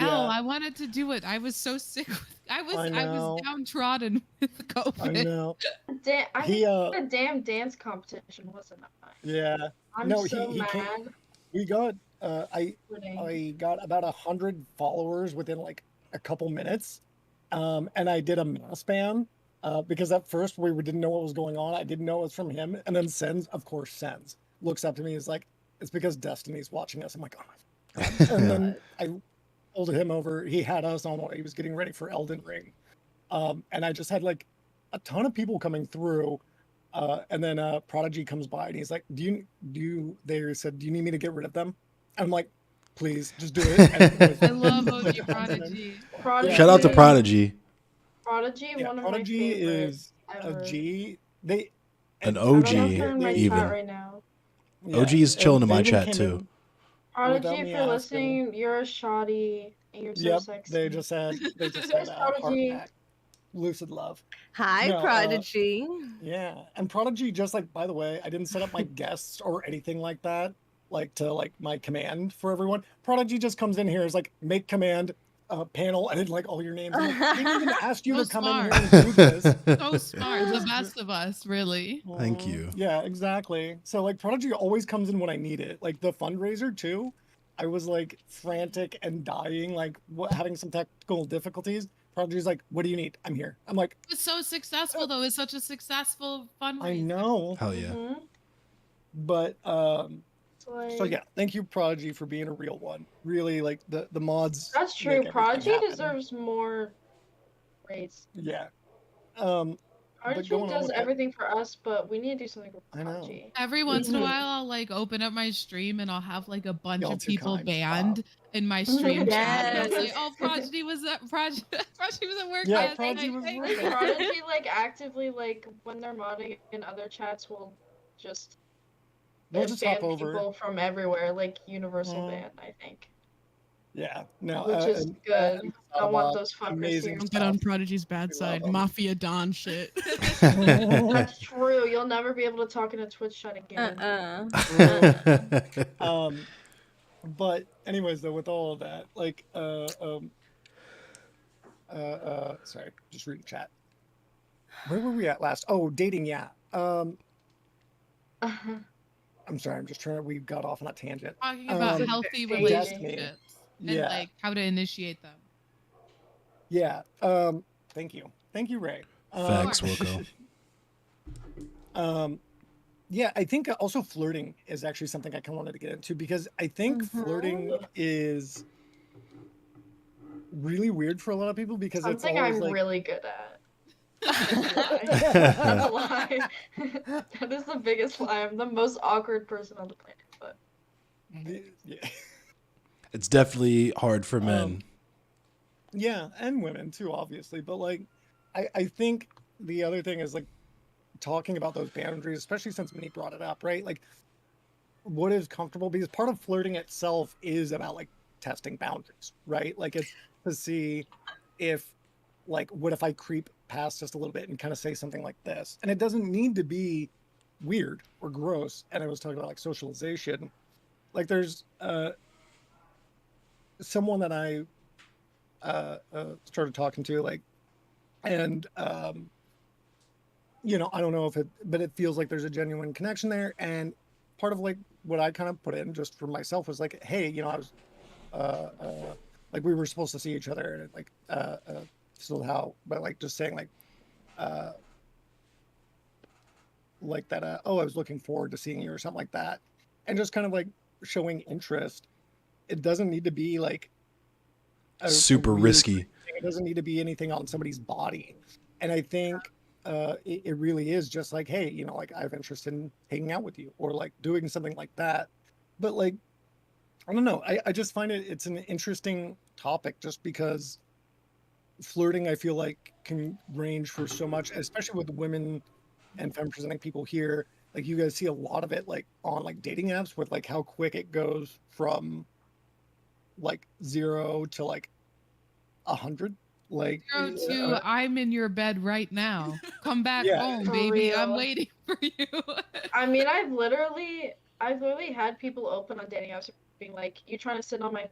Oh, Yeah. I wanted to do it. I was so sick. I was know. downtrodden with I COVID. know. I He think the damn dance competition wasn't nice. yeah. I'm No, so he mad. came. We got I quitting. got about 100 followers within like a couple minutes. And I did a mass ban because at first we didn't know what was going on. I didn't know it was from him. And then Sens, of course, Sens looks up to me. Is like, it's because Destiny's watching us. I'm like, oh my God. And then I pulled him over. He had us on while he was getting ready for Elden Ring. And I just had like a ton of people coming through. And then Prodigy comes by and he's like, they said, do you need me to get rid of them? And I'm like, please, just do it. And I love put OG the fence in. Prodigy. Prodigy. Shout out to Prodigy. Prodigy, Yeah, one of my Prodigy favorites is ever. a G. An I don't know OG if they're in my even. chat right now. OG is chilling in they my even chat came too. in Prodigy, without if me you're asking. listening, you're a shoddy and you're so Yep, sexy. they just said There's heart Prodigy. back. Lucid love. Hi, No, Prodigy. Yeah, and Prodigy, just like, by the way, I didn't set up my guests or anything like that, like to like my command for everyone. Prodigy just comes in here, is like, make command panel, and then like all your names. I'm like, I didn't even ask you So to come in here smart. and do this. So smart. The best of us, really. Thank you. Yeah, exactly. So like Prodigy always comes in when I need it. Like the fundraiser too, I was like frantic and dying, like having some technical difficulties. Prodigy's like, what do you need? I'm here. I'm like, It's so successful though. It's such a successful fundraiser. I know. Hell yeah. But Like, so yeah, thank you, Prodigy, for being a real one. Really, like the mods. that's make true. everything Prodigy happen. deserves more praise. Yeah. Prodigy going on does with that- everything for us, but we need to do something for I know. Prodigy. Every once in a while, I'll like open up my stream and I'll have like a bunch Y'all of too people kind, banned in my stream chat. And I'll say, Yes. "Oh, Prodigy was at Prodigy was at work Yeah, last Prodigy night." was Like working. Prodigy, like actively, like when they're modding in other chats, will just We'll just hop ban over. people from everywhere, like universal Mm. ban. I think, Yeah. No. which is and- good. and I want Sabah, those fuckers amazing here. Don't get on stuff. Prodigy's bad We side. love 'em. Mafia Don shit. That's true. You'll never be able to talk in a Twitch chat again. But anyways, though, with all of that, like, sorry, just reading chat. Where were we at last? Oh, dating. Yeah. I'm sorry. I'm just trying. We got off on a tangent. Talking about healthy relationships and Yeah. like how to initiate them. Yeah. Thank you. Thank you, Ray. Facts, Wilco. Yeah, I think also flirting is actually something I kind of wanted to get into because I think flirting is really weird for a lot of people because it's Something always I'm like really good at. That's a lie. That is the biggest lie. I'm the most awkward person on the planet. But yeah. It's definitely hard for men. Yeah, and women too, obviously. But like, I think the other thing is like talking about those boundaries, especially since Minnie brought it up, right? Like, what is comfortable? Because part of flirting itself is about like testing boundaries, right? Like, it's to see if, like, what if I creep past just a little bit and kind of say something like this? And it doesn't need to be weird or gross. And I was talking about like socialization. Like, there's someone that I started talking to, like, and you know, I don't know if it, but it feels like there's a genuine connection there. And part of like what I kind of put in just for myself was like, hey, you know, I was like, we were supposed to see each other, and like still how, but like just saying like that, oh, I was looking forward to seeing you or something like that, and just kind of like showing interest. It doesn't need to be like super risky. It doesn't need to be anything on somebody's body. And I think it really is just like, hey, you know, like I have interest in hanging out with you or like doing something like that. But like, I don't know. I just find it's an interesting topic just because flirting, I feel like, can range for so much, especially with women and femme presenting people here. Like, you guys see a lot of it like on like dating apps with like how quick it goes from like 0 to like 100. Like 0 to I'm in your bed right now. Come back home, For baby. I'm real. waiting for you. I mean, I've literally had people open on dating apps being like, "You trying to sit on my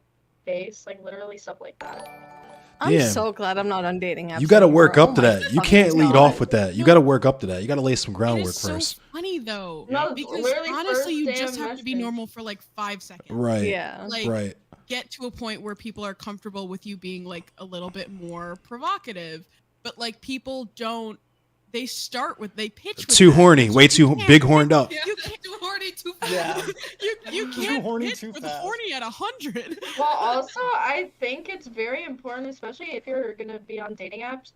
face?" Like literally stuff like that. I'm Damn. so glad I'm not on dating apps. You got to work anymore. up to Oh my that. You fucking can't lead God. off with that. You got to work up to that. You got to lay some It groundwork is first. so funny though, No, because literally honestly, you first just damn have to be message. normal for like 5 seconds. Right. Yeah. Like, Right. get to a point where people are comfortable with you being like a little bit more provocative, but like people don't. They start with they pitch with Too that. horny. Way too can't- big horned up. You get too horny too fast. Yeah. You Too can't horny hit too with fast. horny at 100. Well, also, I think it's very important, especially if you're gonna be on dating apps,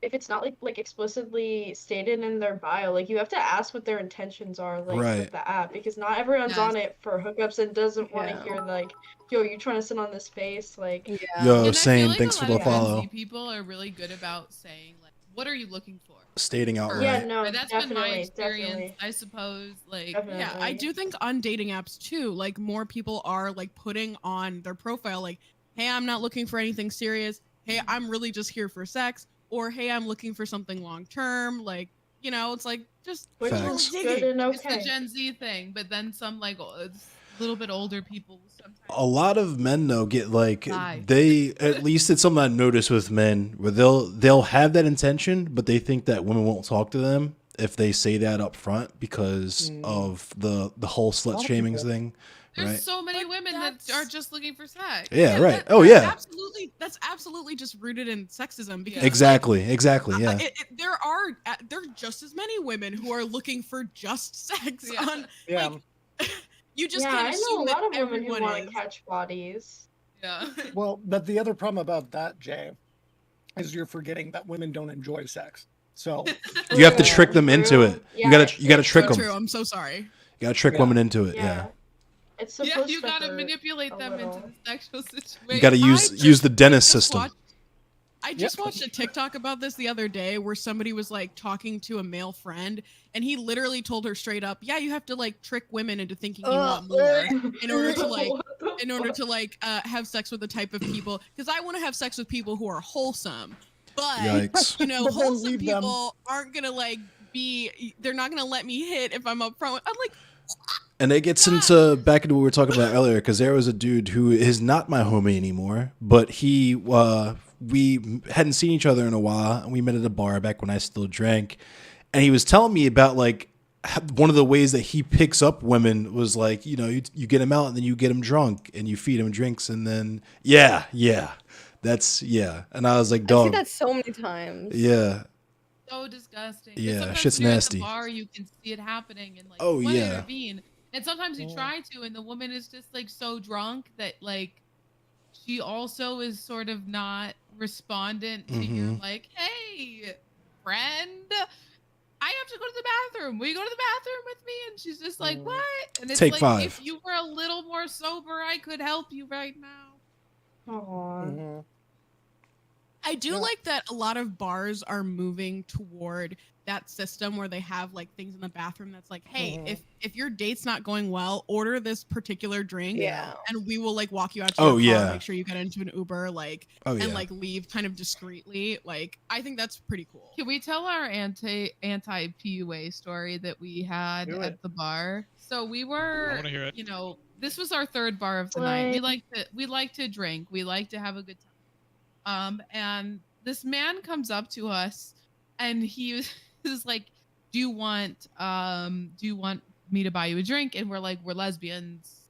if it's not like explicitly stated in their bio, like you have to ask what their intentions are like Right. with the app, because not everyone's Yes. on it for hookups and doesn't want to Yeah. hear like, yo, you trying to sit on this face, like Yeah. Yo, And I same. feel like Thanks a for lot the of Gen follow. Z people are really good about saying like, "What are you looking for?" Stating outright. yeah, no, Right, that's been my definitely, experience, definitely, I suppose. Like, definitely. Yeah, I do think on dating apps too, like more people are like putting on their profile like, hey, I'm not looking for anything serious. Hey, I'm really just here for sex. Or hey, I'm looking for something long term. Like, you know, it's like just Which Facts. is good digging. and it's the okay. Gen Z thing, but then some like it's a little bit older people sometimes. A lot of men though get like Lie. they, at least it's something I noticed with men, where they'll have that intention, but they think that women won't talk to them if they say that up front because of the whole slut lot of shaming people. thing. There's Right. so many But women that that's- are just looking for sex. Yeah, right. that- Oh that's yeah. That's absolutely just rooted in sexism because Exactly. Exactly. like, Yeah. there are just as many women who are looking for just sex Yeah. on Yeah. like you just Yeah, can't I know assume a that lot of women who everyone want is. to catch bodies. Yeah. Well, but the other problem about that, Jay, is you're forgetting that women don't enjoy sex. So You have to True, trick them into true. it. Yeah, You gotta it's trick So them. true. I'm so sorry. You gotta trick Yeah. women into it. Yeah. Yeah. It's Yeah, supposed you to gotta hurt manipulate a them into little. the sexual situation. You gotta use the dentist system. I just watched a TikTok about this the other day where somebody was like talking to a male friend and he literally told her straight up, yeah, you have to like trick women into thinking you want more in order to like have sex with the type of people, because I want to have sex with people who are wholesome, but Yikes. you know, But then wholesome leave them. people aren't gonna like they're not gonna let me hit if I'm up front. I'm like, And it gets into back into what we were talking about earlier, because there was a dude who is not my homie anymore, but we hadn't seen each other in a while, and we met at a bar back when I still drank, and he was telling me about like one of the ways that he picks up women was like, you know, you get him out and then you get him drunk and you feed him drinks and then that's and I was like, I see dog, that so many times. yeah. So disgusting. Yeah, And sometimes shit's when you're nasty. At the bar, you can see it happening, and like, Oh, you wanna yeah. intervene. And sometimes you try to, and the woman is just like so drunk that like she also is sort of not respondent to your Mhm. like, hey, friend, I have to go to the bathroom. Will you go to the bathroom with me? And she's just like, what? And it's Take like, 5. if you were a little more sober, I could help you right now. Aw. Mhm. I do Yeah. like that a lot of bars are moving toward that system where they have like things in the bathroom that's like, hey, Mhm. if your date's not going well, order this particular drink Yeah. and we will like walk you out to Oh, your car, yeah. make sure you get into an Uber, like Oh yeah. and like leave kind of discreetly. Like I think that's pretty cool. Can we tell our anti PUA story that we had Do at it. the bar? So we I were, want to hear it. you know, this was our third bar of the night. We like to drink. We like to have a good time. And this man comes up to us, and he was like, "Do you want me to buy you a drink?" And we're like, "We're lesbians."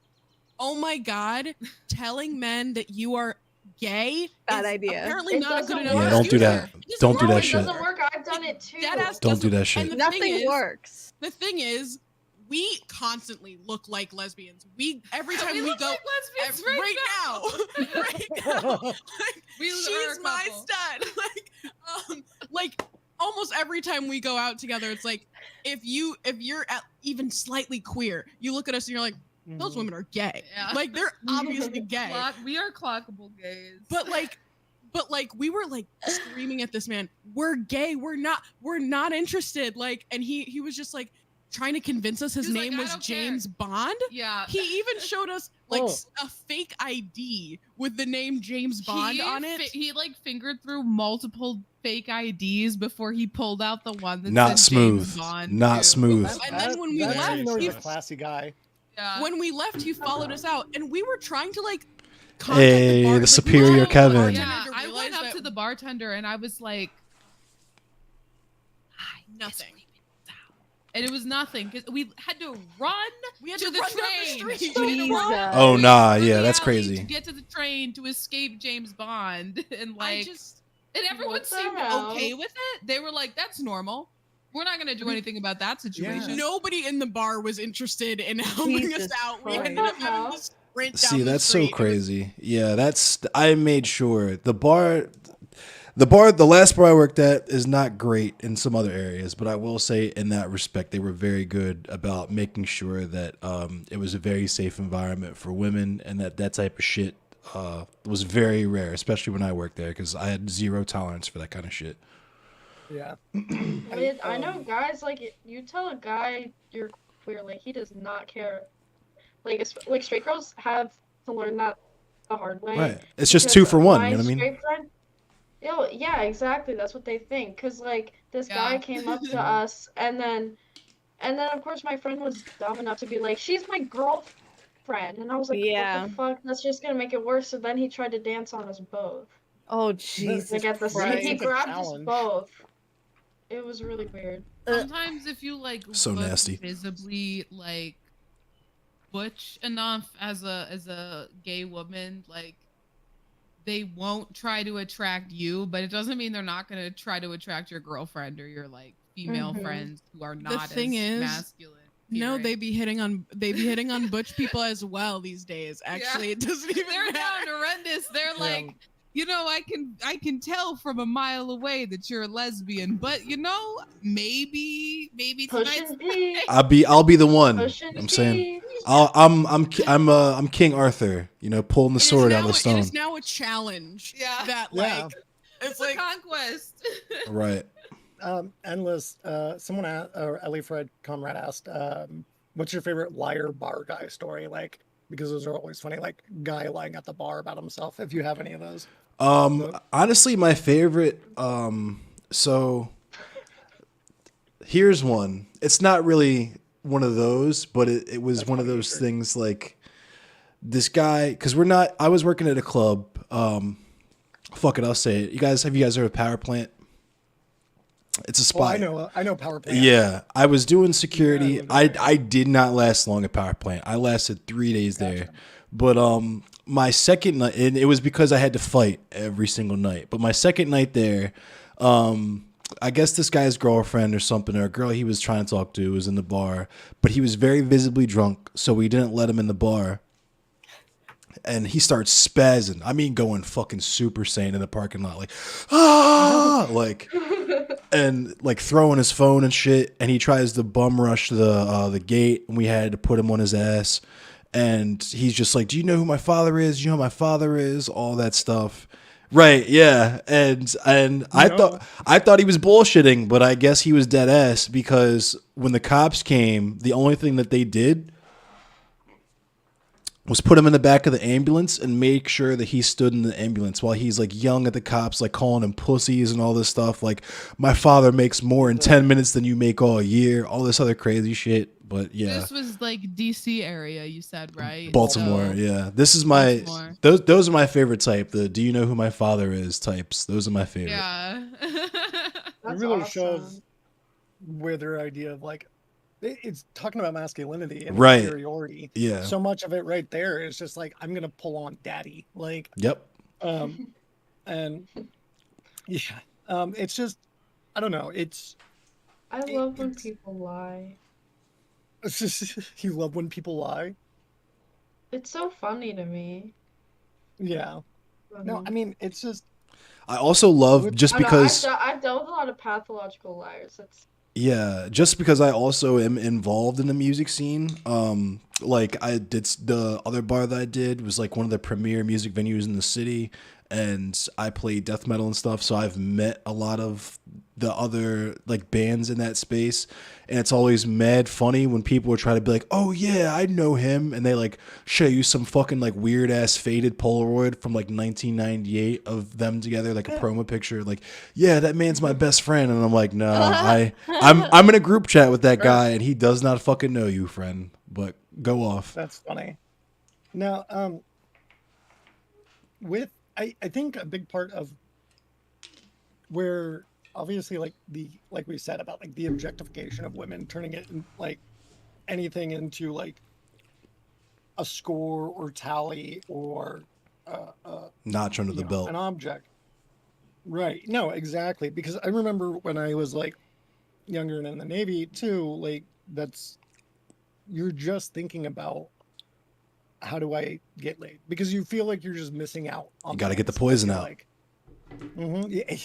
Oh my god, telling men that you are gay Bad is idea. apparently It not a good doesn't enough work. Yeah, don't do excuse that. either. It doesn't Don't do work that It shit. doesn't work. I've done it too. Deadass Don't do doesn't- that shit. And the Nothing thing is, works. the thing is, we constantly look like lesbians. We every time we look go like lesbians right now, right now, like, We are a she's my couple. stud. Like almost every time we go out together, it's like if you're even slightly queer, you look at us and you're like, those women are gay. Yeah. Like they're obviously gay. We are clockable gays. But like we were like screaming at this man, we're gay, we're not interested. Like, and he was just like trying to convince us his He was like, name "I was don't care." James Bond. yeah, He even showed us like Oh. a fake ID with the name James Bond on it. He like fingered through multiple fake IDs before he pulled out the one that Not said James smooth. Bond Not too. smooth. And then when we that's left, how you know he's a he- classy guy. Yeah. when we left, he followed us out, and we were trying to like Hey, the like, superior we told the Kevin. bartender Yeah, to I realize went up that to the bartender and I was like, nothing. and it was nothing because we had to run. We had to to the run down the train. street. We had to Jesus. run Oh nah, through yeah, the that's alley crazy. to get to the train to escape James Bond, and I like, just and everyone What the seemed hell? okay with it. They were like, "That's normal. We're not gonna do anything about that situation." nobody in the bar was interested in helping us Jesus out. We Christ. ended up What the having hell? to sprint down See, the that's street. so crazy. Yeah, I made sure the bar. The last bar I worked at is not great in some other areas, but I will say in that respect, they were very good about making sure that it was a very safe environment for women, and that type of shit was very rare, especially when I worked there, because I had zero tolerance for that kind of shit. Yeah. I know guys, like, you tell a guy you're queer, like, he does not care. Like, like straight girls have to learn that the hard way. Right. It's just 2 for 1, you know what I mean? Straight friend, yeah, exactly. That's what they think. Cause like this guy came up to us, and then of course my friend was dumb enough to be like, "She's my girlfriend," and I was like, Yeah. "What the fuck? That's just gonna make it worse." So then he tried to dance on us both. Oh Jesus Like at the same, Christ. he grabbed us both. It was really weird. Sometimes if you like So look nasty. visibly like butch enough as a gay woman, like they won't try to attract you, but it doesn't mean they're not going to try to attract your girlfriend or your like female friends who are not The thing as is, masculine. no, they be hitting on butch people as well these days. Actually, it doesn't even They're matter. not horrendous. They're like, you know, I can tell from a mile away that you're a lesbian, but you know, maybe tonight's I'll be the one. Pushing I'm saying I'm King Arthur, you know, pulling the sword out of the stone. It is now a challenge. Yeah. That Yeah. like it's like a conquest. Right. Endless. Someone Ellie Fred Comrade asked, "What's your favorite liar bar guy story?" Like, because those are always funny. Like, guy lying at the bar about himself. If you have any of those. Honestly, my favorite. So here's one. It's not really one of those, but it was one of those things like this guy. Because I was working at a club. Fuck it, I'll say it. Have you guys heard of Power Plant? It's a spot. I know Power Plant. Yeah, I was doing security. I did not last long at Power Plant. I lasted 3 days there. But my second night, and it was because I had to fight every single night. But my second night there, I guess this guy's girlfriend or something, or a girl he was trying to talk to, was in the bar. But he was very visibly drunk, so we didn't let him in the bar. And he starts spazzing. I mean, going fucking Super Saiyan in the parking lot, like, ah, like, and like throwing his phone and shit. And he tries to bum rush the gate, and we had to put him on his ass. And he's just like, "Do you know who my father is? Do you know who my father is?" All that stuff. Right, yeah. And I thought he was bullshitting, but I guess he was dead ass, because when the cops came, the only thing that they did was put him in the back of the ambulance and make sure that he stood in the ambulance while he's like yelling at the cops, like calling them pussies and all this stuff. Like, my father makes more in 10 minutes than you make all year. All this other crazy shit. But yeah. This was like DC area, you said, right? Baltimore, So, yeah. This is my those are my favorite type. The "Do you know who my father is" types. Those are my favorite. Yeah. It really shows where their idea of like, it's talking about masculinity and inferiority. Yeah. So much of it right there is just like, I'm gonna pull on daddy. Like. Yep. And yeah. It's just, I don't know. I love when people lie. It's just, you love when people lie. It's so funny to me. Yeah. No, I mean, it's just. I also love just because I've dealt with a lot of pathological liars. Yeah, just because I also am involved in the music scene. Like, I did the other bar that I did was like one of the premier music venues in the city, and I play death metal and stuff. So I've met a lot of the other like bands in that space, and it's always mad funny when people are trying to be like, "Oh yeah, I know him," and they like show you some fucking like weird ass faded Polaroid from like 1998 of them together, like a promo picture, like, "Yeah, that man's my best friend," and I'm like, "No, I'm in a group chat with that guy, and he does not fucking know you, friend." But go off. That's funny. Now, I think a big part of where obviously like we said about like the objectification of women, turning it like anything into like a score or tally or notch under the belt, an object. Right. No, exactly. Because I remember when I was like younger and in the Navy too, like you're just thinking about, how do I get laid? Because you feel like you're just missing out on you got to get the poison out. Like, Yeah.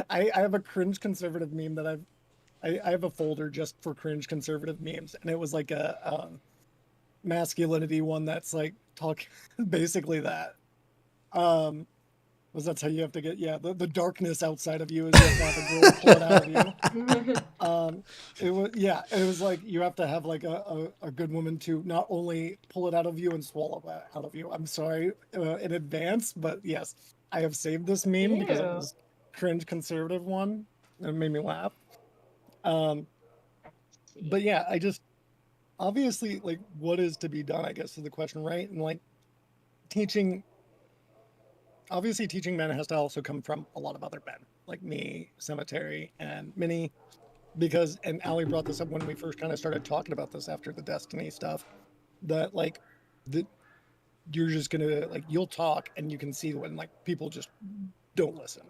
I have a cringe conservative meme that I have a folder just for cringe conservative memes, and it was like a masculinity one that's like talk basically that. Was that's how you have to get, yeah, the darkness outside of you is you have to have a girl pull it out of you. It was, yeah, it was like you have to have like a good woman to not only pull it out of you and swallow that out of you. I'm sorry in advance, but yes, I have saved this meme because it Ew. was cringe conservative one. It made me laugh. But yeah, I just obviously like what is to be done, I guess is the question, right? And like teaching, obviously teaching men has to also come from a lot of other men, like me, Cemetery, and Minnie, because, and Ali brought this up when we first kind of started talking about this after the Destiny stuff, that like the you're just gonna like you'll talk and you can see when like people just don't listen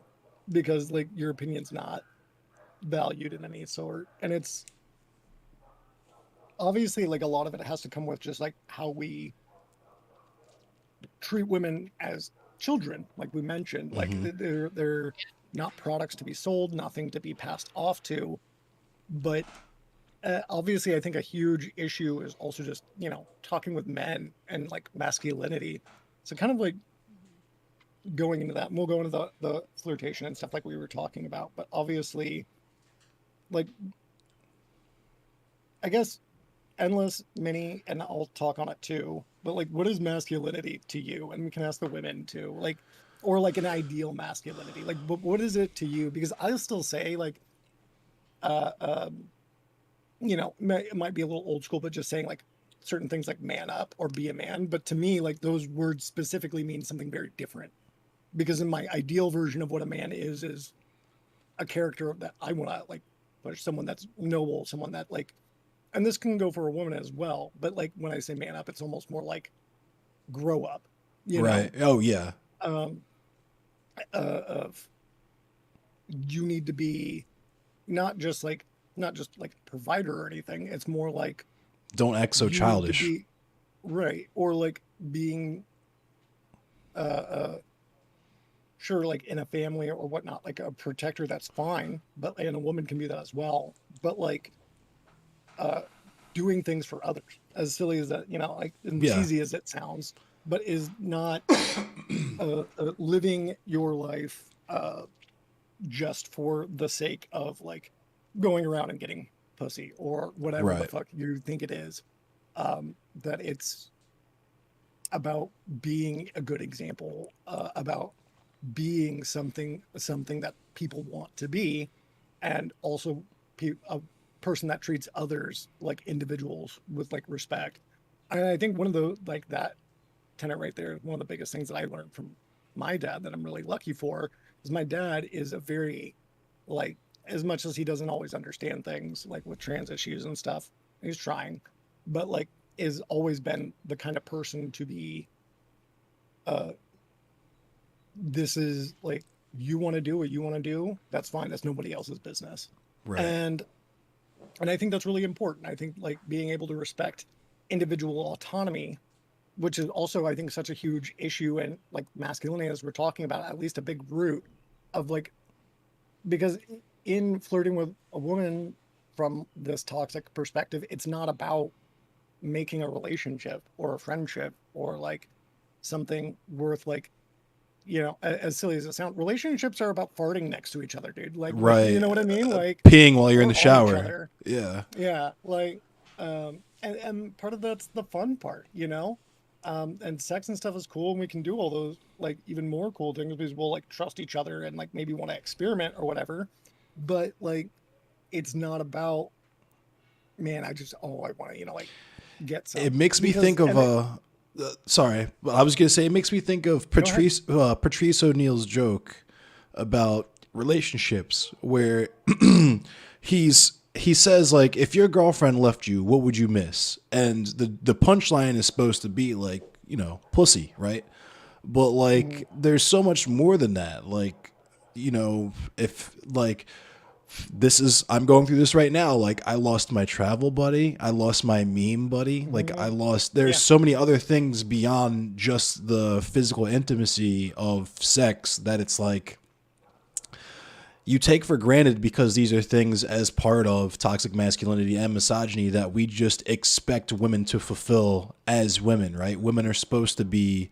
because like your opinion's not valued in any sort, and it's obviously like a lot of it has to come with just like how we treat women as children, like we mentioned. Like they're not products to be sold, nothing to be passed off to. But obviously, I think a huge issue is also just talking with men and like masculinity. So kind of like going into that, and we'll go into the flirtation and stuff like we were talking about. But obviously, like I guess endless mini, and I'll talk on it too. But like, what is masculinity to you? And we can ask the women too, like, or like an ideal masculinity. Like, what is it to you? Because I'll still say like, uh, um, it might be a little old school, but just saying like certain things like man up or be a man. But to me, like those words specifically mean something very different. Because in my ideal version of what a man is a character that I want to like push, someone that's noble, someone that like, and this can go for a woman as well, but like when I say man up, it's almost more like grow up, Right. Oh yeah. um, of you need to be not just like provider or anything. It's more like Don't act so you need to childish. be right, or like being uh, uh sure, like in a family or whatnot, like a protector, that's fine, but and a woman can be that as well. But like uh doing things for others, as silly as that, like and Yeah. cheesy as it sounds, but is not living your life just for the sake of like going around and getting pussy or whatever the Right. fuck you think it is. That it's about being a good example, about being something that people want to be, and also a person that treats others like individuals with like respect. And I think one of the like that tenet right there, one of the biggest things that I learned from my dad that I'm really lucky for is my dad is a very like, as much as he doesn't always understand things like with trans issues and stuff, he's trying, but like is always been the kind of person to be uh this is like, you want to do what you want to do, that's fine, that's nobody else's business. Right. And I think that's really important. I think like being able to respect individual autonomy, which is also I think such a huge issue in like masculinity, as we're talking about, at least a big root of like, because in flirting with a woman from this toxic perspective, it's not about making a relationship or a friendship or like something worth like, as silly as it sounds, relationships are about farting next to each other, dude. Like you Right. know what I mean? Like Peeing while you're in we're the on each shower. other. Yeah. Yeah, like and part of that's the fun part, and sex and stuff is cool, and we can do all those like even more cool things because we'll like trust each other and like maybe want to experiment or whatever. But like it's not about, man, I want to like get some, It makes me because think of and then, sorry, but I was gonna say it makes me think of go ahead. Patrice O'Neal's joke about relationships, where he says like, if your girlfriend left you, what would you miss? And the punchline is supposed to be like, pussy, right? But like, there's so much more than that. Like, if like I'm going through this right now. Like, I lost my travel buddy. I lost my meme buddy. Like, there's so many other things beyond just the physical intimacy of sex that it's like, you take for granted because these are things as part of toxic masculinity and misogyny that we just expect women to fulfill as women, right? Women are supposed to be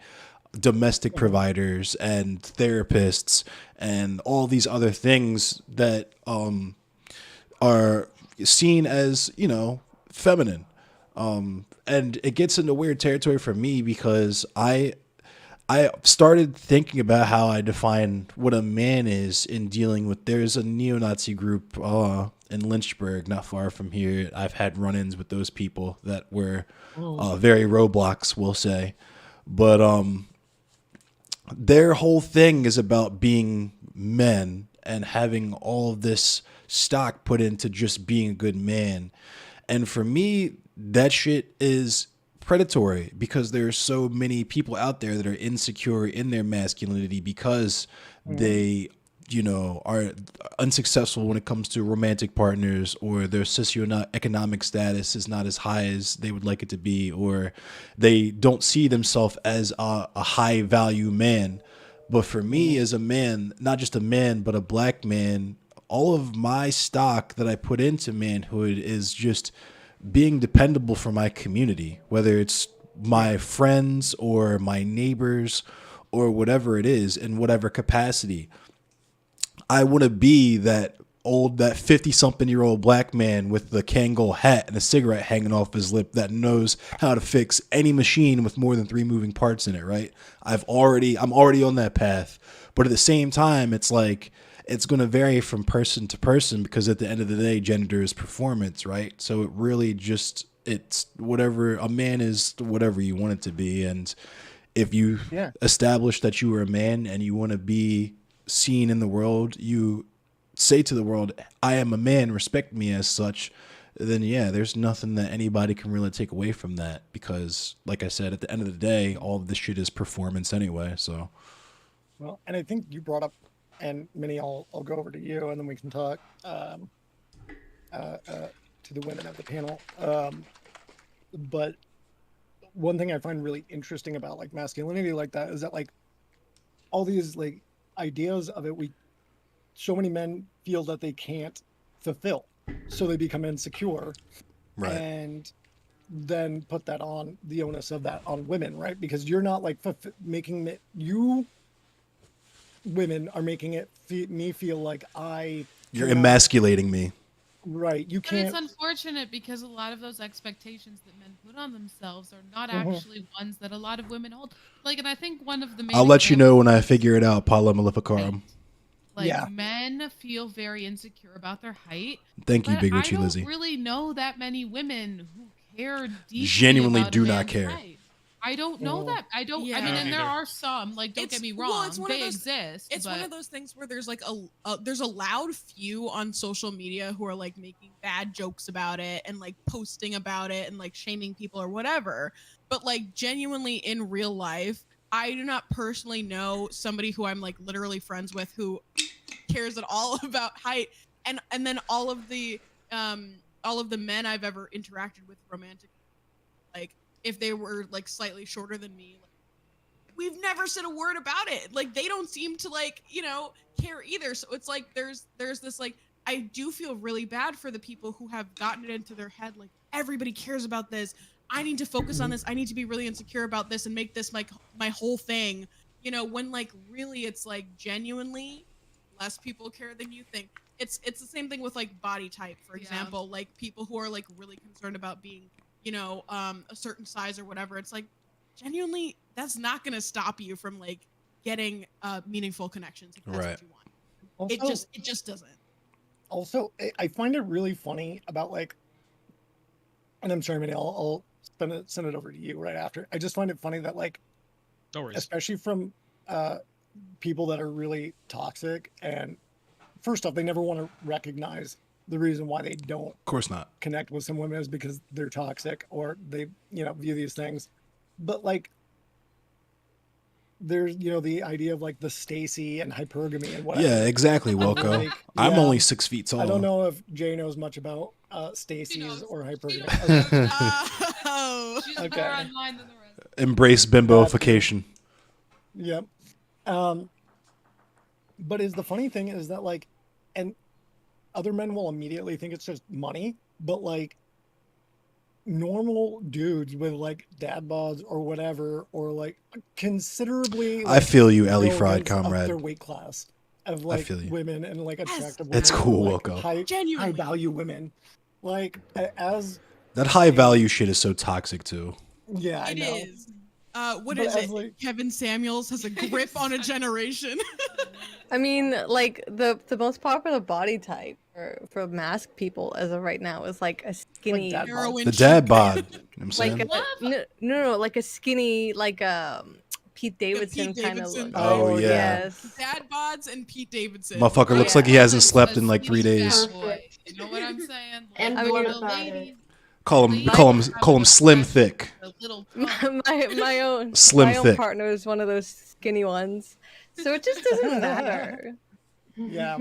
domestic providers and therapists and all these other things that are seen as, feminine. And it gets into weird territory for me because I started thinking about how I define what a man is in dealing with. There's a neo-Nazi group in Lynchburg, not far from here. I've had run-ins with those people that were very Roblox, we'll say. But their whole thing is about being men and having all of this stock put into just being a good man. And for me, that shit is predatory because there's so many people out there that are insecure in their masculinity because they, are unsuccessful when it comes to romantic partners, or their socioeconomic status is not as high as they would like it to be, or they don't see themselves as a high value man. But for me as a man, not just a man, but a black man, all of my stock that I put into manhood is just being dependable for my community, whether it's my friends or my neighbors or whatever it is, in whatever capacity. I want to be that 50-something-year-old black man with the Kangol hat and a cigarette hanging off his lip that knows how to fix any machine with more than 3 moving parts in it, right? I'm already on that path. But at the same time, it's like, it's going to vary from person to person because at the end of the day, gender is performance, right? So it really just, it's whatever a man is, whatever you want it to be. And if you establish that you are a man and you want to be seen in the world, you say to the world, I am a man, respect me as such, then there's nothing that anybody can really take away from that because, like I said, at the end of the day, all of this shit is performance anyway. So, well, and I think you brought up, and Minnie, I'll go over to you, and then we can talk to the women of the panel. But one thing I find really interesting about like masculinity like that is that like all these like ideas of it, so many men feel that they can't fulfill, so they become insecure, right, and then put that on the onus of that on women, right? Because you're not like making it women are making it me feel like you're emasculating me. Right. You can't. But it's unfortunate because a lot of those expectations that men put on themselves are not actually ones that a lot of women hold. Like, and I think one of the main I'll let you know when I figure it out, Paula Maleficarum. Like, men feel very insecure about their height. Thank you, Big Richie Lizzie. I don't really know that many women who care deeply genuinely about do not care. Height. I don't know that. I don't. Yeah. I mean, and there are some. Like, don't get me wrong. Well, they exist. It's one of those things where there's like there's a loud few on social media who are like making bad jokes about it and like posting about it and like shaming people or whatever. But like genuinely in real life, I do not personally know somebody who I'm like literally friends with who cares at all about height. And then all of the men I've ever interacted with romantically, like, if they were like slightly shorter than me, like, we've never said a word about it. Like, they don't seem to like, care either. So it's like there's this like, I do feel really bad for the people who have gotten it into their head like everybody cares about this. I need to focus on this. I need to be really insecure about this and make this my whole thing. When like really it's like genuinely less people care than you think. It's the same thing with like body type, for example, like people who are like really concerned about being a certain size or whatever. It's like genuinely that's not going to stop you from like getting meaningful connections if that's what you want. Also, it just doesn't. Also, I find it really funny about like, and I'm sorry, Minnie, I'll send it over to you right after. I just find it funny that like, no worries, especially from people that are really toxic, and first off, they never want to recognize the reason why they don't, of course not, connect with some women is because they're toxic or they view these things. But like, there's the idea of like the Stacy and hypergamy and whatever. Yeah, exactly, Wilco. I'm only 6 feet tall. I don't know if Jay knows much about Stacy's or hypergamy. Oh, She's Okay. more online than the rest. Embrace bimboification. Yep. But is the funny thing is that like, and other men will immediately think it's just money, but like normal dudes with like dad bods or whatever, or like considerably, I feel you, Ellie know, Fried, ranks up comrade. their weight class of like feel you. women and like attractive women. It's cool, like, Wilco. high Genuinely. value women. Like as That high value shit is so toxic too. yeah, I it know. is. What But is as, it? like- Kevin Samuels has a grip on a generation. I mean, like the most popular body type for mask people as of right now is like a skinny, dad bod. Heroin The chic. dad bod. You know what I'm saying? like no, like a skinny, like Pete Davidson Pete kind of Davidson. look. Oh, yeah. Yes. Dad bods and Pete Davidson. Motherfucker looks like he hasn't slept in like 3 days. Perfect. You know what I'm saying? And I mean, what the about ladies, it? Call him slim thick. a little tongue. my own Slim my own thick. partner is one of those skinny ones, so it just doesn't matter. Yeah,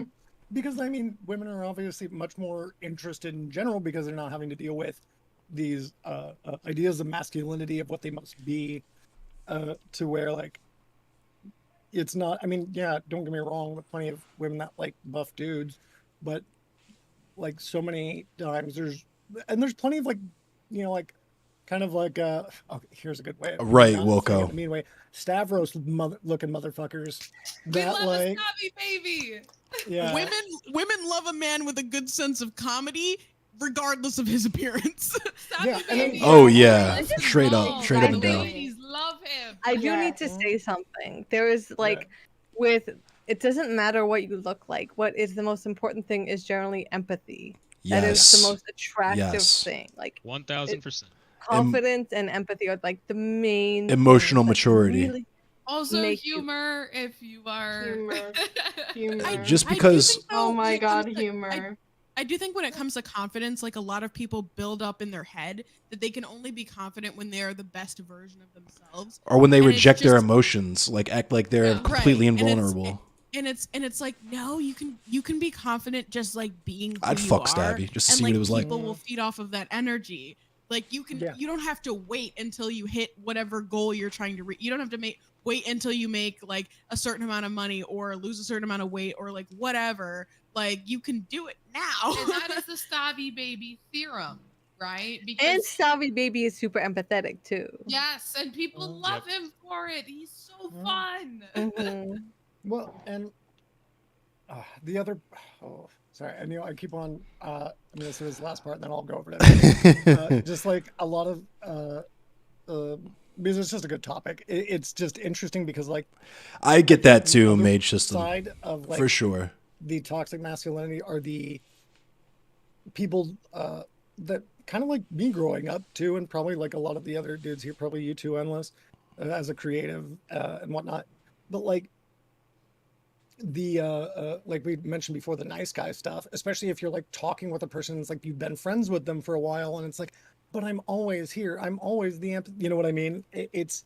because I mean, women are obviously much more interested in general because they're not having to deal with these ideas of masculinity of what they must be, to where like it's not. I mean, yeah, don't get me wrong, with plenty of women that like buff dudes, but like so many times there's plenty of like like kind of like here's a good way of Right, not saying it Wilco. in a mean way, Stavros looking motherfuckers We that love like a snobby baby. yeah. Women love a man with a good sense of comedy, regardless of his appearance. Snobby Yeah, and then- baby. Oh, yeah. Let's just Straight up. roll. Straight up and The down. ladies love him. I do Yeah. need to say something. There is like with it doesn't matter what you look like. What is the most important thing is generally empathy. That is Yes. the most attractive Yes. thing. Like 1000%. confidence and empathy are like the main Emotional things that maturity. really- Also, Make you- humor if you are. Humor. Just I do because think, Oh though, my when it god, comes to- humor. I do think when it comes to confidence, like a lot of people build up in their head that they can only be confident when they're the best version of themselves. or when they And it's reject their just- emotions, like act like they're Yeah. completely Right, and it's- invulnerable. And it's like, no, you can be confident just like being who I'd you fuck are, Stabby just to and see what like it was like. people will feed off of that energy. Like you Yeah. don't have to wait until you hit whatever goal you're trying to reach. You don't have to wait until you make like a certain amount of money or lose a certain amount of weight or like whatever. Like you can do it now. And that is the snobby baby theorem, right? And Savvy Baby is super empathetic too. yes, and people love him for it. He's so fun. Mhm. Well, and the other, sorry, I know I keep on. I'm gonna say this last part, and then I'll go over to everything. Just like a lot of, because it's just a good topic. It's just interesting because like I get that the too, other Mage System. side of like For sure. the toxic masculinity are the people that kind of like me growing up too, and probably like a lot of the other dudes here, probably you too, Endless, as a creative and whatnot. But like the like we mentioned before, the nice guy stuff, especially if you're like talking with a person, it's like you've been friends with them for a while, and it's like, but I'm always here, I'm always you know what I mean? It's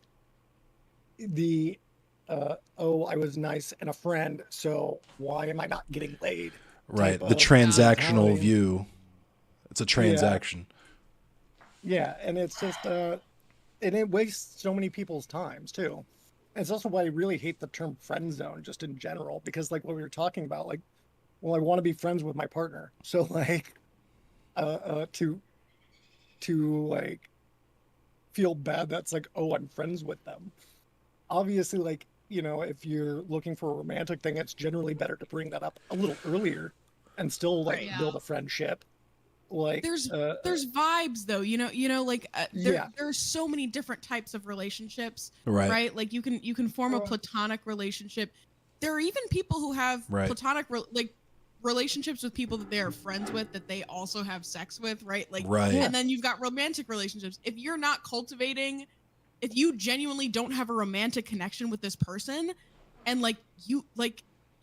the oh, I was nice and a friend, so why am I not getting laid? Right. type The of transactional mentality. view. It's a transaction. Yeah, and it's just and it wastes so many people's times too. And it's also why I really hate the term friend zone just in general, because like what we were talking about, like, well, I want to be friends with my partner. So like to like feel bad that's like, oh, I'm friends with them. Obviously, like, if you're looking for a romantic thing, it's generally better to bring that up a little earlier and still like Right. build a friendship. Like there's vibes though, like Yeah. there's so many different types of relationships, Right. Like you can form a platonic relationship. There are even people who have Right. platonic relationships with people that they are friends with that they also have sex with, right? Like, Right. and then you've got romantic relationships. If you're not cultivating, if you genuinely don't have a romantic connection with this person, and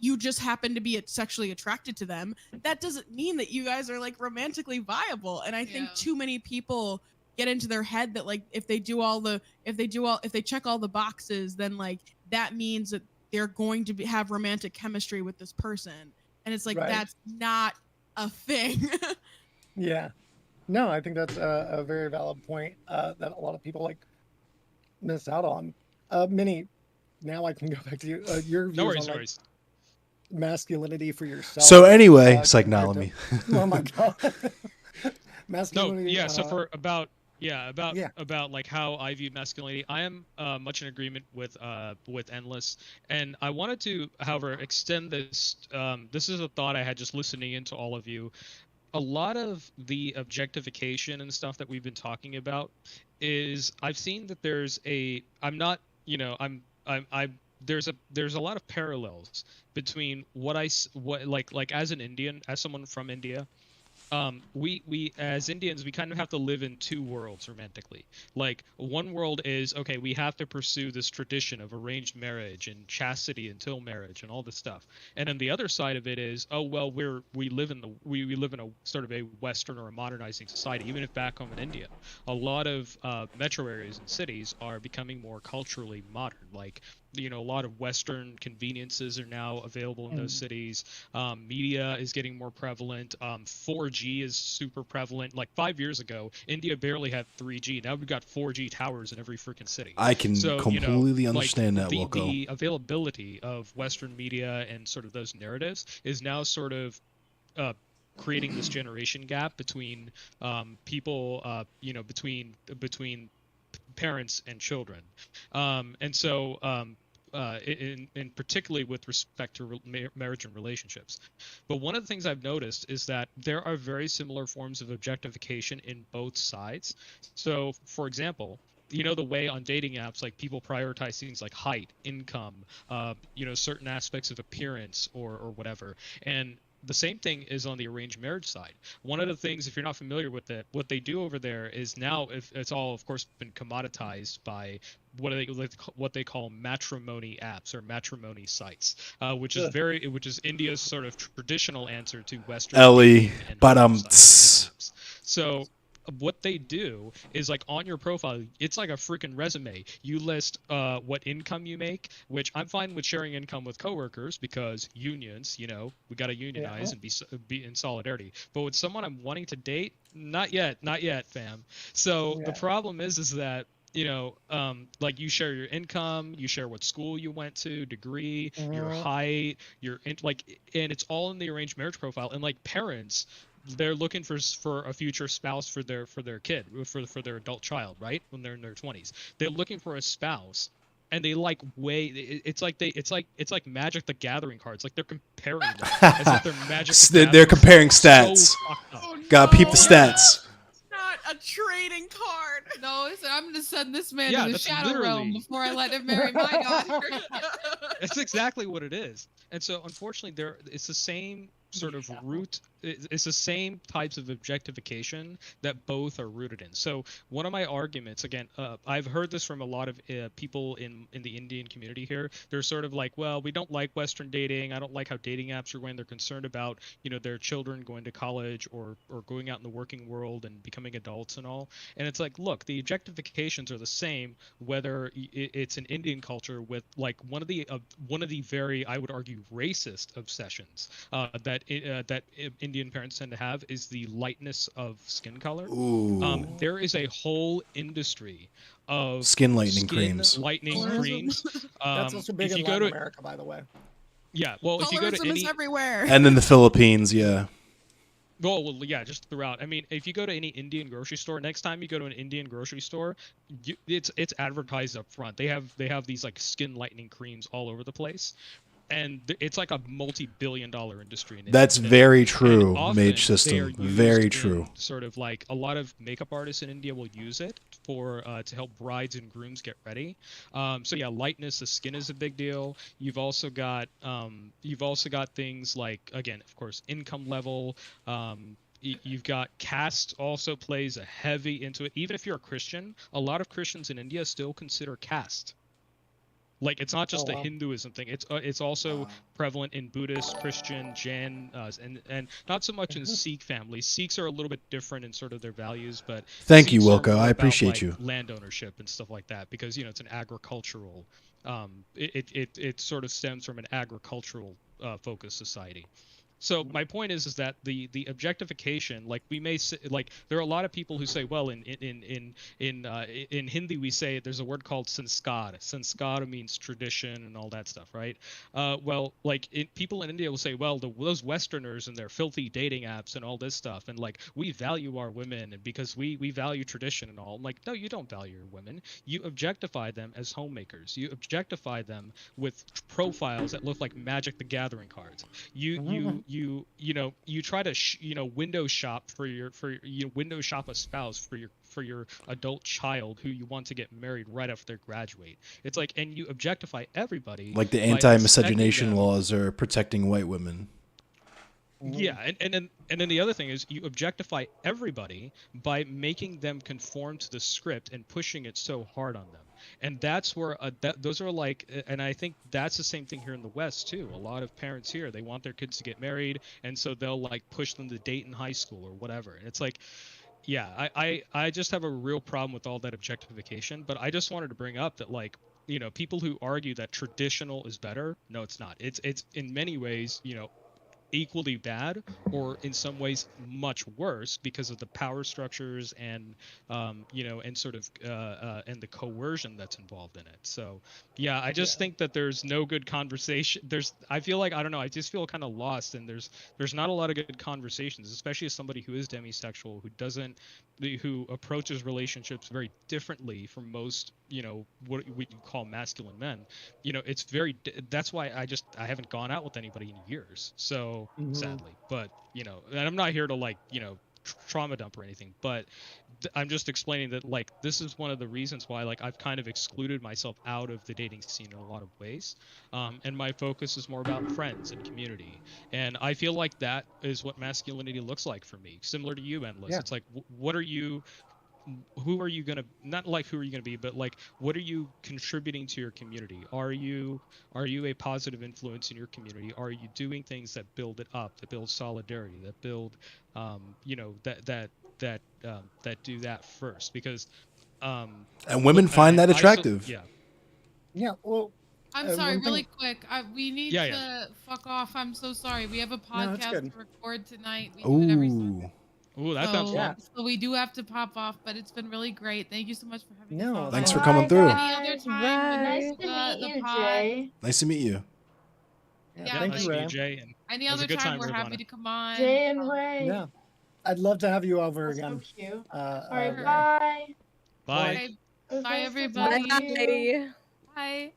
you just happen to be sexually attracted to them, that doesn't mean that you guys are like romantically viable. And I think Yeah. too many people get into their head that like if they check all the boxes, then like that means that they're going to have romantic chemistry with this person. And it's like, Right. that's not a thing. Yeah. No, I think that's a very valid point that a lot of people like miss out on. Minnie, now I can go back to you. Your No views worries, on no like worries. masculinity for yourself. So anyway, it's like, compared nah, let to- me. Oh my god. No, Masculinity. yeah. So for about Yeah. about like how I view masculinity, I am much in agreement with Endless, and I wanted to, however, extend this. This is a thought I had just listening into all of you. A lot of the objectification and stuff that we've been talking about is I've seen that there's a I'm not you know I'm there's a lot of parallels between what like as an Indian, as someone from India, we as Indians, we kind of have to live in two worlds romantically. Like one world is, okay, we have to pursue this tradition of arranged marriage and chastity until marriage and all this stuff. And then the other side of it is, oh well, we live in a sort of a Western or a modernizing society. Even if back home in India, a lot of metro areas and cities are becoming more culturally modern. Like, a lot of Western conveniences are now available in those cities. Media is getting more prevalent. 4G is super prevalent. Like 5 years ago, India barely had 3G. Now we've got 4G towers in every freaking city. I can So, completely like understand that, Wilco. the availability of Western media and sort of those narratives is now sort of creating this generation gap between people, between parents and children. And so, in particularly with respect to marriage and relationships. But one of the things I've noticed is that there are very similar forms of objectification in both sides. So, for example, the way on dating apps, like people prioritize things like height, income, certain aspects of appearance or whatever. And the same thing is on the arranged marriage side. One of the things, if you're not familiar with it, what they do over there is now, if it's all, of course, been commoditized by what they call matrimony apps or matrimony sites, which is India's sort of traditional answer to Western Ellie, dating and but apps. So what they do is, like, on your profile, it's like a freaking resume. You list what income you make, which I'm fine with sharing income with coworkers because unions, we got to unionize and be in solidarity. But with someone I'm wanting to date, not yet, fam. So the problem is that like, you share your income, you share what school you went to, degree, your height, and it's all in the arranged marriage profile. And like parents, they're looking for a future spouse for their kid, for their adult child, right? When they're in their 20s, they're looking for a spouse. And they it's like Magic the Gathering cards. Like, they're comparing them as if they're Magic the Gathering. They're comparing stats. So Gotta peep the stats. Not a trading card. No, I'm gonna send this man Yeah, to the that's shadow realm literally- before I let him marry my daughter. That's exactly what it is. And so, unfortunately, it's the same sort of root. It's the same types of objectification that both are rooted in. So one of my arguments, again, I've heard this from a lot of people in the Indian community here. They're sort of like, well, we don't like Western dating. I don't like how dating apps are going. They're concerned about, their children going to college or going out in the working world and becoming adults and all. And it's like, look, the objectifications are the same, whether it's an Indian culture with, like, one of the very, I would argue, racist obsessions that Indian parents tend to have is the lightness of skin color. Ooh. There is a whole industry of Skin lightening creams. That's also big in Latin America, by the way. Yeah, well, if you go to Colorism is everywhere. And in the Philippines, yeah. Well, yeah, just throughout. I mean, if you go to any Indian grocery store, next time you go to an Indian grocery store, it's advertised up front. They have these, like, skin lightening creams all over the place. And it's like a multi-billion-dollar industry. In That's India. very true, They Mage are System. used Very in true. Sort of like a lot of makeup artists in India will use it to help brides and grooms get ready. So yeah, lightness, the skin is a big deal. You've also got things like, again, of course, income level. You've got caste also plays a heavy into it. Even if you're a Christian, a lot of Christians in India still consider caste. Like it's not just Oh, a wow. Hinduism thing. It's also prevalent in Buddhist, Christian, Jain, and not so much in Sikh families. Sikhs are a little bit different in sort of their values, but Thank you, Sikhs are Wilco. more I about appreciate like you. land ownership and stuff like that because it's an agricultural. It sort of stems from an agricultural focused society. So my point is that the objectification, like we may say, like there are a lot of people who say, well, in Hindi we say there's a word called sanskar. Sanskar means tradition and all that stuff, right? Well, like people in India will say, well, those Westerners and their filthy dating apps and all this stuff, and like we value our women and because we value tradition and all. I'm like, no, you don't value your women. You objectify them as homemakers. You objectify them with profiles that look like Magic the Gathering cards. You try to window shop window shop a spouse for your adult child who you want to get married right after they graduate. It's like, and you objectify everybody Like the by expecting anti-miscegenation them. laws are protecting white women. Yeah, and then the other thing is you objectify everybody by making them conform to the script and pushing it so hard on them. And that's where those are like, and I think that's the same thing here in the West too. A lot of parents here, they want their kids to get married, and so they'll like push them to date in high school or whatever. And it's like, yeah, I just have a real problem with all that objectification. But I just wanted to bring up that like, people who argue that traditional is better, no, it's not. It's in many ways, equally bad or in some ways much worse because of the power structures and and sort of and the coercion that's involved in it. So yeah, I just think that there's no good conversation. I feel like, I don't know, I just feel kind of lost, and there's not a lot of good conversations, especially as somebody who is demisexual, who approaches relationships very differently from most what we call masculine men. It's that's why I haven't gone out with anybody in years, so sadly. But and I'm not here to like trauma dump or anything, but I'm just explaining that like this is one of the reasons why like I've kind of excluded myself out of the dating scene in a lot of ways, and my focus is more about friends and community. And I feel like that is what masculinity looks like for me, similar to you, Endless. Yeah. It's like, what are you, who are you gonna, not like who are you gonna be, but like what are you contributing to your community? Are you a positive influence in your community? Are you doing things that build it up, that build solidarity, that build that do that first? Because And women find that attractive. Yeah, well, I'm sorry, one thing- really quick. We need Yeah, to yeah. fuck off. I'm so sorry. We have a No, it's podcast good. to record tonight. We do it every Sunday. Ooh. Ooh, that sounds Yeah. fun. So we do have to pop off, but it's been really great. Thank you so much for having No, us on. Thanks for Bye, coming through. Any other guys. time when Bye. Nice there's to meet the you, pod, Jay. Nice to meet you. Yeah, thank Nice you, to meet Ray. you, Jay. And any it was a other good time, time, we're happy Ravana. to come on. Jay and Ray. Yeah, I'd love to have you over That's again. so cute. Uh, All right, Ray. bye. Bye. Okay, It was bye, nice to everybody. talk to you. Bye.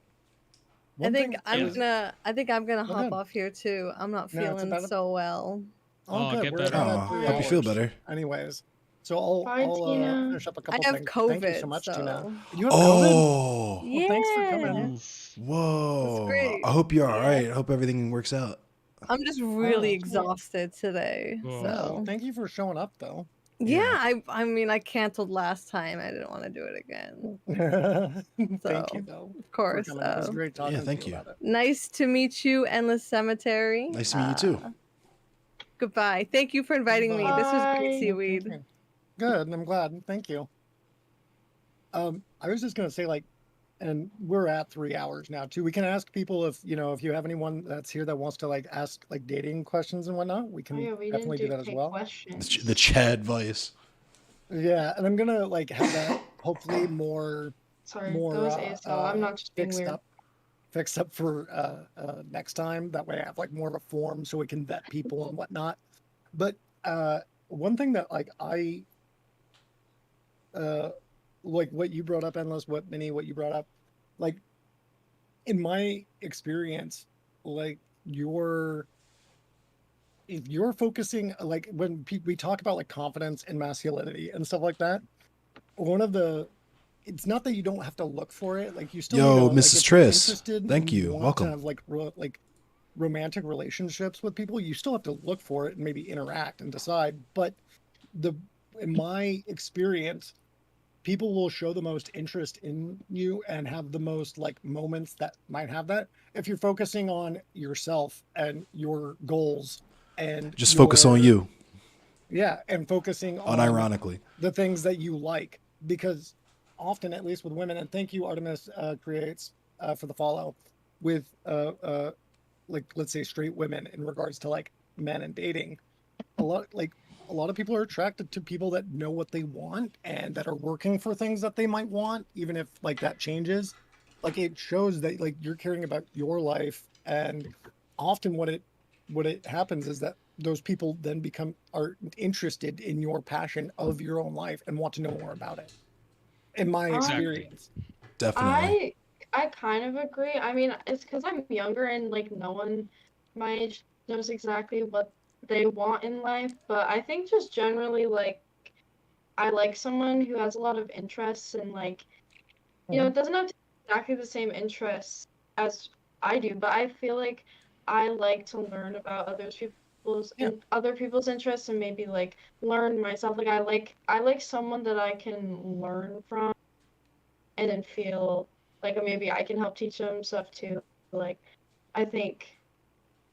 Bye. I think thing I'm is- gonna. I think I'm gonna Go hop ahead. off here too. I'm not No, it's feeling about a- so well. Oh, Oh, good. get We're better. about Oh, 3 hope you feel hours. better. Anyways, so I'll, Bye, Tina. finish up a I couple have things. COVID. Thank you so much, Tina. so You have COVID? Oh. Well, thanks for coming. Oof. Whoa. great. I hope you're all Yeah. right. I hope everything works out. I'm just really that's weird. exhausted today. Oh. No, So thank you for showing up, though. yeah, I mean I canceled last time. I didn't want to do it again. Thank you, So, though. Of For course. coming. It was great talking thank to you you. about it. Nice to meet you, Endless Cemetery. Nice to meet you too. Goodbye. Thank you for inviting me. This was Bye. great, Seaweed. Good. I'm glad. Thank you. I was just gonna say, like, and we're at 3 hours now too. We can ask people if you have anyone that's here that wants to like ask like dating questions and whatnot. We Oh can yeah, we definitely do didn't that as take well. questions. The Chad Vice. Yeah, and I'm gonna like have that hopefully more Sorry, more that was ASL. I'm not just being fixed weird. up for next time. That way I have like more of a form so we can vet people and whatnot. But one thing that like I like what you brought up, Endless, what you brought up, like in my experience, like if you're focusing like when we talk about like confidence and masculinity and stuff like that, one of the it's not that you don't have to look for it, like you still Yo, need to, like, Mrs. if you're Triss, interested thank and you. want Welcome. to have like like romantic relationships with people, you still have to look for it and maybe interact and decide. But in my experience, people will show the most interest in you and have the most like moments that might have that if you're focusing on yourself and your goals and Just focus on you, yeah, and focusing on unironically. the things that you like, because often, at least with women, and thank you Artemis creates for the follow, with like let's say straight women in regards to like men and dating, a lot of people are attracted to people that know what they want and that are working for things that they might want, even if like that changes. Like it shows that like you're caring about your life, and often what it happens is that those people then are interested in your passion of your own life and want to know more about it. In my experience. Definitely. I kind of agree. I mean, it's because I'm younger and like no one my age knows exactly what they want in life, but I think just generally like I like someone who has a lot of interests and like it doesn't have to be exactly the same interests as I do, but I feel like I like to learn about other people's interests and maybe like learn myself. Like I like someone that I can learn from and then feel like maybe I can help teach them stuff too. Like I think,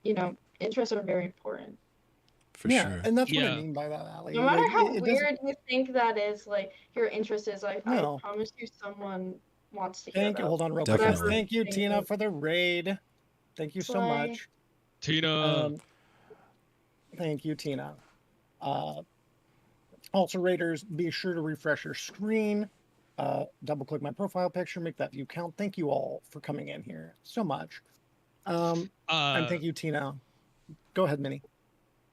interests are very important. For sure. And that's what I mean by that, Ali. No matter like, how weird you think that is, like your interest is, I promise you someone wants to hear Thank you. about Hold on real Definitely. quick. Thank you, Tina, for the raid. Thank you so much. Tina. Thank you, Tina. Also, raiders, be sure to refresh your screen. Double click my profile picture, make that view count. Thank you all for coming in here so much. And thank you, Tina. Go ahead, Minnie.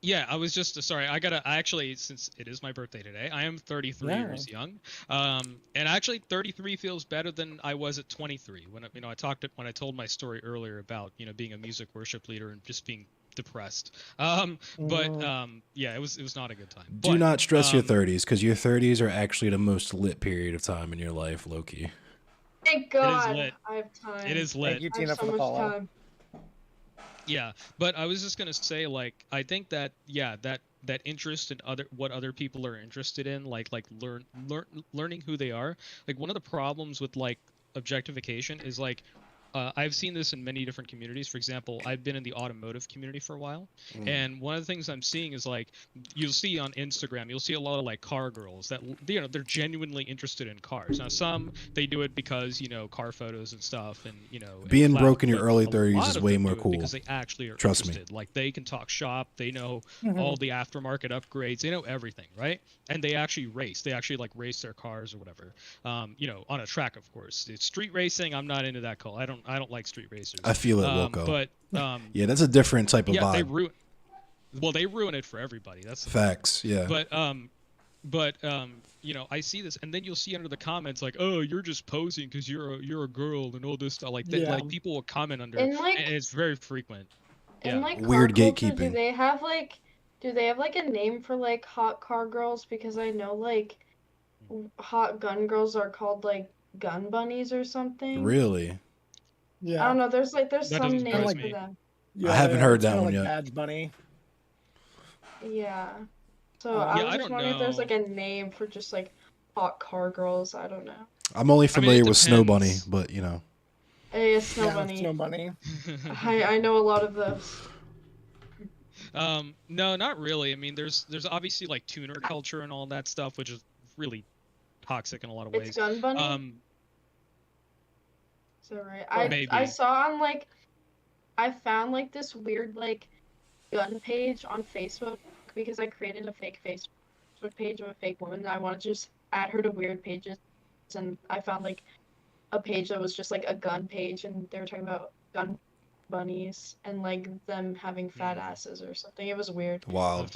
Yeah, I was just sorry. I actually, since it is my birthday today, I am 33 years young. And actually 33 feels better than I was at 23 when when I told my story earlier about, being a music worship leader and just being depressed. Yeah, it was not a good time. Do not stress your 30s, because your 30s are actually the most lit period of time in your life, Loki. Thank God. It is lit. I have time. It is lit. Thank you, Tina, for the follow. Time. Yeah, but I was just gonna say, like, I think that that interest in what other people are interested in, like learning who they are. Like one of the problems with like objectification is like I've seen this in many different communities. For example, I've been in the automotive community for a while, and one of the things I'm seeing is like you'll see on Instagram, you'll see a lot of like car girls that they're genuinely interested in cars. Now some they do it because car photos and stuff, and being broke in your early 30s is way more cool because they actually are Trust interested. me. Like they can talk shop, they know all the aftermarket upgrades, they know everything, right? And they actually race. They actually like race their cars or whatever. On a track, of course. It's street racing. I'm not into that call. I don't like street racers. I feel it, Wilco. But yeah, that's a different type of vibe. They ruin it for everybody. That's the facts. Thing. Yeah. But I see this, and then you'll see under the comments like, "Oh, you're just posing because you're a girl and all this stuff." Like, like people will comment under, and it's very frequent. And like weird gatekeeping. Do they have like a name for like hot car girls? Because I know like hot gun girls are called like gun bunnies or something. Really? Yeah. I don't know. There's some name like for them. Yeah, I haven't heard that one like yet. Badge Bunny. Yeah. So I was just wondering if there's like a name for just like hot car girls. I don't know. I'm only familiar with Snow Bunny, but Hey, Snow Bunny. Snow Bunny. I know a lot of those. No, not really. I mean, there's obviously like tuner culture and all that stuff, which is really toxic in a lot of ways. It's Gun Bunny. Is that right? Maybe. I saw on like I found like this weird like gun page on Facebook because I created a fake Facebook page of a fake woman and I wanted to just add her to weird pages, and I found like a page that was just like a gun page and they were talking about gun bunnies and like them having fat asses or something. It was weird. Wild.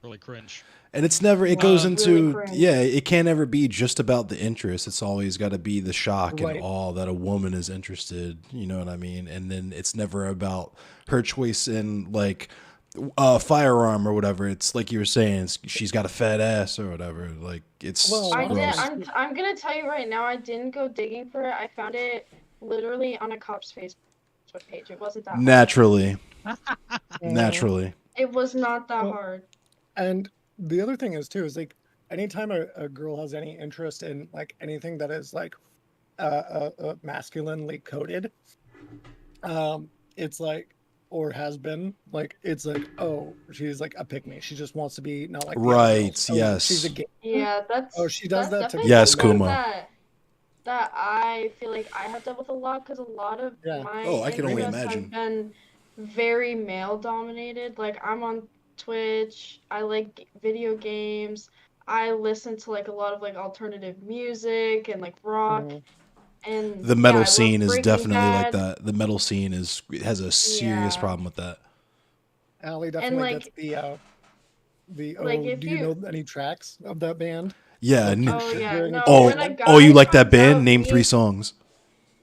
Really cringe. And it's never, it goes into, really it can't ever be just about the interest. It's always got to be the shock Right. and awe that a woman is interested, you know what I mean? And then it's never about her choice in like a firearm or whatever. It's like you were saying, she's got a fat ass or whatever. Like it's gross. I'm gonna tell you right now, I didn't go digging for it. I found it literally on a cop's Facebook page. It wasn't that hard. Naturally. Naturally. It was not that hard. And the other thing is too is like anytime a girl has any interest in like anything that is like masculinely coded, it's like, or has been like, it's like, oh, she's like a pick me. She just wants to be not like the other girls. Right. Oh, she's a Yes. gay. Yeah, Oh, she does that's that to definitely men. Yes, something Kuma. that I feel like I have dealt with a lot because a lot of Yeah. my Oh, I can only interests have imagine. been very male dominated. Like I'm on Twitch, I like video games, I listen to like a lot of like alternative music and like rock, Mhm. and The yeah, metal I love scene is Breaking definitely like Bad. that. The metal scene has a serious Yeah, problem with that. Allie and definitely gets the like oh, if do you you know any tracks of that band? Yeah. Like oh yeah, during no, when a occasionally? Oh, you guy like that finds band? out Name 3 me songs.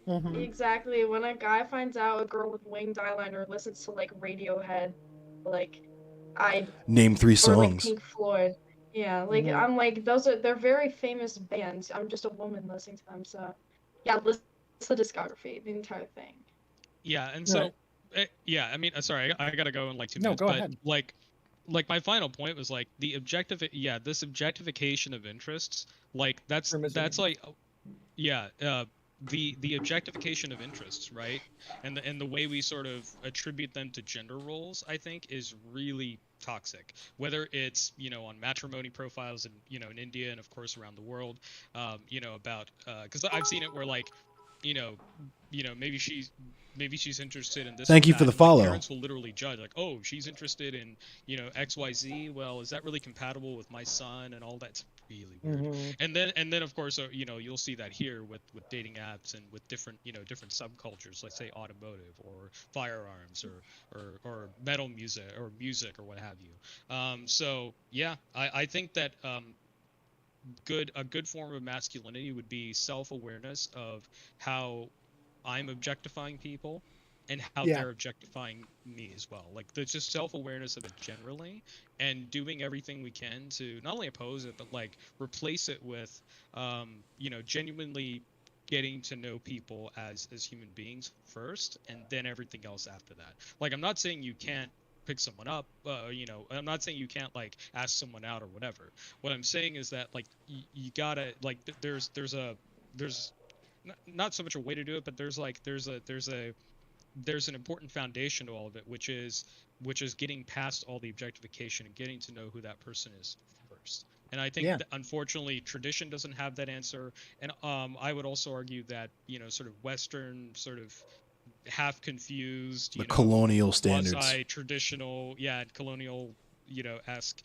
Mm-hmm. exactly, when a guy finds out a girl with winged eyeliner listens to like Radiohead, like I Name 3 or like songs. Pink Floyd. Yeah, like Mm-hmm. I'm like they're very famous bands. I'm just a woman listening to them, so yeah, listen to the discography, the entire thing. Yeah, and Right. so yeah, I mean, sorry, I gotta go in like 2 No, minutes, go but ahead. like my final point was like the this objectification of interests, like For that's misogyny. like yeah, the objectification of interests, right? And the way we sort of attribute them to gender roles, I think, is really toxic. Whether it's on matrimony profiles in in India and of course around the world, about because I've seen it where like you know maybe she's interested in this or Thank you for that, the and like follow. parents will literally judge like, oh, she's interested in XYZ. Well, is that really compatible with my son and all that? It's really weird. Mm-hmm. And then of course you'll see that here with dating apps and with different different subcultures, let's say automotive or firearms or metal music or what have you. So yeah, I think that a good form of masculinity would be self-awareness of how I'm objectifying people and how Yeah. they're objectifying me as well. Like there's just self-awareness of it generally, and doing everything we can to not only oppose it but like replace it with genuinely getting to know people as human beings first, and then everything else after that. Like I'm not saying you can't pick someone up, I'm not saying you can't like ask someone out or whatever. What I'm saying is that like you gotta like there's not so much a way to do it, but there's an important foundation to all of it, which is getting past all the objectification and getting to know who that person is first. And I think Yeah. that unfortunately tradition doesn't have that answer. And I would also argue that sort of Western sort of half confused, The colonial standards. quasi traditional, yeah, colonial, esque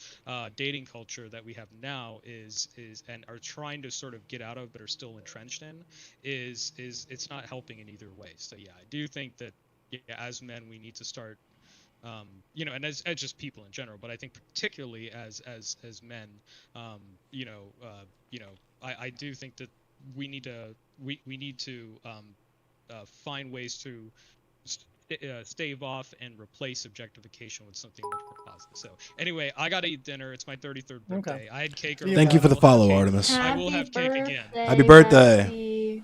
dating culture that we have now is and are trying to sort of get out of but are still entrenched in is it's not helping in either way. So yeah, I do think that as men we need to start and as just people in general, but I think particularly as men, I do think that we need to find ways to stave off and replace objectification with something much more positive. So anyway, I gotta eat dinner. It's my 33rd birthday. Okay. I had cake See you, earlier. Thank you for I the will have follow, cake. Artemis. I will Happy have cake again. Happy birthday. Bestie.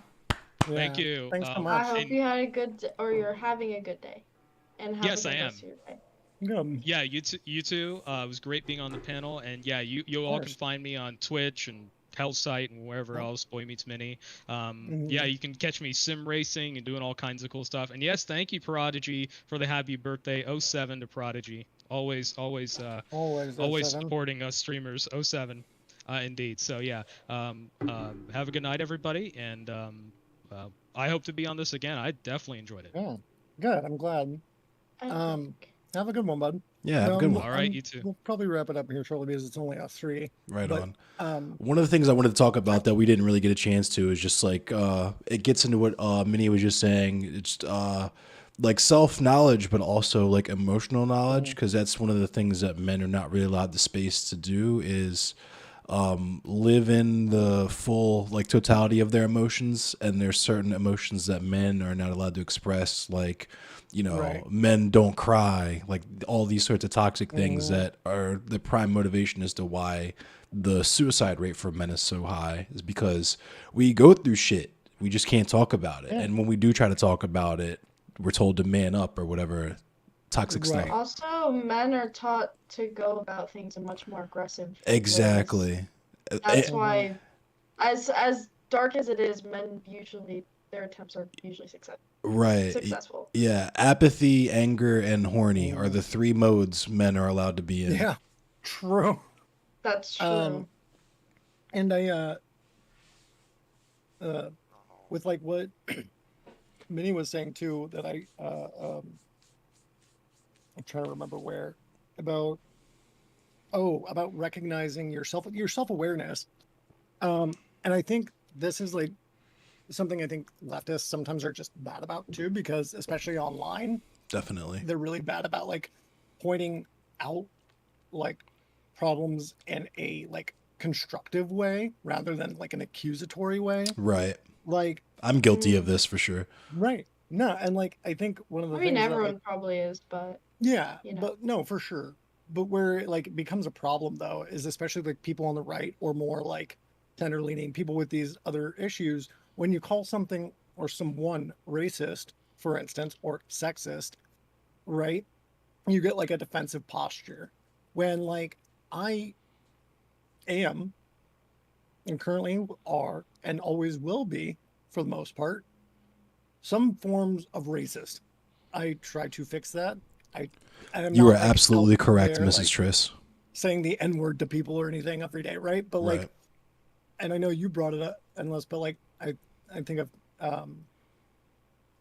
Thank Yeah. you. Thanks so I much. hope you had a good or you're having a good day, and have Yes, a I good am. rest of your day. Good. Yeah, you too. You too. It was great being on the panel, and yeah, you all can course. find me on Twitch and Hellsite and wherever Yep. else. Boy Meets Mini. Mhm. Yeah, you can catch me sim racing and doing all kinds of cool stuff. And yes, thank you Prodigy for the happy birthday. 07 to Prodigy. Always Always always 07. supporting us streamers. 07. Indeed. So yeah. Have a good night, everybody, and I hope to be on this again. I definitely enjoyed it. Yeah. Good. I'm glad. I Um, think. Have a good one, bud. Yeah, have a good one. All right, you too. We'll probably wrap it up here shortly because it's only us three. Right But, on. One of the things I wanted to talk about that we didn't really get a chance to is just like it gets into what Minnie was just saying. It's like self-knowledge, but also like emotional knowledge, because that's one of the things that men are not really allowed the space to do is live in the full like totality of their emotions. And there's certain emotions that men are not allowed to express, like Right. men don't cry, like all these sorts of toxic things that are the prime motivation as to why the suicide rate for men is so high, is because we go through shit, we just can't talk about it. And when we do try to talk about it, we're told to man up or whatever toxic Right. stuff. Also, men are taught to go about things in much more aggressive ways. Exactly. That's why, as dark as it is, men usually their attempts are usually Right. successful. Yeah. Apathy, anger, and horny are the 3 modes men are allowed to be in. Yeah, true. That's true. And I with like what Minnie was saying too, that I'm trying to remember where about recognizing your self-awareness. And I think this is like something I think leftists sometimes are just bad about too, because especially online, Definitely. they're really bad about like pointing out like problems in a like constructive way rather than like an accusatory way. Right. Like I'm guilty of this for sure. Right. No, and like I think one of the I mean, things that everyone like, probably is, but yeah, you know. but no, for sure. But where it like becomes a problem though is especially like people on the right or more like center leaning people with these other issues, when you call something or someone racist, for instance, or sexist, right? You get like a defensive posture. When like I am and currently are and always will be, for the most part, some forms of racist. I try to fix that. I'm You not are like absolutely out correct, there, Mrs. like, Triss. saying the N word to people or anything every day, right? But like, Right. and I know you brought it up, endless, but like, I think of,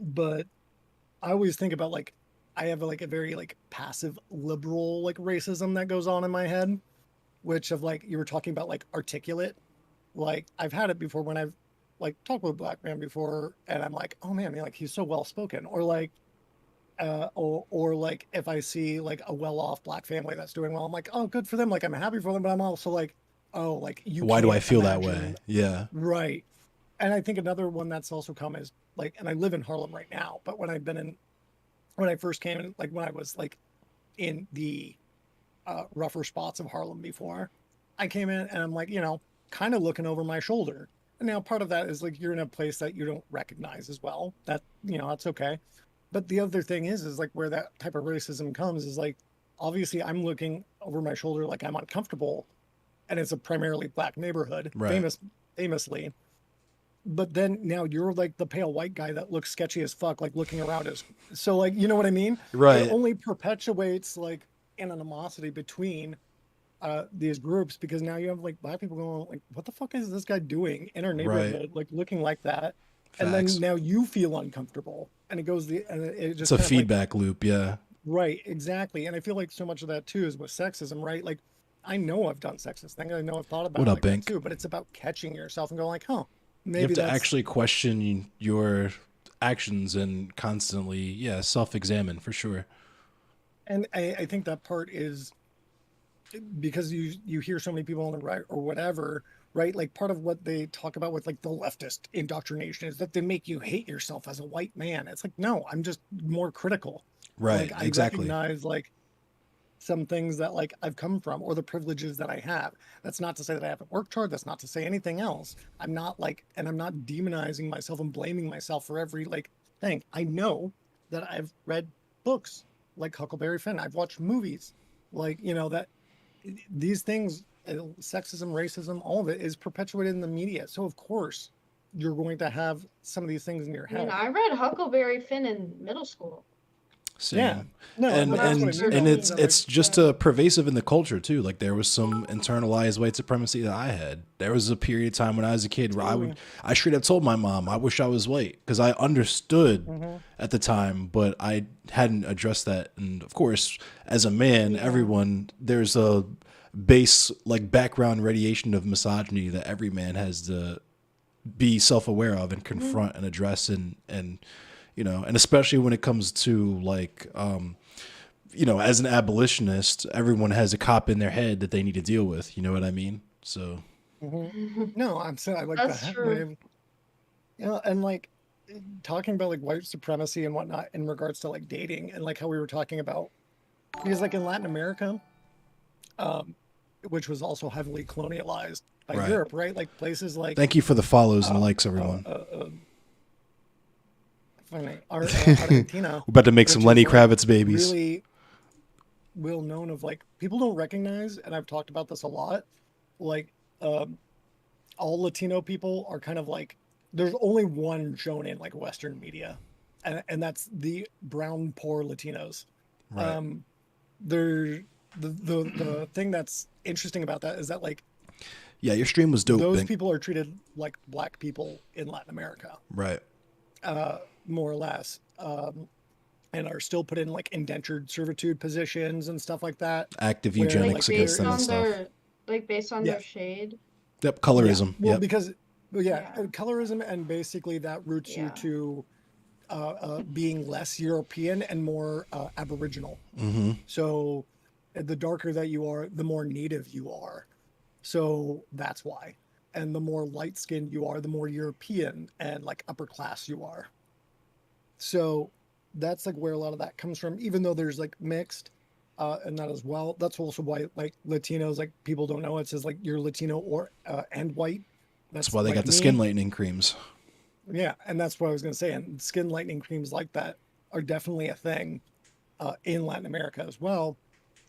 but I always think about like, I have like a very like passive liberal like racism that goes on in my head, which of like you were talking about like articulate, like I've had it before when I've like talked with a black man before, and I'm like, oh man, like he's so well spoken, or like, or like if I see like a well-off black family that's doing well, I'm like, oh, good for them. Like I'm happy for them, but I'm also like, oh, like you Why do I can't feel that imagine. way? Yeah. Right. And I think another one that's also come is like, and I live in Harlem right now, but when I first came in, like when I was like in the rougher spots of Harlem before, I came in and I'm like, kind of looking over my shoulder. And now part of that is like you're in a place that you don't recognize as well. That, that's okay. But the other thing is like where that type of racism comes is like, obviously I'm looking over my shoulder like I'm uncomfortable, and it's a primarily black neighborhood, Right. famously. But then now you're like the pale white guy that looks sketchy as fuck, like looking around us. So like, you know what I mean? Right. It only perpetuates like an animosity between these groups, because now you have like black people going like, what the fuck is this guy doing in our neighborhood, like looking like that? Facts. And then now you feel uncomfortable, and it just It's a kind of feedback loop. Yeah. Right, exactly. And I feel like so much of that too is with sexism, right? Like I know I've done sexist things, I know I've thought about What it up, like that Bink? too, but it's about catching yourself and going like, huh, You maybe have to that's actually question your actions and constantly, self-examine for sure. And I think that part is because you hear so many people on the right or whatever, right? Like part of what they talk about with like the leftist indoctrination is that they make you hate yourself as a white man. It's like, no, I'm just more critical. Right. Like I Exactly. recognize like some things that like I've come from or the privileges that I have. That's not to say that I haven't worked hard. That's not to say anything else. I'm not like, and I'm not demonizing myself and blaming myself for every like thing. I know that I've read books like Huckleberry Finn. I've watched movies like, that these things, sexism, racism, all of it is perpetuated in the media. So of course you're going to have some of these things in your I mean, head. I read Huckleberry Finn in middle school. Same. Yeah. No, and but that's what I mean, and though, it's is that, it's like, just pervasive in the culture too. Like there was some internalized white supremacy that I had. There was a period of time when I was a kid where I straight up told my mom I wish I was white, because I understood at the time, but I hadn't addressed that. And of course, as a man, everyone, there's a base like background radiation of misogyny that every man has to be self-aware of and confront and address, and and especially when it comes to like as an abolitionist, everyone has a cop in their head that they need to deal with. You know what I mean? So no, I'm saying I like That's that true. way. And like talking about like white supremacy and whatnot in regards to like dating, and like how we were talking about, because like in Latin America, which was also heavily colonialized by Right. Europe, right? Like places like thank you for the follows and likes, everyone. Argentina. We're about to make which some is, Lenny like, Kravitz babies. Really well known of like people don't recognize, and I've talked about this a lot, like all Latino people are kind of like, there's only one shown in like Western media, and that's the brown poor Latinos. Right. They're the thing that's interesting about that is that like Yeah, your stream was dope. those people are treated like black people in Latin America, Right. more or less, and are still put in like indentured servitude positions and stuff like that. Active where, eugenics like, against based them and on stuff. their based on Yeah. their shade. Yep, colorism. Well, Yep. because Yeah. colorism, and basically that roots you Yeah. to being less European and more Aboriginal. Mm-hmm. So the darker that you are, the more native you are. So that's why. And the more light skinned you are, the more European and like upper class you are. So that's like where a lot of that comes from, even though there's like mixed and that as well. That's also why like Latinos, like people don't know, it says like you're Latino or and white. That's why they like got the me. skin lightening creams. Yeah, and that's what I was going to say. And skin lightening creams like that are definitely a thing in Latin America as well.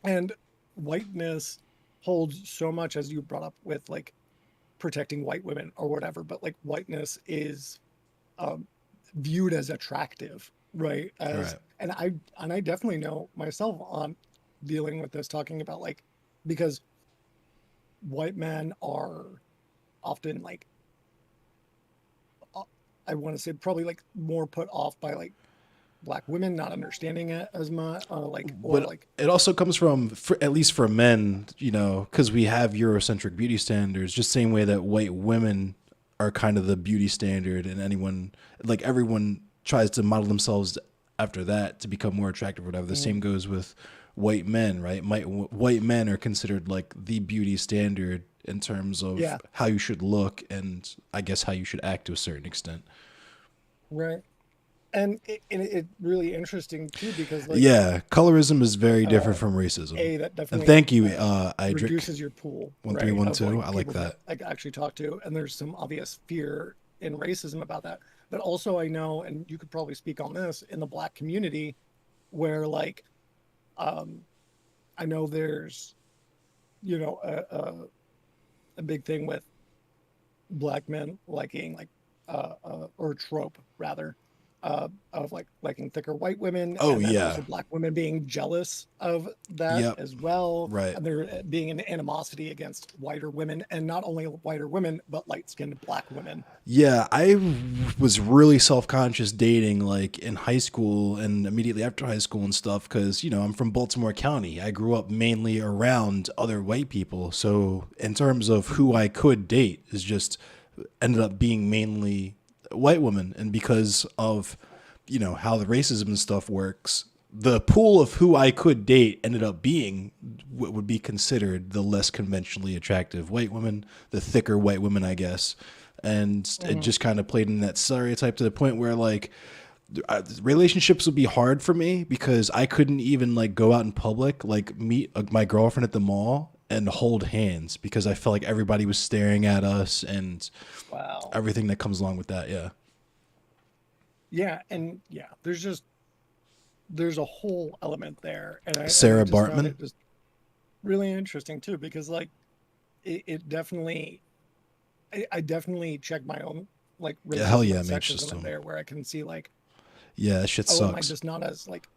And whiteness holds so much, as you brought up with like protecting white women or whatever. But like whiteness is viewed as attractive, right? As Right. and I definitely know myself on dealing with this, talking about like because white men are often like I want to say probably like more put off by like black women not understanding it as much, like or But like it also comes from, at least for men, you know, because we have Eurocentric beauty standards, just same way that white women are kind of the beauty standard, and everyone tries to model themselves after that to become more attractive or whatever. The same goes with white men, right? White men are considered like the beauty standard in terms of Yeah. how you should look and I guess how you should act to a certain extent. right. And it really interesting too because like Yeah, colorism is very different from racism. that definitely And thank you, Idric. reduces your pool. 1312, Right, of, I like people that. I actually talk to, and there's some obvious fear in racism about that. But also, I know, and you could probably speak on this in the Black community, where like, I know there's, you know, a big thing with Black men liking like, or trope rather, of like liking thicker white women. Oh, and then yeah. also Black women being jealous of that Yep. as well. Right. And there being an animosity against whiter women, and not only whiter women, but light-skinned Black women. Yeah, I was really self-conscious dating like in high school and immediately after high school and stuff because, you know, I'm from Baltimore County. I grew up mainly around other white people. So in terms of who I could date is just ended up being mainly white women. And because of, you know, how the racism and stuff works, the pool of who I could date ended up being what would be considered the less conventionally attractive white women, the thicker white women, I guess. And it just kind of played in that stereotype to the point where like relationships would be hard for me because I couldn't even like go out in public, like meet my girlfriend at the mall and hold hands because I felt like everybody was staring at us and Wow. everything that comes along with that. Yeah. Yeah, and yeah, there's a whole element there, and I Sarah just found Bartman? it just really interesting too because like it definitely, I definitely check my own like Yeah, hell racism yeah, and man, sexism just in there where I can see like, Yeah, that shit oh, am I sucks. just not as like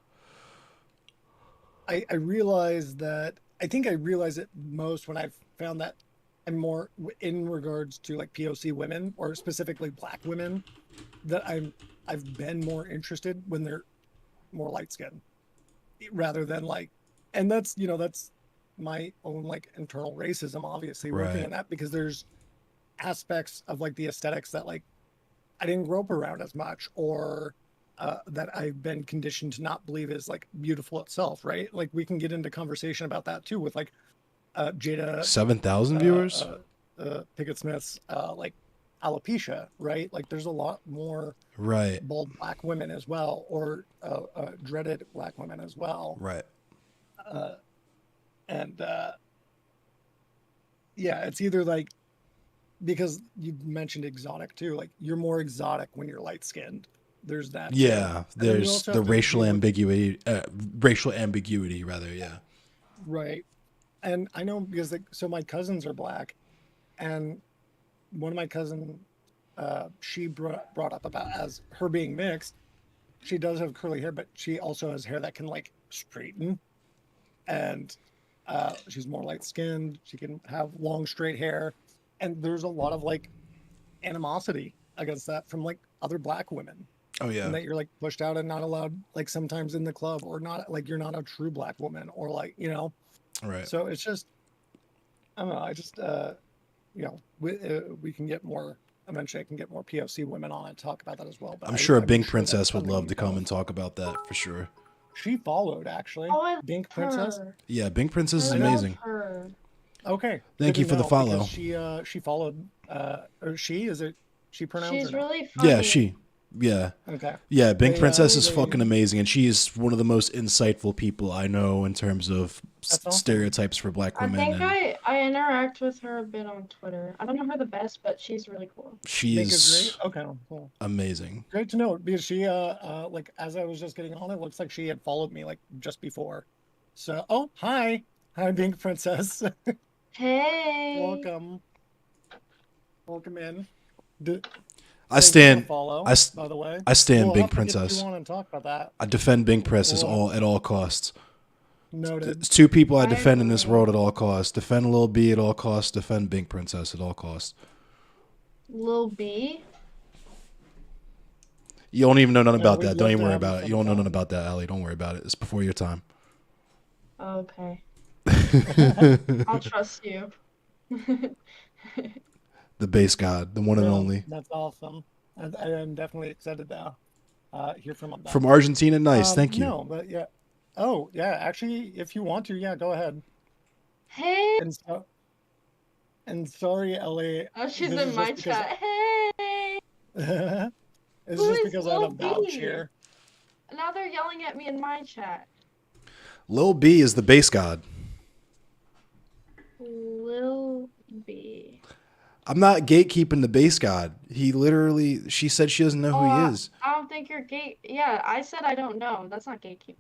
I realize that I think I realize it most when I've found that I'm more in regards to like POC women or specifically Black women that I've been more interested when they're more light skinned rather than like, and that's, you know, that's my own like internal racism obviously working Right. on that because there's aspects of like the aesthetics that like I didn't grow up around as much or that I've been conditioned to not believe is like beautiful itself, right? Like we can get into conversation about that too with like Jada 7,000 viewers? Pickett Smith's like alopecia, right? Like there's a lot more Right. bald Black women as well, or dreaded Black women as well. Right. And yeah, it's either like because you mentioned exotic too, like you're more exotic when you're light skinned. There's that. too. Yeah, And then you there's also the have to racial deal with- ambiguity rather, yeah. Right. And I know because like so my cousins are Black And one of my cousin, she brought up about as her being mixed. She does have curly hair, but she also has hair that can like straighten, and she's more light skinned. She can have long straight hair, and there's a lot of like animosity against that from like other black women, Oh yeah. and that you're like pushed out and not allowed like sometimes in the club, or not like you're not a true black woman, or like Right. So it's just I don't know. I just we can get more eventually. I can get more POC women on and talk about that as well. But I'm sure I'm Bing sure that's Princess would something love you to come both. and talk about that for sure. She followed actually. Oh, I Bink love Princess. her. Yeah, Bing Princess is I love amazing. her. Okay. Thank good you to for the know, follow. because she followed or she is it she pronounced or She's no? really funny. Yeah, she. Yeah. Okay. Yeah, Bing They, Princess is they- fucking amazing, and she is one of the most insightful people I know in terms of That's awesome. stereotypes for black I women. think And I interact with her a bit on Twitter. I don't know her the best, but she's really cool. she Bink is is great. Okay, cool. amazing. Great to know because she like as I was just getting on, it looks like she had followed me like just before. So hi Bink Princess. Hey. Welcome in. I Thank you for the stand. follow, I, by the way. I stand We'll Bing have to get Princess. you on and talk about that. I defend Bing Princess We'll have at all costs. Noted. It's two people I I defend in this agree. world at all costs. Defend Lil B at all costs. Defend Bing Princess at all costs. Lil B. You don't even know nothing No, about we'd that. Don't love even to worry have you about it. for You the don't know pod. nothing about that, Allie. Don't worry about it. It's before your time. Okay. I'll trust you. The base god, the one and No, only. That's awesome. I am definitely excited to hear from that. From Argentina, nice. Thank you. No, but yeah. Oh, yeah. Actually, if you want to, yeah, go ahead. Hey. And sorry, Ellie. Oh, she's this in is my just because- chat. Hey. It's Who just is because I had a Lil vouch B? here. Now they're yelling at me in my chat. Lil B is the base god. Lil B. I'm not gatekeeping the base god. She said she doesn't know who he is. I don't think you're gay. Yeah, I said I don't know. That's not gatekeeping.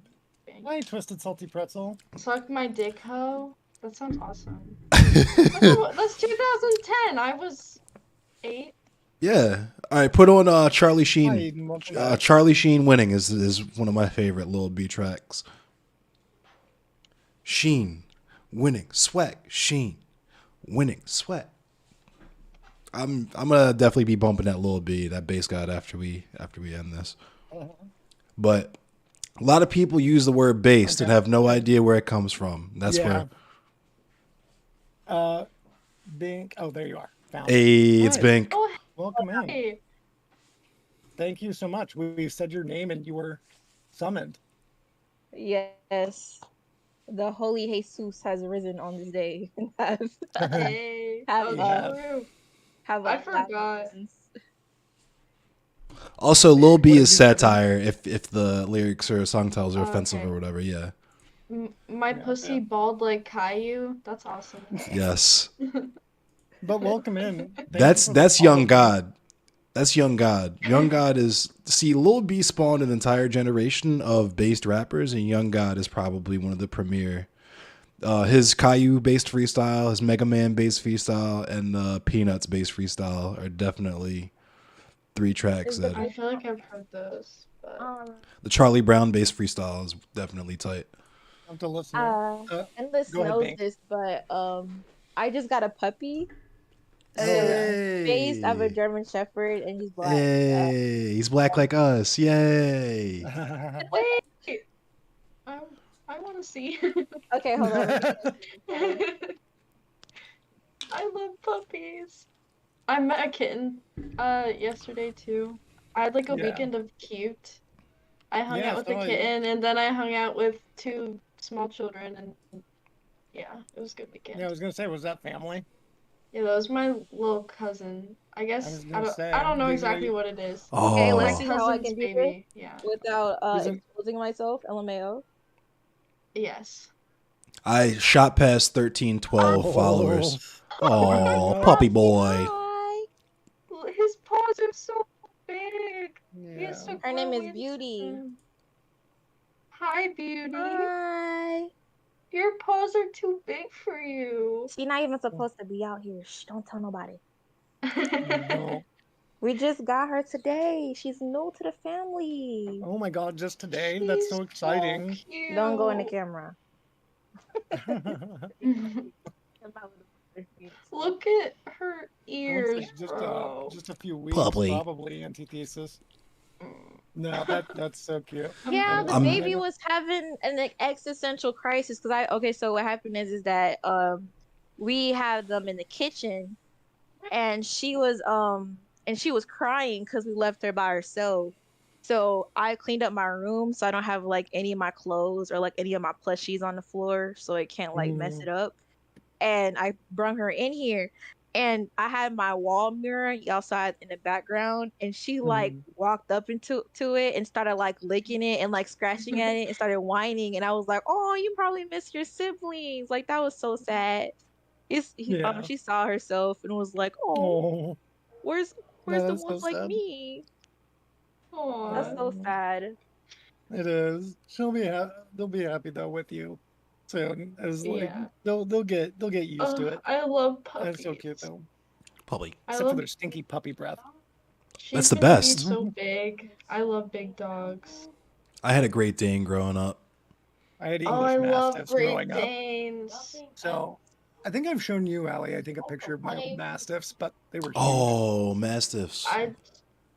Hi, Twisted Salty Pretzel. Suck my dick, hoe. That sounds awesome. That's 2010. I was 8. Yeah. All right, put on Charlie Hi, Sheen. Eden. Welcome back. Charlie Sheen winning is one of my favorite Lil B tracks. Sheen winning sweat. Sheen winning sweat. I'm gonna definitely be bumping that Lil B, that bass god after we end this. But a lot of people use the word based and have no idea where it comes from. That's Yeah. where Bink. Oh, there you are. Found it. hey, it's Hi. Bink. Oh, Welcome in. hey. Thank you so much. We said your name and you were summoned. Yes. The Holy Jesus has risen on this day. Hey. Have, Oh, Yeah. true. have I a forgot. Also, Lil B What is did you say? satire if the lyrics or song titles are Oh, offensive okay. or whatever. Yeah. My Yeah, pussy yeah. bald like Caillou. That's awesome. Yes. But welcome in. Thank you That's for the Young follow. God. That's Young God. Young God is Lil B spawned an entire generation of based rappers, and Young God is probably one of the premier. His Caillou based freestyle, his Mega Man based freestyle, and the Peanuts based freestyle are definitely 3 tracks that I feel like I've heard those. But... the Charlie Brown based freestyle is definitely tight. I have to listen. Endless go ahead, knows Bink. this, but I just got a puppy. Hey. Based of a German Shepherd, and he's black. Hey, he's black like us. Yay. Wait. I want to see. Okay, hold on. I love puppies. I met a kitten yesterday too. I had like a Yeah. weekend of cute. I hung Yeah, out with so the I- kitten and then I hung out with 2 small children and yeah, it was a good weekend. Yeah, I was gonna say, was that family? Yeah, that was my little cousin. I guess was I gonna don't, say, I don't know these are exactly you- what it is. Okay, Oh, let's My see how I cousin's can do this baby. Yeah. without Isn't- exposing myself. LMAO. Yes. I shot past 1312 followers. Oh, puppy boy. Hi. His paws are so big. He Yeah. has to Her name grow is into Beauty. them. Hi, Beauty. Hi. Your paws are too big for you. She's not even supposed to be out here. Shh, don't tell nobody. No. We just got her today. She's new to the family. Oh my god, just today? That's so exciting. cute. Don't go in the camera. Look at her ears, just bro. just a few weeks, Puppy. probably. Antithesis. No, that's so cute. Yeah, the I'm- baby was having an existential crisis because so what happened is that we had them in the kitchen and she was crying because we left her by herself. So I cleaned up my room so I don't have like any of my clothes or like any of my plushies on the floor so it can't like mess it up. And I brought her in here and I had my wall mirror outside in the background and she like walked up into it and started like licking it and like scratching at it and started whining and I was like, oh, you probably miss your siblings. Like that was so sad. She saw herself and was like, oh, where's the ones like me? That's so sad. It is. They'll be happy though with you soon. As like Yeah. they'll get used to it. I love puppies. That's so cute though. Puppy. Except for their stinky puppy breath. That's the She's best. so big. I love big dogs. I had a Great Dane growing up. I had Oh, I English love Mastiffs Great growing up. Danes. So I think I've shown you, Allie, I think a picture of my old Mastiffs, but they were huge. Oh, Mastiffs.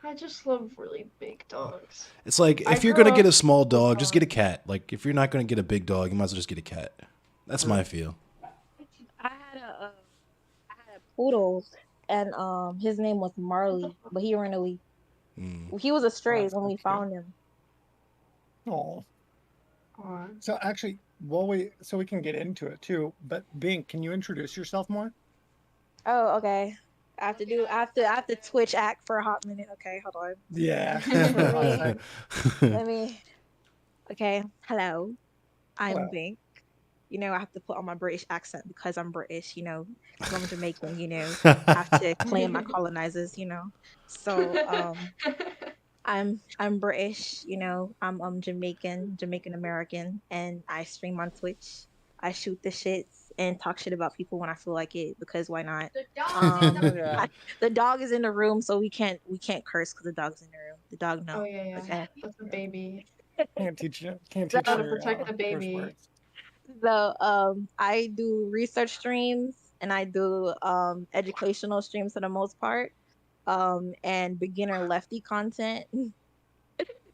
I just love really big dogs. It's like if you're gonna get a small dog, just get a cat. Like if you're not gonna get a big dog, you might as well just get a cat. That's my feel. I had a poodle and his name was Marley, but he ran away. He was a stray when we found him. Oh. So actually, so we can get into it too. But Bink, can you introduce yourself more? Oh, okay. I have to Twitch act for a hot minute. Okay, hold on. Yeah. Okay, hello. I'm Hello. Bink. You know, I have to put on my British accent because I'm British, you know, because I'm Jamaican, you know. I have to claim my colonizers, you know. So I'm British, you know. I'm Jamaican American, and I stream on Twitch. I shoot the shits and talk shit about people when I feel like it because why not? The dog is in the room, so we can't curse because the dog's in the room. The dog no. Oh yeah. Okay. That's a baby. Can't teach you. Gotta protect the baby. So I do research streams and I do educational streams for the most part, and beginner lefty content.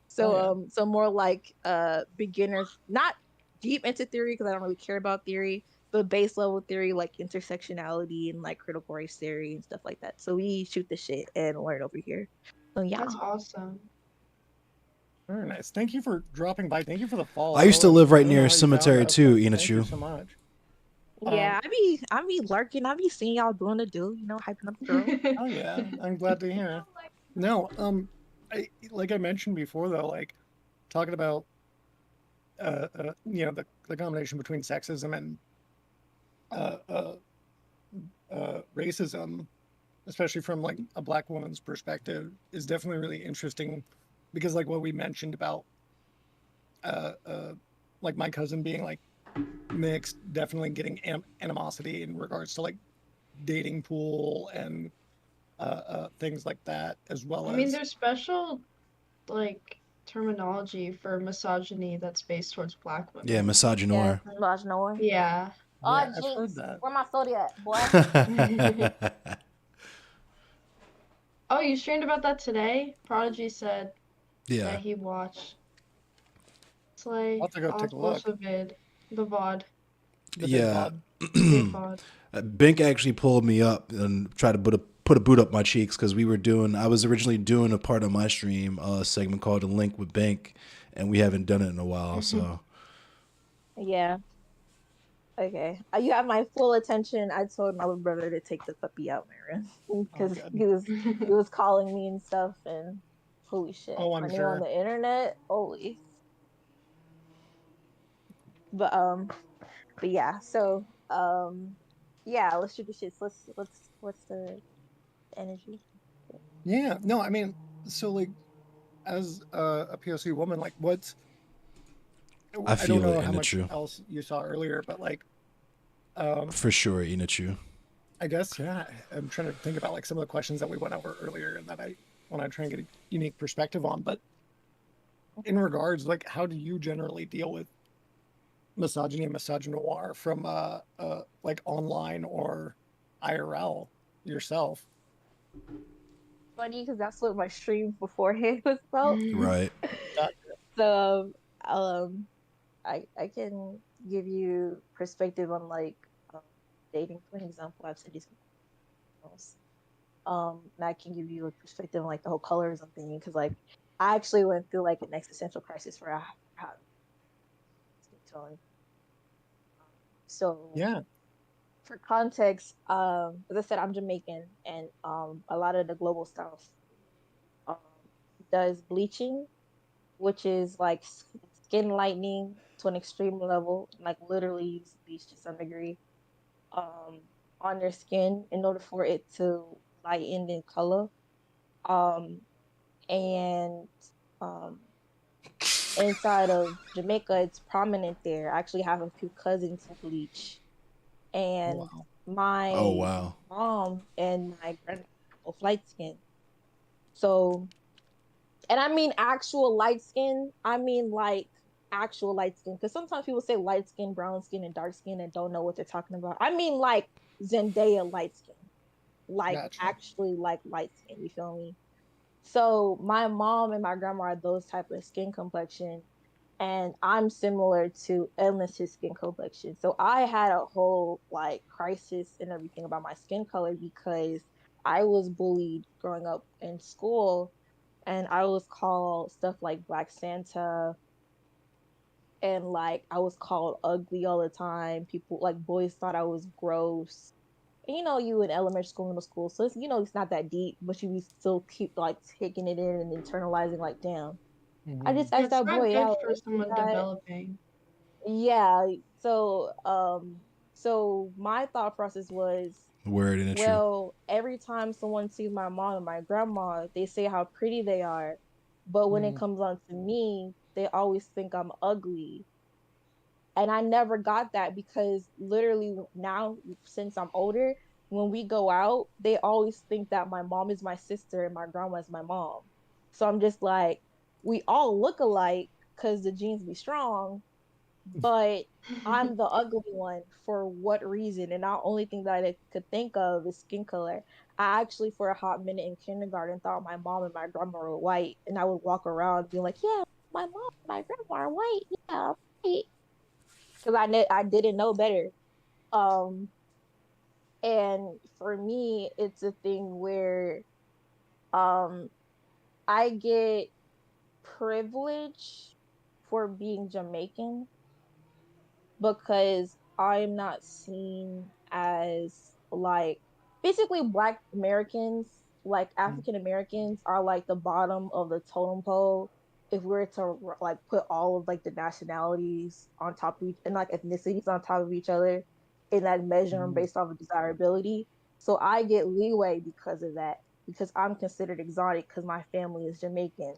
So so more like beginners, not deep into theory because I don't really care about theory, but base level theory like intersectionality and like critical race theory and stuff like that. So we shoot the shit and learn over here. So yeah. That's awesome. Very nice. Thank you for dropping by. Thank you for the follow. I used to live right near a a cemetery too, Thank you Inachu. so much. Yeah, I be lurking. I be seeing y'all doing the do, you know, hyping up the girl. Oh yeah, I'm glad to hear. No, like I mentioned before though, like talking about you know, the combination between sexism and racism, especially from like a black woman's perspective, is definitely really interesting because like what we mentioned about like my cousin being like mixed, definitely getting animosity in regards to like dating pool and things like that, as well I mean, there's special like terminology for misogyny that's based towards black women. Yeah, misogynoir. Yeah, misogynoir. Yeah. Oh, I've heard jinx. that. Where my soda at, boy? Oh, you streamed about that today? Prodigy said Yeah. that he watched. It's like, I'll have to go take a look. post the VOD. The big Yeah. bod. Big VOD. Bink actually pulled me up and tried to put a boot up my cheeks because I was originally doing a part of my stream segment called "A Link with Bink," and we haven't done it in a while. So Yeah. Okay. You have my full attention. I told my little brother to take the puppy out, Mara, because he was calling me and stuff, and holy shit. Oh, I'm when sure. you're on the internet, holy. But yeah. So yeah. Let's shoot the shits. What's the energy? Yeah, no, I mean, so like, as a POC woman, like, I I don't feel know it, how much Inachu. else you saw earlier, but like, For sure, Inachu. I guess, yeah, I'm trying to think about like some of the questions that we went over earlier and that I want to try and get a unique perspective on. But in regards, like, how do you generally deal with misogyny and misogynoir from like online or IRL yourself? Funny because that's what my stream beforehand was about. Right. So I can give you perspective on like um, dating, for an example. I've said this else. And I can give you a perspective on like the whole colorism thing because like I actually went through like an existential crisis for how skin tone. So Yeah. for context, as I said, I'm Jamaican, and a lot of the global south um does bleaching, which is like skin lightening to an extreme level, like literally use bleach to some degree um on their skin in order for it to lighten in color. Um and um inside of Jamaica it's prominent there. I actually have a few cousins who bleach, and Wow. Oh my wow. mom and my grandma are both light skin. So, and I mean actual light skin. I mean like actual light skin. Because sometimes people say light skin, brown skin, and dark skin and don't know what they're talking about. I mean like Zendaya light skin. Like Gotcha. actually like light skin. You feel me? So my mom and my grandma are those type of skin complexion, and I'm similar to Endless's skin complexion. So I had a whole like crisis and everything about my skin color because I was bullied growing up in school, and I was called stuff like Black Santa, and like I was called ugly all the time. People like boys thought I was gross. And, you know, you in elementary school, middle school, so it's, you know, it's not that deep, but you still keep like taking it in and internalizing. Like, damn, I Hmm. just asked It's that not boy good out. for someone That, developing. yeah. So my thought process was, Word, Inachu. well, every time someone sees my mom and my grandma, they say how pretty they are, but when it Mm. comes on to me, they always think I'm ugly. And I never got that because literally now, since I'm older, when we go out, they always think that my mom is my sister and my grandma is my mom. So I'm just like, we all look alike because the genes be strong, but I'm the ugly one for what reason? And the only thing that I could think of is skin color. I actually, for a hot minute in kindergarten, thought my mom and my grandma were white, and I would walk around being like, "Yeah, my mom and my grandma are white. Yeah, I'm white," because I didn't know better. Um, and for me, it's a thing where um I get privilege for being Jamaican because I'm not seen as like basically Black Americans, like African Americans are like the bottom of the totem pole if we were to like put all of like the nationalities on top of each and like ethnicities on top of each other in that measure them Mhm. based off of desirability. So I get leeway because of that because I'm considered exotic because my family is Jamaican,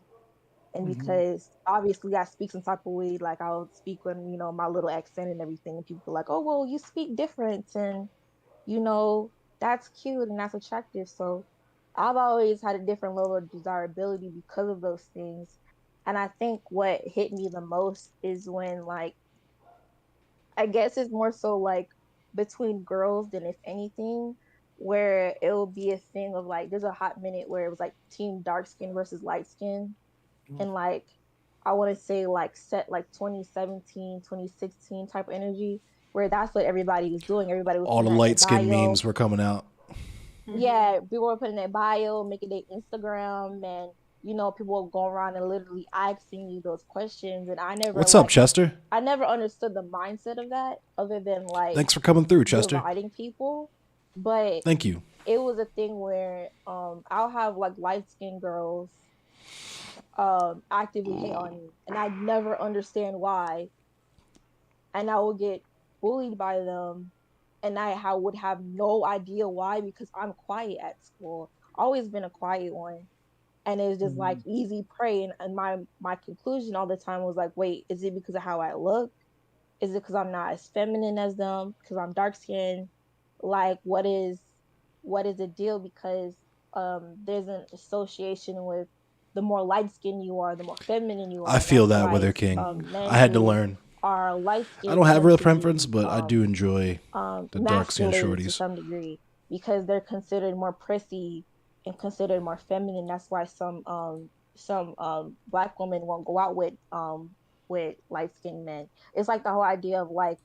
and Mhm. because obviously I speak some type of way, like I'll speak when you know my little accent and everything, and people are like, "Oh, well, you speak different," and you know that's cute and that's attractive. So I've always had a different level of desirability because of those things, and I think what hit me the most is when like I guess it's more so like between girls than if anything, where it will be a thing of like there's a hot minute where it was like team dark skin versus light skin, Mhm. and like I want to say like set like 2017, 2016 type of energy where that's what everybody was doing. Everybody was All putting the that in their light skin bio. memes were coming out. Mhm. Yeah, people were putting their bio, making their Instagram, and you know people were going around and literally asking you those questions, and What's up, Chester? I never understood the mindset of that other than like Thanks for coming through, Chester. dividing people. But Thank you. it was a thing where I'll have like light skinned girls actively hate on me, and I never understand why, and I would get bullied by them, and would have no idea why because I'm quiet at school, always been a quiet one. and it's just like easy prey. And my conclusion all the time was like, wait, is it because of how I look? Is it because I'm not as feminine as them? Because I'm dark skinned? Like, what is the deal? Because there's an association with the more light skinned you are, the more feminine you I are. feel That's that with why her king. men I had to who learn. are light I skinned don't have tend real to be preference, but I do enjoy the dark skinned masculated to shorties. some degree because they're considered more prissy and considered more feminine. That's why some black women won't go out with light skinned men. It's like the whole idea of like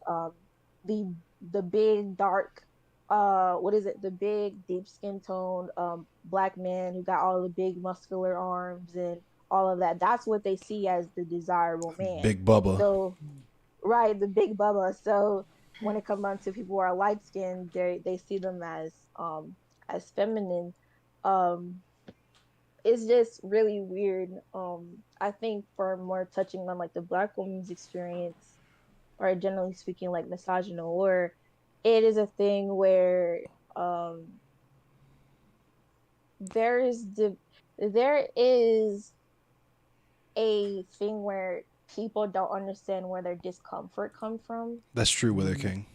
the the big dark what is it, the big deep skin tone black man who got all the big muscular arms and all of that. That's what they see as the desirable man. Big Bubba. So right, the big bubba. So when it comes down to people who are light skinned, they see them as feminine. Um it's just really weird. I think for more touching on like the black woman's experience, or generally speaking, like misogynoir, it is a thing where um there is there is a thing where people don't understand where their discomfort comes from, That's true with her king.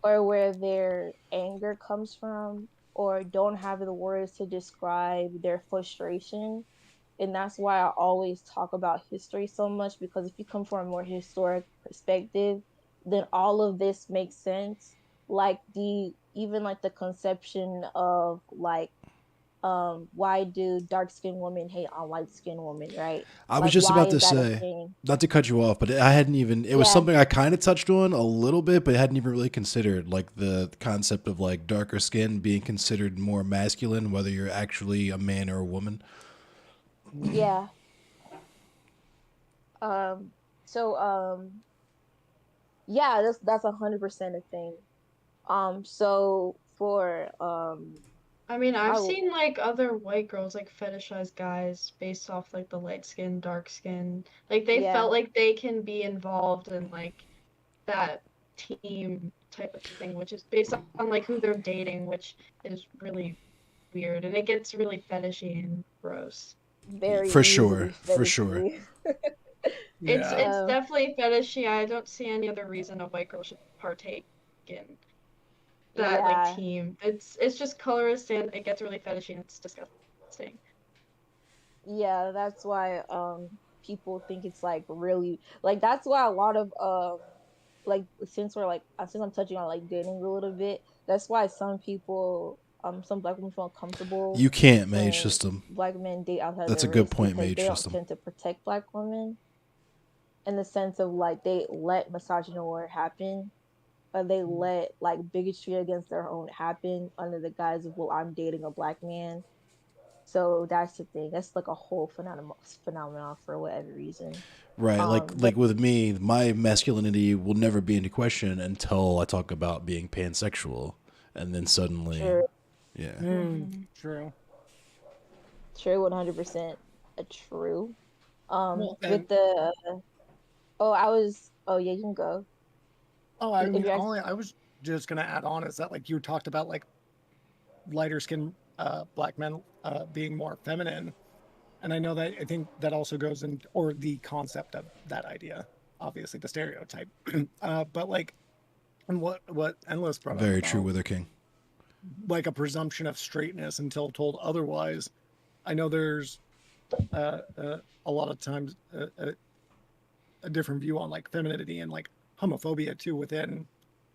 or where their anger comes from, or don't have the words to describe their frustration. And that's why I always talk about history so much, because if you come from a more historic perspective, then all of this makes sense. Like the even like the conception of like why do dark skinned women hate on light skinned women, right? I was Like just why about to is that a say, thing? not to cut you off, but I hadn't even, it was Yeah. something I kind of touched on a little bit, but hadn't even really considered, like the concept of like darker skin being considered more masculine, whether you're actually a man or a woman. Yeah. Um so yeah, that's 100% a thing. So for I mean, I've I seen like other white girls like fetishize guys based off like the light skin, dark skin. Like they yeah, felt like they can be involved in like that team type of thing, which is based on like who they're dating, which is really weird and it gets really fetishy and gross. very For easily sure. For sure. fetishy. It's Yeah. definitely fetishy. I don't see any other reason a white girl should partake in that like Yeah, team. It's just colorist and it gets really fetishy and it's disgusting. yeah, that's why people think it's like really like that's why a lot of like since we're like since I'm touching on like dating a little bit, that's why some people some black women feel comfortable You can't, mage when system. black men date outside of That's a their good race point, because mage they don't system. tend to protect black women in the sense of like they let misogyny happen, or they let like bigotry against their own happen under the guise of, well, I'm dating a black man. So that's the thing. That's like a whole phenomenon for whatever reason. Right. But Like with me, my masculinity will never be into question until I talk about being pansexual. And then suddenly, true, yeah. True. true, 100% a true. Well, With the oh yeah, you can go. I If mean, you're only I was just gonna add on is that like you talked about like lighter skinned black men being more feminine, and I know that I think that also goes in, or the concept of that idea, obviously the stereotype, but like, and what Endless brought up Very true about with her king. like a presumption of straightness until told otherwise. I know there's a lot of times a different view on like femininity and like homophobia too within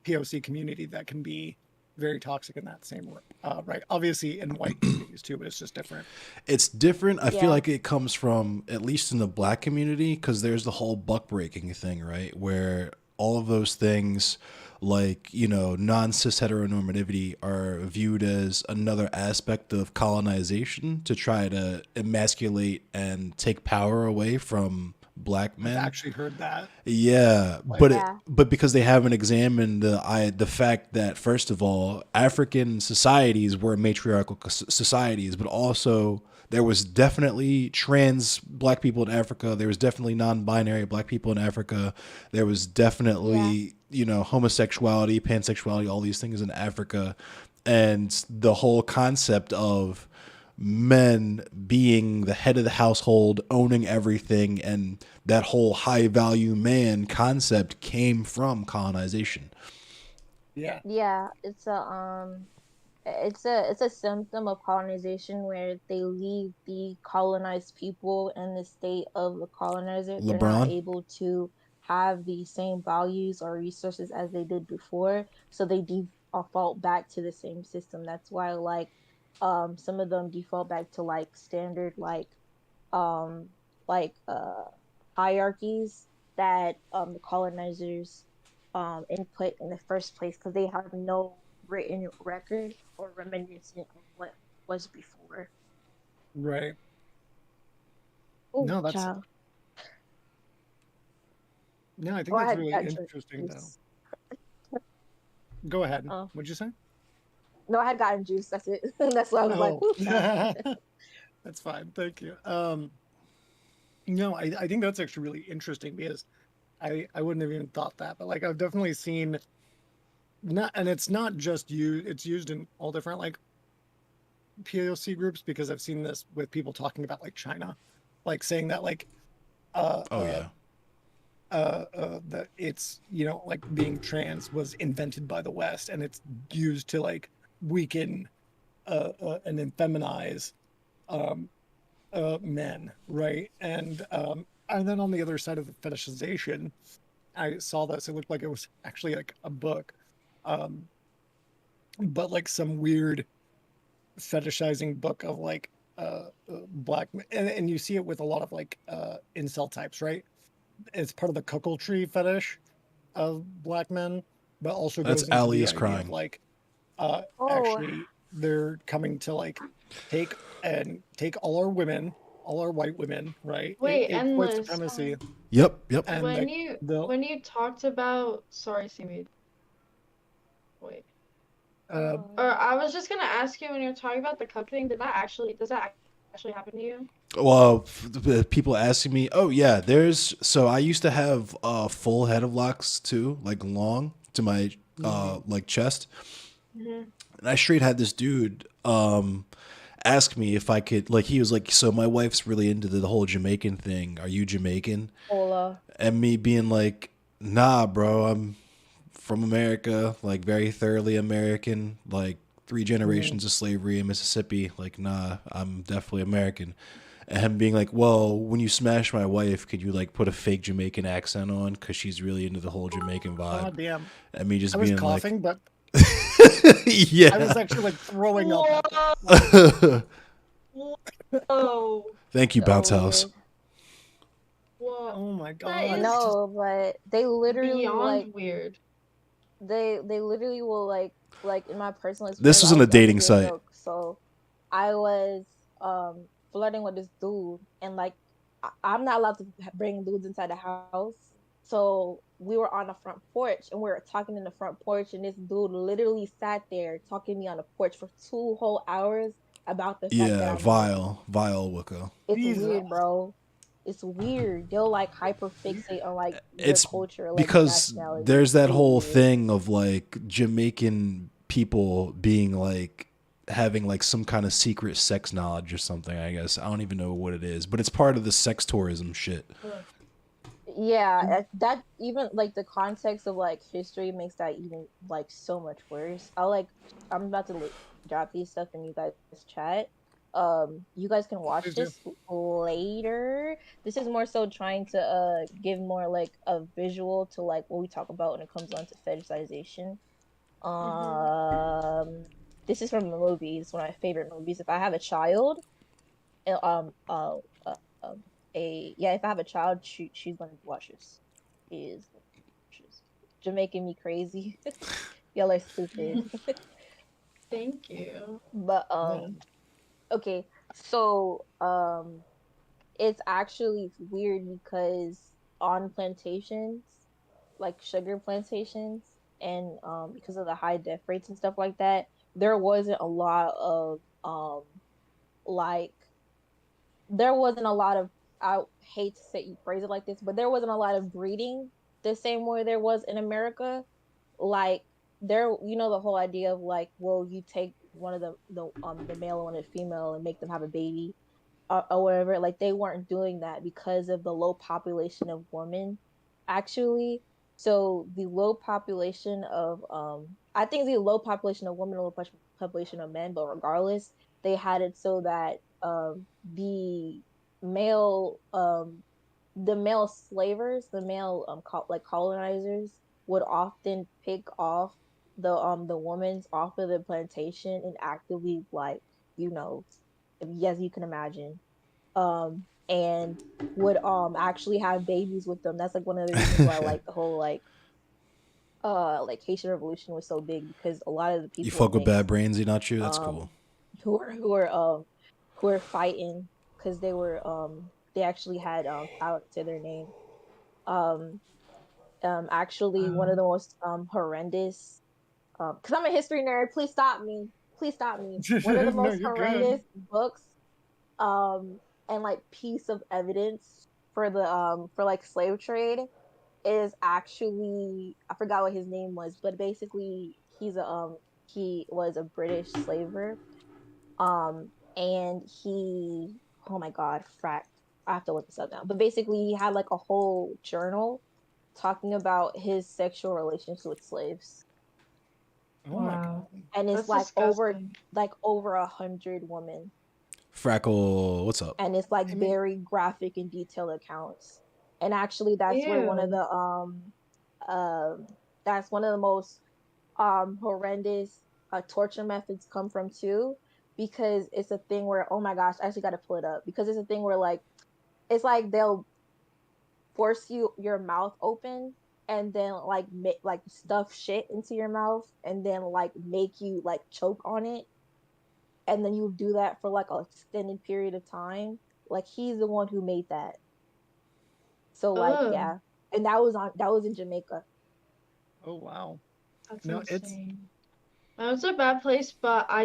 POC community that can be very toxic in that same right. Obviously in white communities too, but it's just different. It's different. I feel Yeah. like it comes from, at least in the black community, because there's the whole buck breaking thing, right? Where all of those things, like, you know, non-cis heteronormativity are viewed as another aspect of colonization to try to emasculate and take power away from black I've men. actually heard that. Yeah, Like, Yeah. but because they haven't examined the fact that, first of all, African societies were matriarchal societies, but also there was definitely trans black people in Africa. There was definitely non-binary black people in Africa. There was definitely, you know, homosexuality, pansexuality, all these things in Africa, and the whole concept of men being the head of the household, owning everything, and that whole high value man concept came from colonization. Yeah. Yeah, it's a symptom of colonization where they leave the colonized people in the state of the colonizer. They're not LeBron? able to have the same values or resources as they did before, so they default back to the same system. That's why some of them default back to standard um like hierarchies that the colonizers input in the first place, because they have no written record or reminiscent of what was before. Right. Oh, No, that's child. no. I Oh, think I that's had really got interesting, though. juice. Go ahead. Oh, What'd you say? no, I had gotten juice. That's it. That's why I was like, Oh, oh, child. that's fine. Thank you. No, I think that's actually really interesting because I wouldn't have even thought that, but like I've definitely seen not, and it's not just you. It's used in all different like POC groups because I've seen this with people talking about like China, like saying that like uh Oh uh yeah. that it's like being trans was invented by the West and it's used to like weaken and feminize um men, right? And then on the other side of the fetishization, I saw this. It looked like it was actually like a book, um, but like some weird fetishizing book of like black men, and you see it with a lot of like incel types, right? It's part of the cuckold tree fetish of black men, but also That's goes into Ali the is idea of crying. like Oh, actually they're coming to like take all our white women, right? Wait, It's white Endless. supremacy, Yep, yep. and When like you they'll when you talked about sorry, Seaweed. Wait. uh Or I was just gonna ask you when you were talking about the cup thing, does that actually happen to you? Well, people asking me, oh yeah, so I used to have a full head of locks too, like long to my mhm. like chest, Hmm. and I straight had this dude ask me if I could, like, he was like, so my wife's really into the whole Jamaican thing. Are you Jamaican? hola. And me being like, nah, bro, I'm from America, like very thoroughly American, like three Mhm. generations of slavery in Mississippi. Like, nah, I'm definitely American. And him being like, well, when you smash my wife, could you like put a fake Jamaican accent on? Because she's really into the whole Jamaican vibe. Oh damn, And me I just was being like, coughing, but I was yeah. actually like throwing up at that. Like, Thank Whoa. you, So Bounce House. weird. Whoa. oh my That god, I is just No, but they literally beyond weird. they literally will in my personal This experience, was on a I was dating being site. milk. So I was flirting with this dude, and I'm not allowed to bring dudes inside the house. So we were on the front porch and we were talking in the front porch, and this dude literally sat there talking to me on the porch for 2 whole hours about the fact that Yeah, I'm Jamaican. vile Wicca. It's Jesus. weird, bro. It's weird. They'll hyper fixate on your It's culture, your because nationality. there's It's that so whole weird. thing of like Jamaican people being like having like some kind of secret sex knowledge or something, I guess. I don't even know what it is, but it's part of the sex tourism shit. Ugh. Yeah, that even the context of history makes that even so much worse. I'm about to drop these stuff in you guys chat. You guys can watch Please do. this later. This is more so trying to give more a visual to what we talk about when it comes on to fetishization. Mhm. Um, this is from a movie. It's one of my favorite movies. If I have a child, uh, um, uh, uh, um, if I have a child, she's gonna watch this. She is gonna watch this. You're making me crazy. Y'all are stupid. Thank you. But Yeah. okay. So it's actually weird because on plantations, like sugar plantations, and because of the high death rates and stuff like that, there wasn't a lot of like there wasn't a lot of, I hate to say phrase it like this, but there wasn't a lot of breeding the same way there was in America. Like there, the whole idea of well, you take one of the male and one of the female and make them have a baby or whatever. Like they weren't doing that because of the low population of women, actually. So the low population of I think the low population of women, low population of men, but regardless, they had it so that the male the male slavers, the male like colonizers would often pick off the women off of the plantation and actively like, you know, as you can imagine, and would actually have babies with them. That's like one of the reasons why like the whole like Haitian Revolution was so big, because a lot of the You people were fuck with Bad mixed, Brains, not you? That's cool. um who were fighting because they actually had power to their name. um Actually one of the most horrendous, because I'm a history nerd, please stop me, please stop me. One of the No, most you're good. horrendous books and like piece of evidence for the for like slave trade is actually, I forgot what his name was, but basically he was a British slaver. And he, oh my god, frack, I have to look this up now. But basically he had like a whole journal talking about his sexual relations with slaves. Oh my god. And it's That's disgusting. like over 100 women. Frackle, what's up? And it's like I mean, very graphic and detailed accounts. And actually that's where one of Ew. the that's one of the most horrendous torture methods come from too, because it's a thing where, oh my gosh, I actually got to pull it up, because it's a thing where like it's like they'll force your mouth open and then like make like stuff shit into your mouth and then like make you like choke on it, and then you do that for like an extended period of time. Like he's the one who made that. So like Ugh, yeah, and that was in Jamaica. oh wow. that's No, it's insane. That was a bad place, but I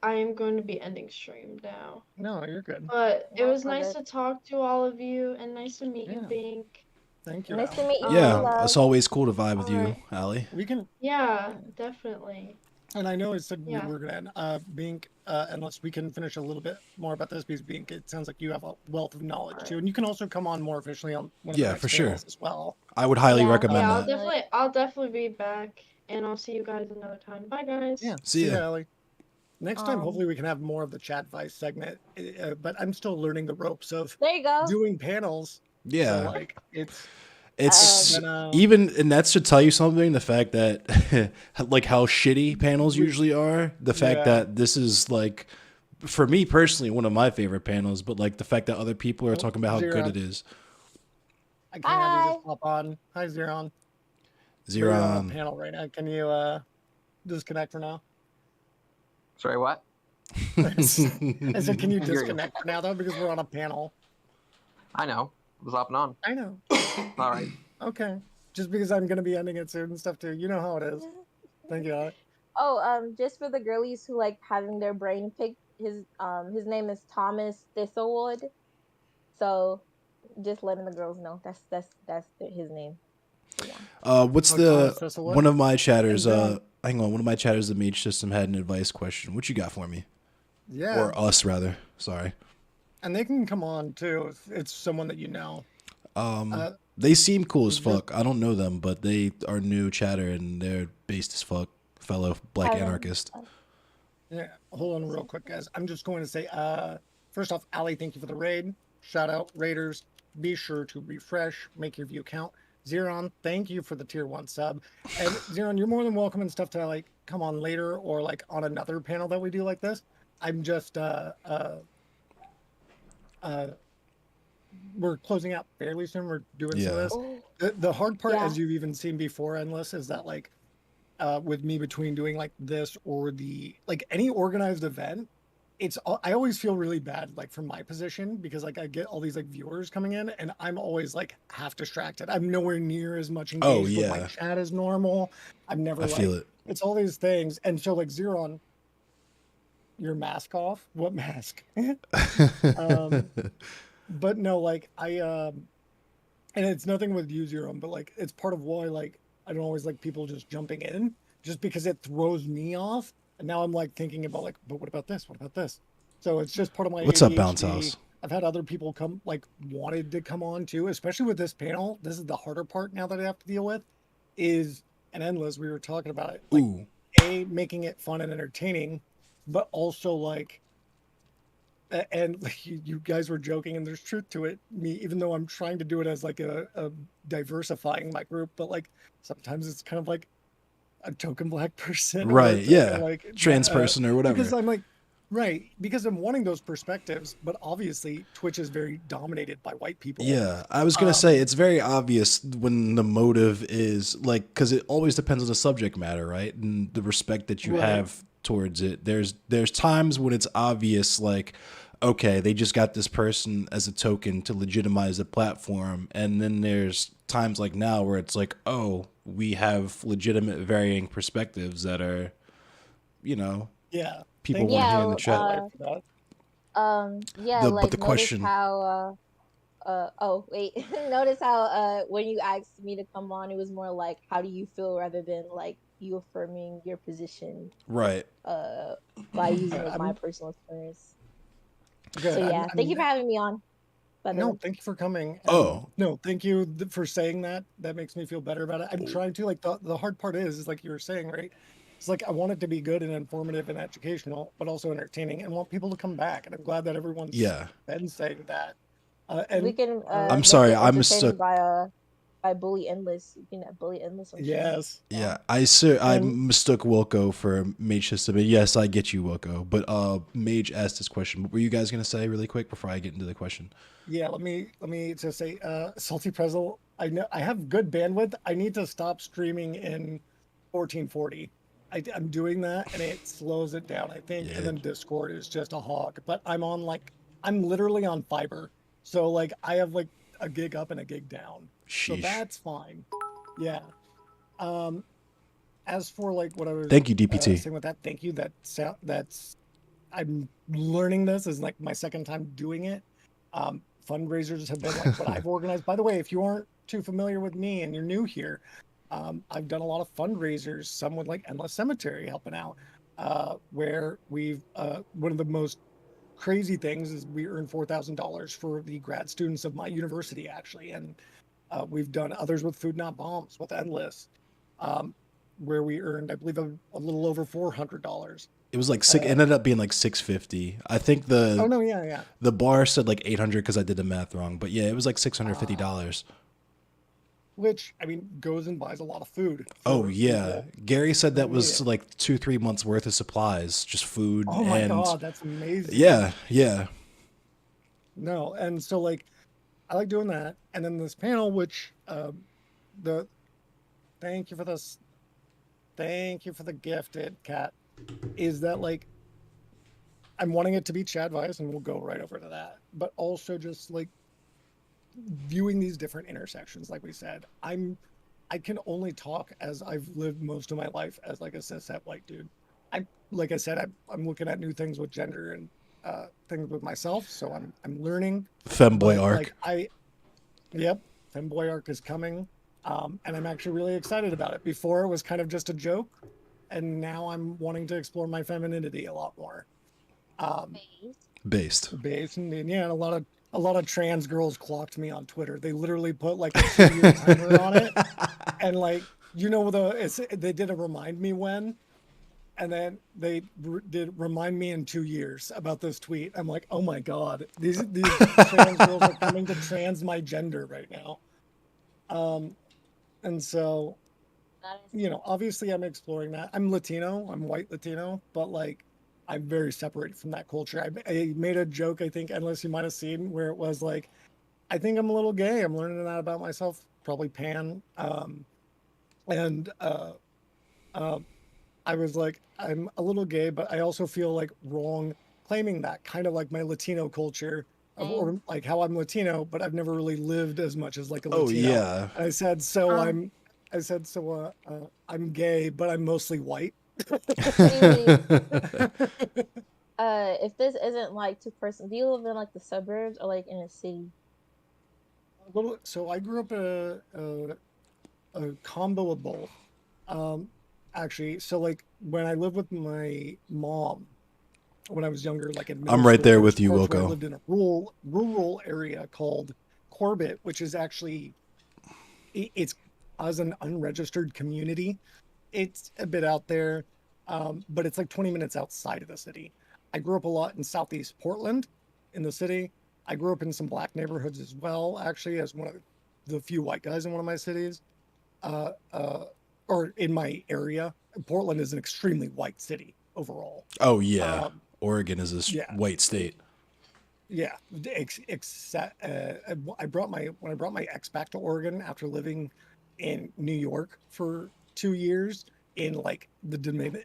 am going to be ending stream now. no, you're good. But it No, was it's all nice good. to talk to all of you and nice to meet you, Yeah. Bink. Thank you, Nice to Al. meet you too, Yeah, Um, love. it's always cool to vibe with you, alright. Allie. We can, Yeah, definitely. and I know I said we Yeah. were gonna end, Bink, unless we can finish a little bit more about this, because Bink, it sounds like you have a wealth of knowledge too, Alright. and you can also come on more officially on one of the Yeah, next for sure. panels as well. I would highly Yeah, recommend Yeah, that. I'll definitely be back, and I'll see you guys another time. Bye, guys. Yeah. See ya. Allie. Next time, hopefully, we can have more of the chat vice segment. But I'm still learning the ropes of there you go. doing panels. So Yeah, like it's it's then, even, and that should tell you something. The fact that like how shitty panels usually are. The fact Yeah. that this is like, for me personally, one of my favorite panels. But like the fact that other people are Oh, talking about how good Zero. it is. I can't have you Hi. just pop on. Hi, Zeron. You're on a Zeron. panel right now. Can you disconnect for now? Sorry, what? I said, can you I hear you. disconnect for now though, because we're on a panel. I know. I was off and on. I know. All right. Okay. Just because I'm gonna be ending it soon and stuff too. You know how it is. Thank you, Alec. Oh, just for the girlies who like having their brain picked, his name is Thomas Thistlewood. So just letting the girls know that's his name. So, yeah. What's Oh, the Thomas Thistlewood? one of my chatters? And, Hang on. One of my chatters, the Mage System, had an advice question. What you got for me? Yeah. Or us rather? Sorry. And they can come on too if it's someone that you know. They seem cool as Just- fuck. I don't know them, but they are new chatter and they're based as fuck. Fellow black Kevin. anarchist. Yeah, hold on real quick, guys. I'm just going to say, first off, Ali, thank you for the raid. Shout out, Raiders. Be sure to refresh, make your view count. Zeron, thank you for the tier 1 sub. And Zeron, you're more than welcome and stuff to like come on later or like on another panel that we do like this. I'm just we're closing out fairly soon. We're doing some of Yeah. this. Oh, The hard part, Yeah. as you've even seen before, Endless, is that like with me between doing like this or the like any organized event, I always feel really bad like from my position, because like I get all these like viewers coming in and I'm always like half distracted. I'm nowhere near as much engaged with my yeah. chat as normal. I'm never I like feel it. it's all these things. And so like Zeron, your mask off. What mask? But no, like and it's nothing with you, Zero, but like it's part of why like I don't always like people just jumping in, just because it throws me off And now I'm like thinking about like, but what about this? What about this? So it's just part of my What's up, Bounce ADHD. House? I've had other people come like wanted to come on too, especially with this panel. This is the harder part now that I have to deal with is and endless. We were talking about it, like Ooh. making it fun and entertaining, but also like and like you guys were joking and there's truth to it, me, even though I'm trying to do it as like a diversifying my group, but like sometimes it's kind of like a token black person or Right, it's yeah. like Trans person or whatever. because I'm like right because I'm wanting those perspectives, but obviously Twitch is very dominated by white people. Yeah, I was gonna say it's very obvious when the motive is like, because it always depends on the subject matter, right? And the respect that you Right. have towards it. There's times when it's obvious, like, okay, they just got this person as a token to legitimize the platform, and then there's times like now where it's like, oh, we have legitimate varying perspectives that are, you know, Yeah. people Thank want to you hear in the Yeah, chat. for that. yeah, But like the notice question, how oh wait, notice how when you asked me to come on, it was more like how do you feel rather than like you affirming your position right? uh by using like my I'm personal experience. So good. yeah, thank you for having me on, by the No, way. thank you for coming. And Oh, no, thank you for saying that. That makes me feel better about it. I'm trying to like the hard part is like you were saying, right? It's like I want it to be good and informative and educational, but also entertaining, and want people to come back. And I'm glad that everyone's yeah. been saying that. We And can I'm make sorry, it I mistook. entertaining by Bully Endless. You can Bully Endless on stream. yes, Yeah, I and mistook Wilco for Mage System. And yes, I get you, Wilco. But Mage asked this question. What were you guys gonna say really quick before I get into the question? yeah, let me just say, Salty Pretzel. I know I have good bandwidth. I need to stop streaming in 1440. I'm doing that and it slows it down, I think. Yeah. And then Discord is just a hog. But I'm literally on fiber. So like I have like a gig up and a gig down. So Sheesh. that's fine. Yeah. Um, as for like what I was Thank you, DPT. saying with that, thank you. That's I'm learning this is like my second time doing it. Fundraisers have been like what I've organized. By the way, if you aren't too familiar with me and you're new here, I've done a lot of fundraisers, some with like Endless Cemetery helping out, where we've one of the most crazy things is we earned $4,000 for the grad students of my university actually, and we've done others with Food Not Bombs with Endless, um, where we earned I believe a little over $400. It was like six. It ended up being like 650. I think Oh no, yeah. the bar said like 800 because I did the math wrong. But yeah, it was like $650. Which I mean goes and buys a lot of food. Oh For yeah, people Gary said that that need was it. like 2-3 months worth of supplies, just food Oh my and god, that's amazing. yeah. No, and so like I like doing that, and then this panel, which the thank you for this, thank you for the gifted cat, is that like I'm wanting it to be Chad Weiss, and we'll go right over to that, but also just like viewing these different intersections, like we said, I can only talk as I've lived most of my life as like a cishet white dude. I like I said, I'm looking at new things with gender and things with myself, so I'm learning. Femboy But arc. like yep, femboy arc is coming, and I'm actually really excited about it. Before it was kind of just a joke, and now I'm wanting to explore my femininity a lot more. Based. And yeah, and a lot of trans girls clocked me on Twitter. They literally put like a 2-year timer on it, and like they did a remind me when, and then they did remind me in 2 years about this tweet. I'm like, oh my god, these trans girls are coming to trans my gender right now. And so obviously I'm exploring that. I'm Latino, I'm white Latino, but like I'm very separated from that culture. I made a joke, I think, Endless, you might have seen, where it was like, I think I'm a little gay. I'm learning that about myself, probably pan. And I was like, I'm a little gay, but I also feel like wrong claiming that, kind of like my Latino culture, or like how I'm Latino, but I've never really lived as much as like a Oh Latino. yeah. And I said, so I'm gay, but I'm mostly white. If this isn't like too personal, do you live in like the suburbs or like in a city? So I grew up a combo of both. actually. So like when I lived with my mom when I was younger, like in middle I'm right school, there there was with you, parts where I Wilco. lived in a rural area called Corbett, which is actually it's as an unregistered community. It's a bit out there, but it's like 20 minutes outside of the city. I grew up a lot in Southeast Portland, in the city. I grew up in some black neighborhoods as well, actually, as one of the few white guys in one of my cities, uh, uh, or in my area. Portland is an extremely white city overall. Oh yeah, Um, Oregon is a yeah, white state. yeah. Except I brought my when I brought my ex back to Oregon after living in New York for 2 years in like the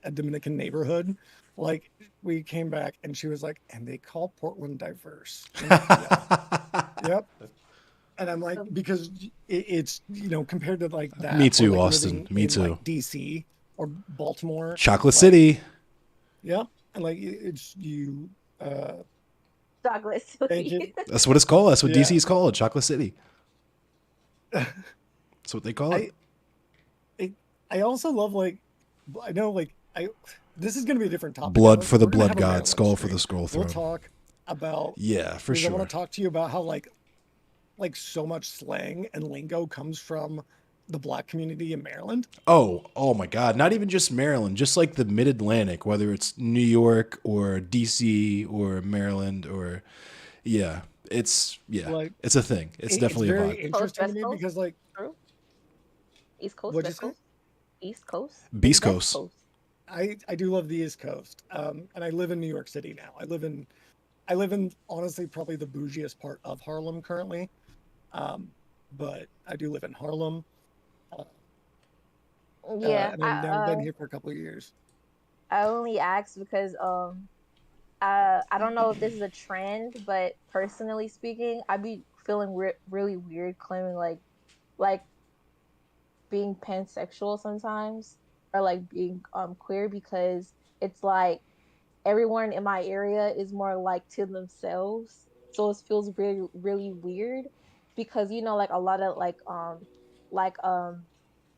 a Dominican neighborhood. Like we came back and she was like, and they call Portland diverse. I'm like, yep. And I'm like, because it's compared to like Me that or too, like Austin. living Me in too. like DC or Baltimore, Chocolate like City. yep. And like it's you. Chocolate Thank City. you. That's what it's called. That's what Yeah. DC is called. Chocolate City. That's what they call it. I also love like I know like I this is gonna be a different topic. Blood for the We're gonna blood have a god, Maryland skull for stream. the scroll We'll throne. talk about Yeah, for because I sure. want to talk to you about how like so much slang and lingo comes from the black community in Maryland. Oh my God. Not even just Maryland, just like the mid Atlantic, whether it's New York or DC or Maryland or yeah. It's Like it's a thing. It's it's definitely a very vibe. interesting to West me Coast? because like True. East Coast, what'd you West say? Coast, East Coast, Beast West Coast. Coast. I do love the East Coast. And I live in New York City now. I live in honestly probably the bougiest part of Harlem currently. But I do live in Harlem. Uh, Yeah, and I've now been here for a couple of years. I only asked because I don't know if this is a trend, but personally speaking, I'd be feeling really weird claiming like being pansexual sometimes or like being queer because it's like everyone in my area is more like to themselves, so it feels really weird because like a lot of like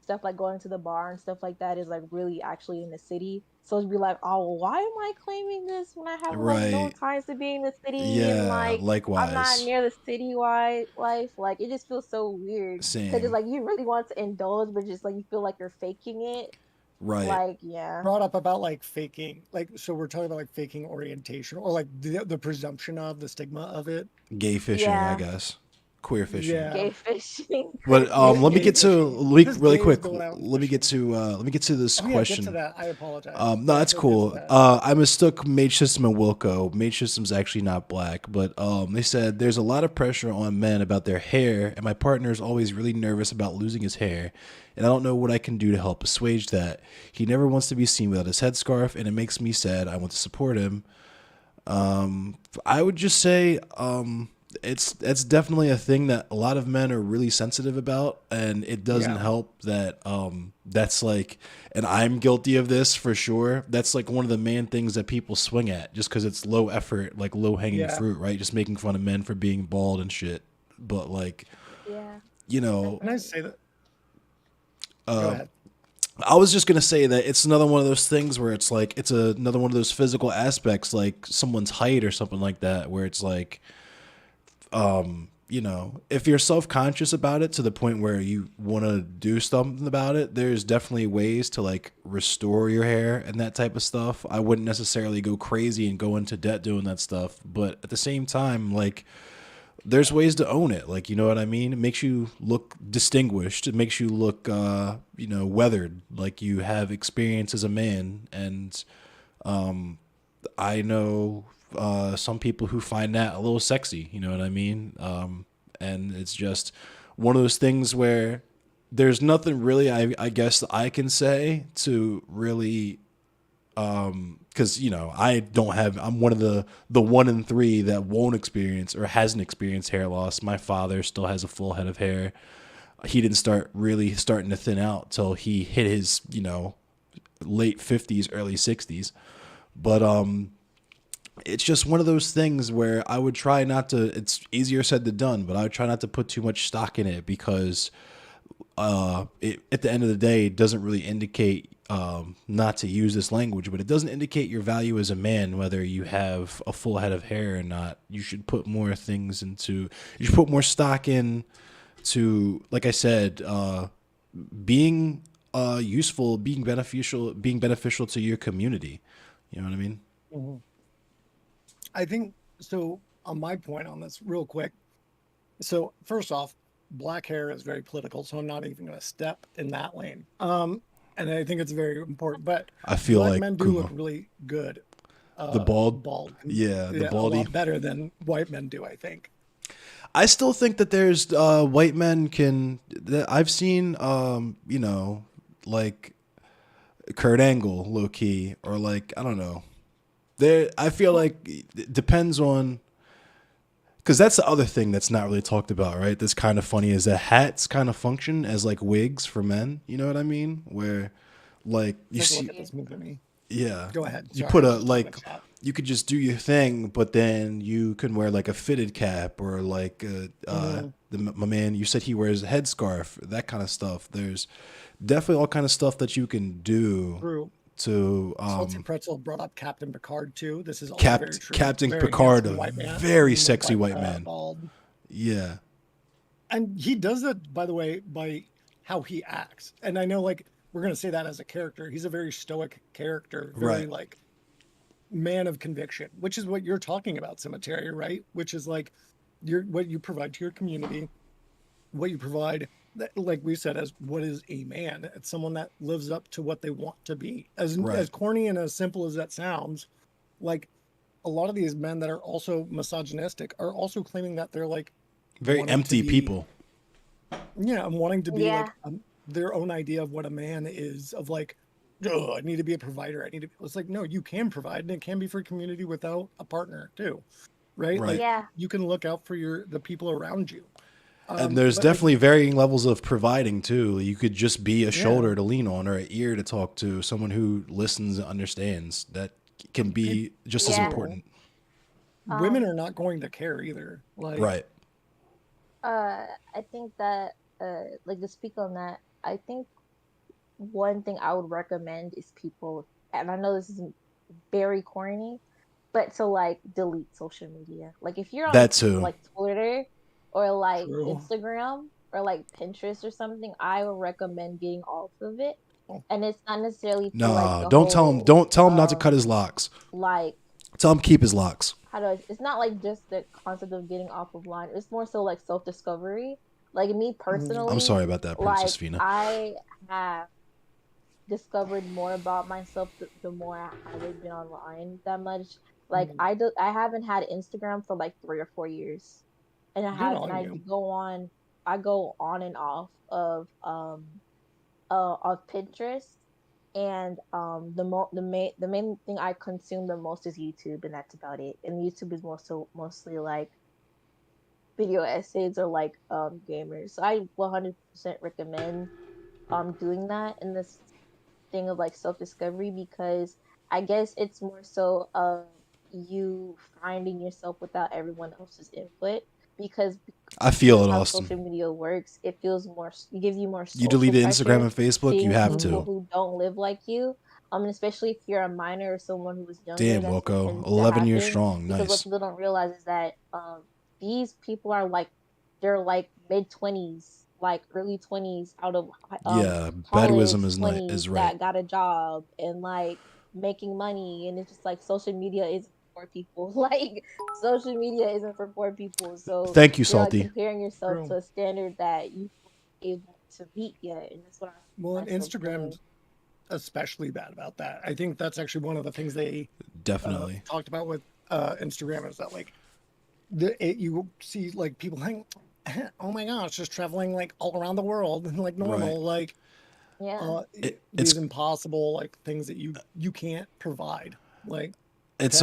stuff like going to the bar and stuff like that is like really actually in the city. So it'd be like, oh, why am I claiming this when I have like no Right. ties to being in the city and Yeah, like I'm not likewise. near the citywide life? Like it just feels so weird because it's Same. like you really want to indulge, but just like you feel like you're faking it. Right. Like yeah, Brought up about like faking, like so we're talking about like faking orientation or like the presumption of the stigma of it. Gay fishing, I yeah, guess. Queer fishing. Yeah, gay fishing, queer But let me gay get fishing. to fishing. Just really gays quick. going out and Let me get fishing. to this Oh yeah, get to question. that. I apologize. No, Yeah, that's so get to cool. that. I mistook Mage System and Wilco. Mage System's actually not black, but they said there's a lot of pressure on men about their hair, and my partner is always really nervous about losing his hair, and I don't know what I can do to help assuage that. He never wants to be seen without his headscarf, and it makes me sad. I want to support him. I would just say it's definitely a thing that a lot of men are really sensitive about, and it doesn't Yeah. help that that's like, and I'm guilty of this for sure. That's like one of the main things that people swing at just because it's low effort, like low hanging Yeah. fruit, right? Just making fun of men for being bald and shit. But like, Yeah, you know, Can I say that? Go uh, ahead. I was just gonna say that it's another one of those things where it's like it's another one of those physical aspects, like someone's height or something like that, where it's like, if you're self-conscious about it to the point where you want to do something about it, there's definitely ways to like restore your hair and that type of stuff. I wouldn't necessarily go crazy and go into debt doing that stuff, but at the same time, like there's ways to own it. Like, you know what I mean? It makes you look distinguished. It makes you look, weathered, like you have experience as a man. And I know some people who find that a little sexy. You know what I mean? And it's just one of those things where there's nothing really, I guess, I can say to really because I don't have. I'm one of the 1 in 3 that won't experience or hasn't experienced hair loss. My father still has a full head of hair. He didn't start really starting to thin out till he hit his late 50s, early 60s. But it's just one of those things where I would try not to. It's easier said than done, but I would try not to put too much stock in it because at the end of the day, it doesn't really indicate not to use this language, but it doesn't indicate your value as a man whether you have a full head of hair or not. You should put more things into. You should put more stock in to, like I said, being useful, being beneficial to your community. You know what I mean? Mm-hmm. I think so. On my point on this, real quick. So first off, black hair is very political, so I'm not even going to step in that lane. And I think it's very important. But I feel black like men do look really good. The bald, yeah, the a baldy, lot better than white men do, I think. I still think that there's white men I've seen, you know, like Kurt Angle, low key, or like I don't know. I feel like it depends on, because that's the other thing that's not really talked about, right? That's kind of funny is that hats kind of function as like wigs for men. You know what I mean? Where like you see, look at this movie. Yeah. Go ahead. You Sorry, put you could just do your thing, but then you can wear like a fitted cap or like my man. You said he wears a headscarf, that kind of stuff. There's definitely all kind of stuff that you can do. True. To Salty Pretzel brought up Captain Picard too. This is all very true. Captain Very Picard, handsome a white man, very sexy white man. Bald. Yeah. And he does that, by the way, by how he acts. And I know, like, we're going to say that as a character. He's a very stoic character, very, like, man of conviction, which is what you're talking about, Cemetery, right? Which is, like, what you provide to your community, what you provide, like we said, as what is a man. It's someone that lives up to what they want to be. As corny and as simple as that sounds, like, a lot of these men that are also misogynistic are also claiming that they're, like, very empty people. Yeah, I'm wanting to be like their own idea of what a man is, of like, oh, I need to be a provider. I need to. It's like, no, you can provide, and it can be for a community without a partner too, right? Like, you can look out for the people around you. And there's definitely varying levels of providing too. You could just be a shoulder to lean on or an ear to talk to, someone who listens and understands. That can be just as important. Women are not going to care either. Like, I think that, like, to speak on that, I think one thing I would recommend is people, and I know this is very corny, but to like delete social media. Like, if you're on like Twitter or like Instagram or like Pinterest or something, I would recommend getting off of it. And it's not necessarily don't tell him not to cut his locks. Like, tell him keep his locks. It's not like just the concept of getting off of line. It's more so like self-discovery. Like, me personally, I'm sorry about that, Princess like, Fina. I have discovered more about myself the more I haven't been online that much. Like, I haven't had Instagram for like 3 or 4 years, and I go on and off of Pinterest. And the main thing I consume the most is YouTube, and that's about it. And YouTube is mostly like video essays or like gamers. So I 100% recommend doing that in this thing of like self-discovery, because I guess it's more so of you finding yourself without everyone else's input. Because I feel it, Austin. Social media works. It gives you more. You deleted Instagram and Facebook. You have to. Who don't live like you, especially if you're a minor or someone who was younger. Damn, Wilco, 11 years strong. Nice. Because what people don't realize is that these people are like, they're like mid-20s, like early 20s, out of Bedouism is right. That got a job and like making money, and it's just like social media isn't for people. Like, social media isn't for poor people. So thank you, Salty. Like, comparing yourself to a standard that you able to meet yet, and that's what and Instagram's especially bad about that. I think that's actually one of the things they definitely talked about with Instagram, is that like you see like people hang, oh my gosh, just traveling like all around the world and like normal, like it's impossible, like things that you can't provide. Like, it's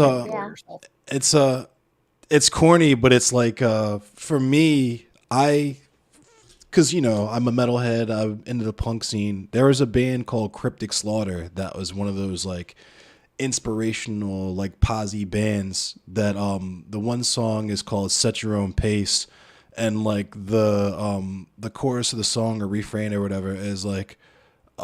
corny, but it's like for me, because I'm a metalhead, I'm into the punk scene. There was a band called Cryptic Slaughter that was one of those like inspirational like posy bands that the one song is called Set Your Own Pace, and like the chorus of the song or refrain or whatever is like,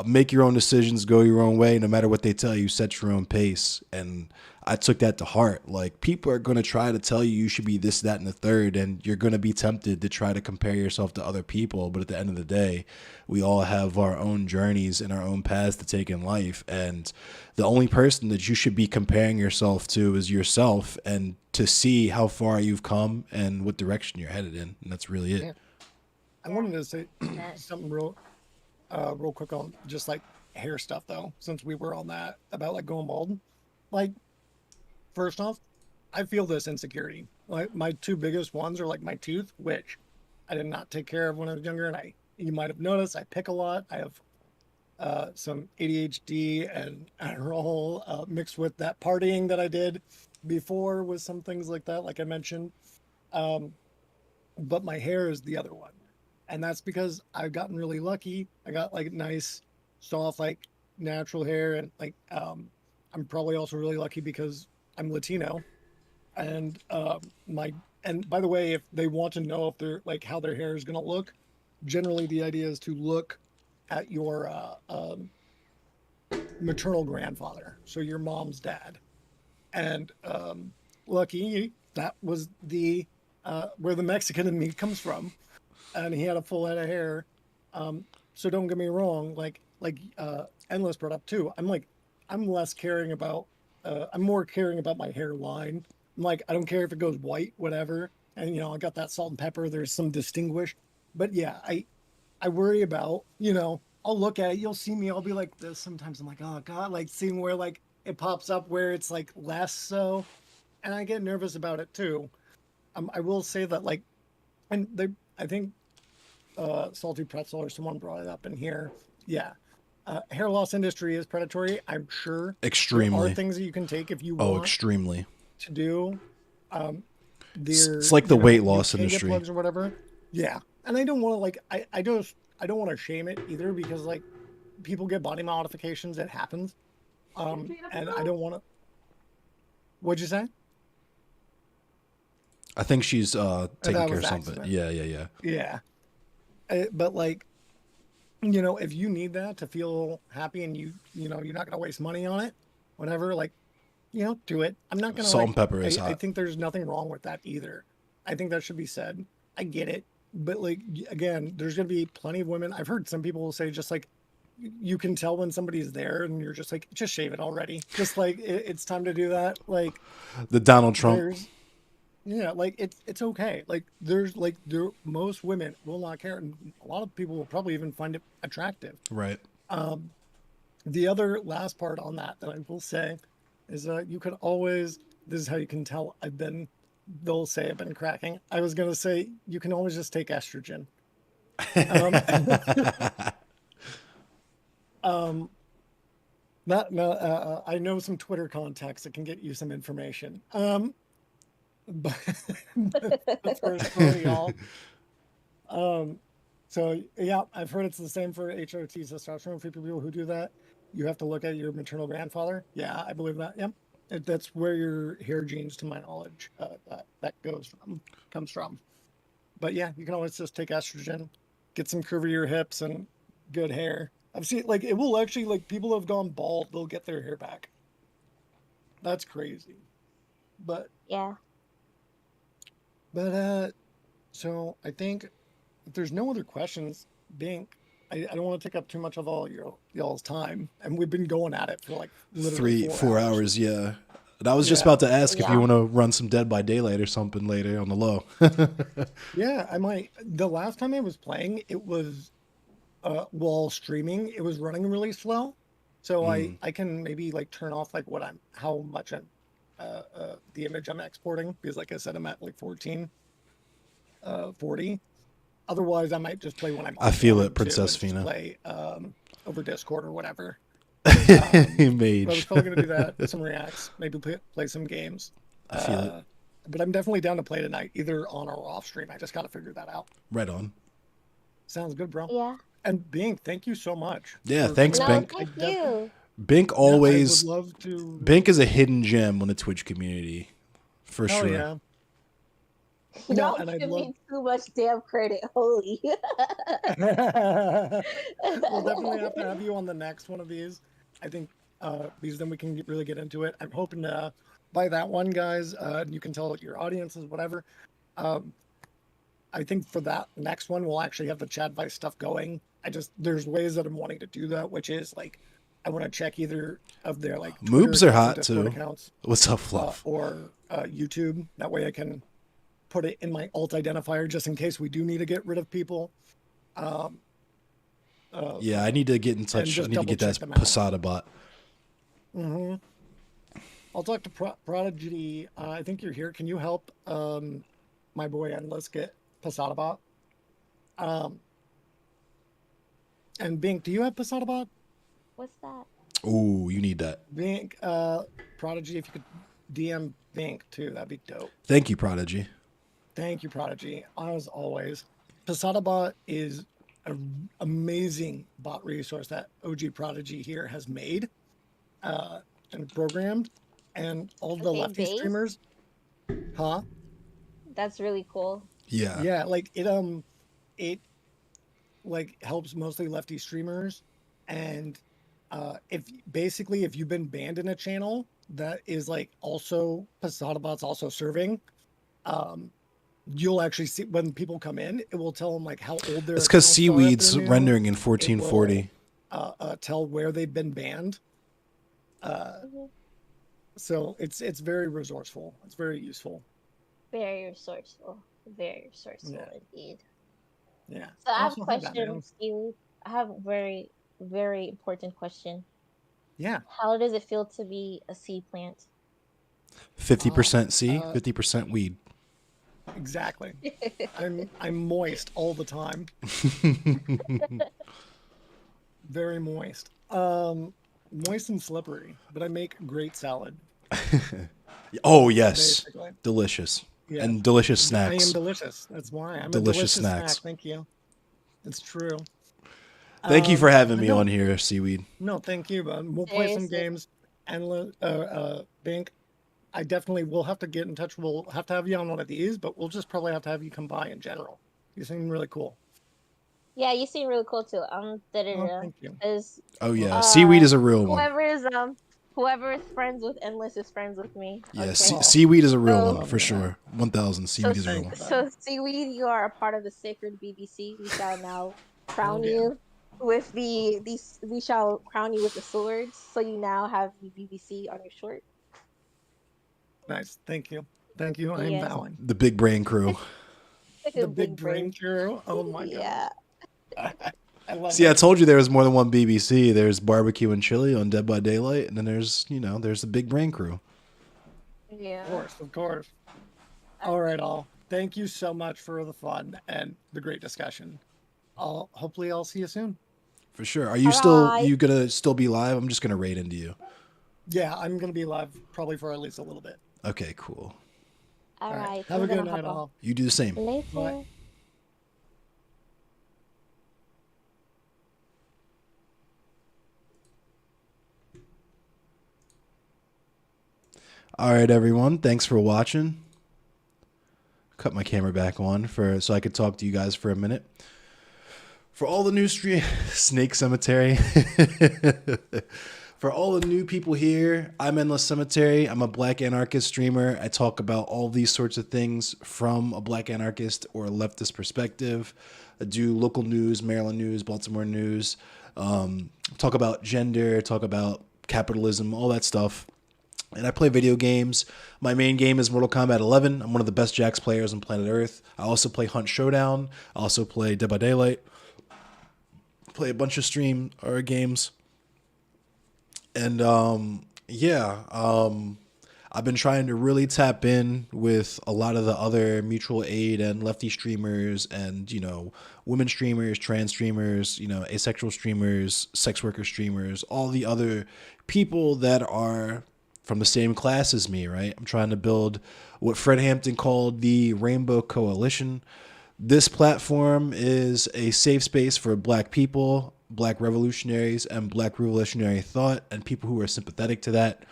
make your own decisions, go your own way. No matter what they tell you, set your own pace. And I took that to heart. Like, people are going to try to tell you should be this, that, and the third, and you're going to be tempted to try to compare yourself to other people. But at the end of the day, we all have our own journeys and our own paths to take in life. And the only person that you should be comparing yourself to is yourself, and to see how far you've come and what direction you're headed in. And that's really it. Yeah. I wanted to say something real quick on just like hair stuff though, since we were on that about like going bald. Like, first off, I feel this insecurity. Like, my two biggest ones are like my tooth, which I did not take care of when I was younger, and you might have noticed I pick a lot. I have some ADHD and Adderall mixed with that partying that I did before with some things like that, like I mentioned. But my hair is the other one. And that's because I've gotten really lucky. I got like nice, soft, like natural hair. And like, I'm probably also really lucky because I'm Latino. And and by the way, if they want to know if they're like how their hair is going to look, generally the idea is to look at your maternal grandfather. So your mom's dad. And lucky, that was the where the Mexican in me comes from, and he had a full head of hair. So don't get me wrong, like Endless brought up too. I'm less caring about. I'm more caring about my hairline. I'm like, I don't care if it goes white, whatever. And I got that salt and pepper. There's some distinguished, but yeah, I worry about. I'll look at it. You'll see me. I'll be like this. Sometimes I'm like, oh God, like seeing where like it pops up where it's like less so, and I get nervous about it too. I will say that like, and I think Salty Pretzel or someone brought it up in here. Yeah, hair loss industry is predatory. I'm sure Extremely. there are things that you can take if you Oh, want extremely. to do. It's like the weight loss industry plugs or whatever. Yeah, and I don't want to like I don't want to shame it either, because like people get body modifications. It happens. And I don't want to. What'd you say? I think she's taking care of something. Accident. Yeah. Yeah. But like, if you need that to feel happy, and you're not gonna waste money on it, whatever, like, do it. I'm not gonna Salt and pepper is I hot. think there's nothing wrong with that either. I think that should be said. I get it, but like, again, there's gonna be plenty of women. I've heard some people will say just like, you can tell when somebody's there, and you're just like, just shave it already. Just like it's time to do that. Like the Donald Trump. Yeah, like it's okay. Like most women will not care, and a lot of people will probably even find it attractive. Right. The other last part on that I will say is you can always. This is how you can tell they'll say I've been cracking. I was gonna say you can always just take estrogen. I know some Twitter contacts that can get you some information. But first for y'all. So yeah, I've heard it's the same for HRT testosterone. For people who do that, you have to look at your maternal grandfather. Yeah, I believe that. Yep, that's where your hair genes, to my knowledge, that comes from. But yeah, you can always just take estrogen, get some curvier hips and good hair. I've seen like it will actually, like, people have gone bald, they'll get their hair back. That's crazy. But Yeah. so I think if there's no other questions, Bink, I don't want to take up too much of all y'all's time, and we've been going at it for like literally 4 hours. Yeah. And I was just about to ask if you want to run some Dead by Daylight or something later on the low. Yeah, I might. The last time I was playing, it was while streaming, it was running really slow, so I can maybe like turn off like how much the image I'm exporting, because like I said, I'm at like 1440. Otherwise I might just play when I'm I feel it, Princess Fina. Play over Discord or whatever. Mage. I was probably gonna do that, some reacts, maybe play some games. I feel it. But I'm definitely down to play tonight, either on or off stream. I just gotta figure that out. Right on. Sounds good, bro. Yeah. And Bink, thank you so much. Yeah, thanks, No, Bink. thank you. Bink always. I would love to. Bink is a hidden gem on the Twitch community, for Hell sure. yeah. No, Y'all and I'd give love. me too much damn credit. Holy. We'll definitely have to have you on the next one of these. I think because then we can really get into it. I'm hoping to by that one, guys. You can tell your audiences whatever. Um, I think for that next one, we'll actually have the chat advice stuff going. There's ways that I'm wanting to do that, which is like I want to check either of their like Twitter Moobs are accounts and hot Discord too. accounts What's up, Fluff? or YouTube. That way I can put it in my alt identifier just in case we do need to get rid of people. Yeah, I need to get in and touch. I just need to get double-check that them out. Posada bot. Mm-hmm. I'll talk to Prodigy. I think you're here. Can you help my boy Endless get Posada bot? And Bink, do you have Posada bot? What's that? Ooh, you need that. Bink, Prodigy, if you could DM Bink too, that'd be dope. Thank you, Prodigy. Thank you, Prodigy. As always, Posada bot is an amazing bot resource that OG Prodigy here has made and programmed, and all the Okay, lefty base? streamers, huh? That's really cool. Yeah. Yeah, like it like helps mostly lefty streamers, and if you've been banned in a channel that is like also Posada bot's also serving, you'll actually see when people come in, it will tell them like how old their It's because accounts are if Seaweed's they're new. rendering in It 1440. will, tell where they've been banned. So it's very resourceful. It's very useful. Very resourceful. Very resourceful Yeah. indeed. Yeah. So I have a Also have that, question, man. Seaweed. I have a very, very important question. Yeah. How does it feel to be a sea plant? 50% C, 50% weed. Exactly. I'm moist all the time. Very moist. Moist and slippery, but I make great salad. Oh, yes. Basically. Delicious. Yeah. And delicious I am snacks. delicious. That's why I'm Delicious a delicious snacks. snack. Thank you. It's true. Thank you for having but me no- on here, Seaweed. No, thank you, bud. We'll play some Seriously. games. And Bink, I definitely will have to get in touch. We'll have to have you on one of these, but we'll just probably have to have you come by in general. You seem really cool. Yeah, you seem really cool too. Oh, thank you. Is Oh, yeah. Seaweed is a real one. whoever is friends with Endless is friends with me. Yeah, Okay. Seaweed is a real So- one, for sure. 1000. Seaweed is a real one. So Seaweed, you are a part of the sacred BBC. We shall now crown yeah. you with we shall crown you with the swords. So you now have the BBC on your short. Nice. Thank you. Thank you. I am Yes. bowing. The Big Brain Crew. The big brain crew. Oh my Yeah. god. I love See, I it. told you there was more than one BBC. There's Barbecue and Chili on Dead by Daylight, and then there's the Big Brain Crew. Yeah. Of course, of course. All right, all. Thank you so much for the fun and the great discussion. Hopefully I'll see you soon. For sure. Are you Alright. gonna still be live? I'm just gonna raid into you. Yeah, I'm gonna be live probably for at least a little bit. Okay, cool. All right. Have a I'm good gonna night, hop off. all. You do the same. Later. Bye. All right, everyone. Thanks for watching. Cut my camera back on so I could talk to you guys for a minute. For all the new Snake Cemetery. For all the new people here, I'm Endless Cemetery. I'm a Black Anarchist streamer. I talk about all these sorts of things from a Black Anarchist or leftist perspective. I do local news, Maryland news, Baltimore news. Talk about gender, talk about capitalism, all that stuff. And I play video games. My main game is Mortal Kombat 11. I'm one of the best Jax players on planet Earth. I also play Hunt Showdown. I also play Dead by Daylight. Play a bunch of games. And I've been trying to really tap in with a lot of the other mutual aid and lefty streamers and, women streamers, trans streamers, asexual streamers, sex worker streamers, all the other people that are from the same class as me, right? I'm trying to build what Fred Hampton called the Rainbow Coalition. This platform is a safe space for Black people, Black revolutionaries, and Black revolutionary thought, and people who are sympathetic to that.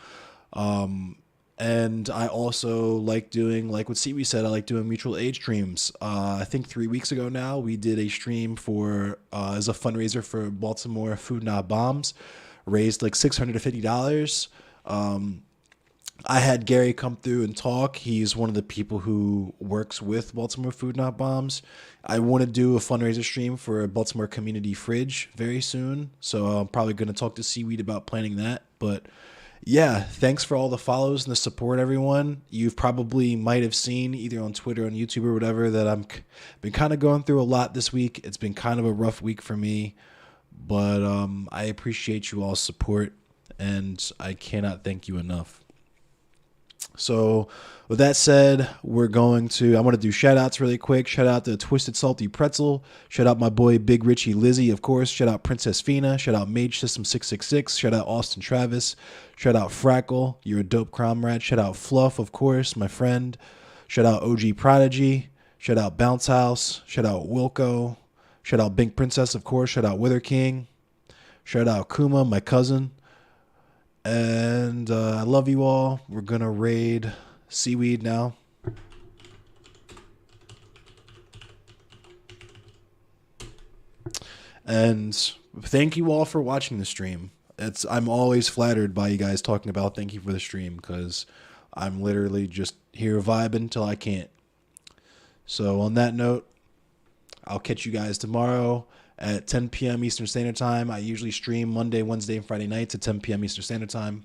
And I also like doing, like what Seaweed said, I like doing mutual aid streams. I think 3 weeks ago now, we did a stream for as a fundraiser for Baltimore Food Not Bombs, raised like $650. I had Gary come through and talk. He's one of the people who works with Baltimore Food Not Bombs. I want to do a fundraiser stream for a Baltimore Community Fridge very soon, so I'm probably going to talk to Seaweed about planning that. But yeah, thanks for all the follows and the support, everyone. You've probably might have seen either on Twitter, on YouTube, or whatever that been kind of going through a lot this week. It's been kind of a rough week for me, but I appreciate you all's support, and I cannot thank you enough. So with that said, I'm going to do shout outs really quick. Shout out to Twisted Salty Pretzel. Shout out my boy Big Richie Lizzie, of course. Shout out Princess Fina. Shout out Mage System 666. Shout out Austin Travis. Shout out Frackle. You're a dope comrade. Shout out Fluff, of course, my friend. Shout out OG Prodigy. Shout out Bounce House. Shout out Wilco. Shout out Bink Princess, of course. Shout out Wither King. Shout out Kuma, my cousin. And I love you all. We're going to raid Seaweed now. And thank you all for watching the stream. I'm always flattered by you guys talking about thank you for the stream, because I'm literally just here vibing till I can't. So on that note, I'll catch you guys tomorrow at 10 p.m. Eastern Standard Time. I usually stream Monday, Wednesday, and Friday nights at 10 p.m. Eastern Standard Time.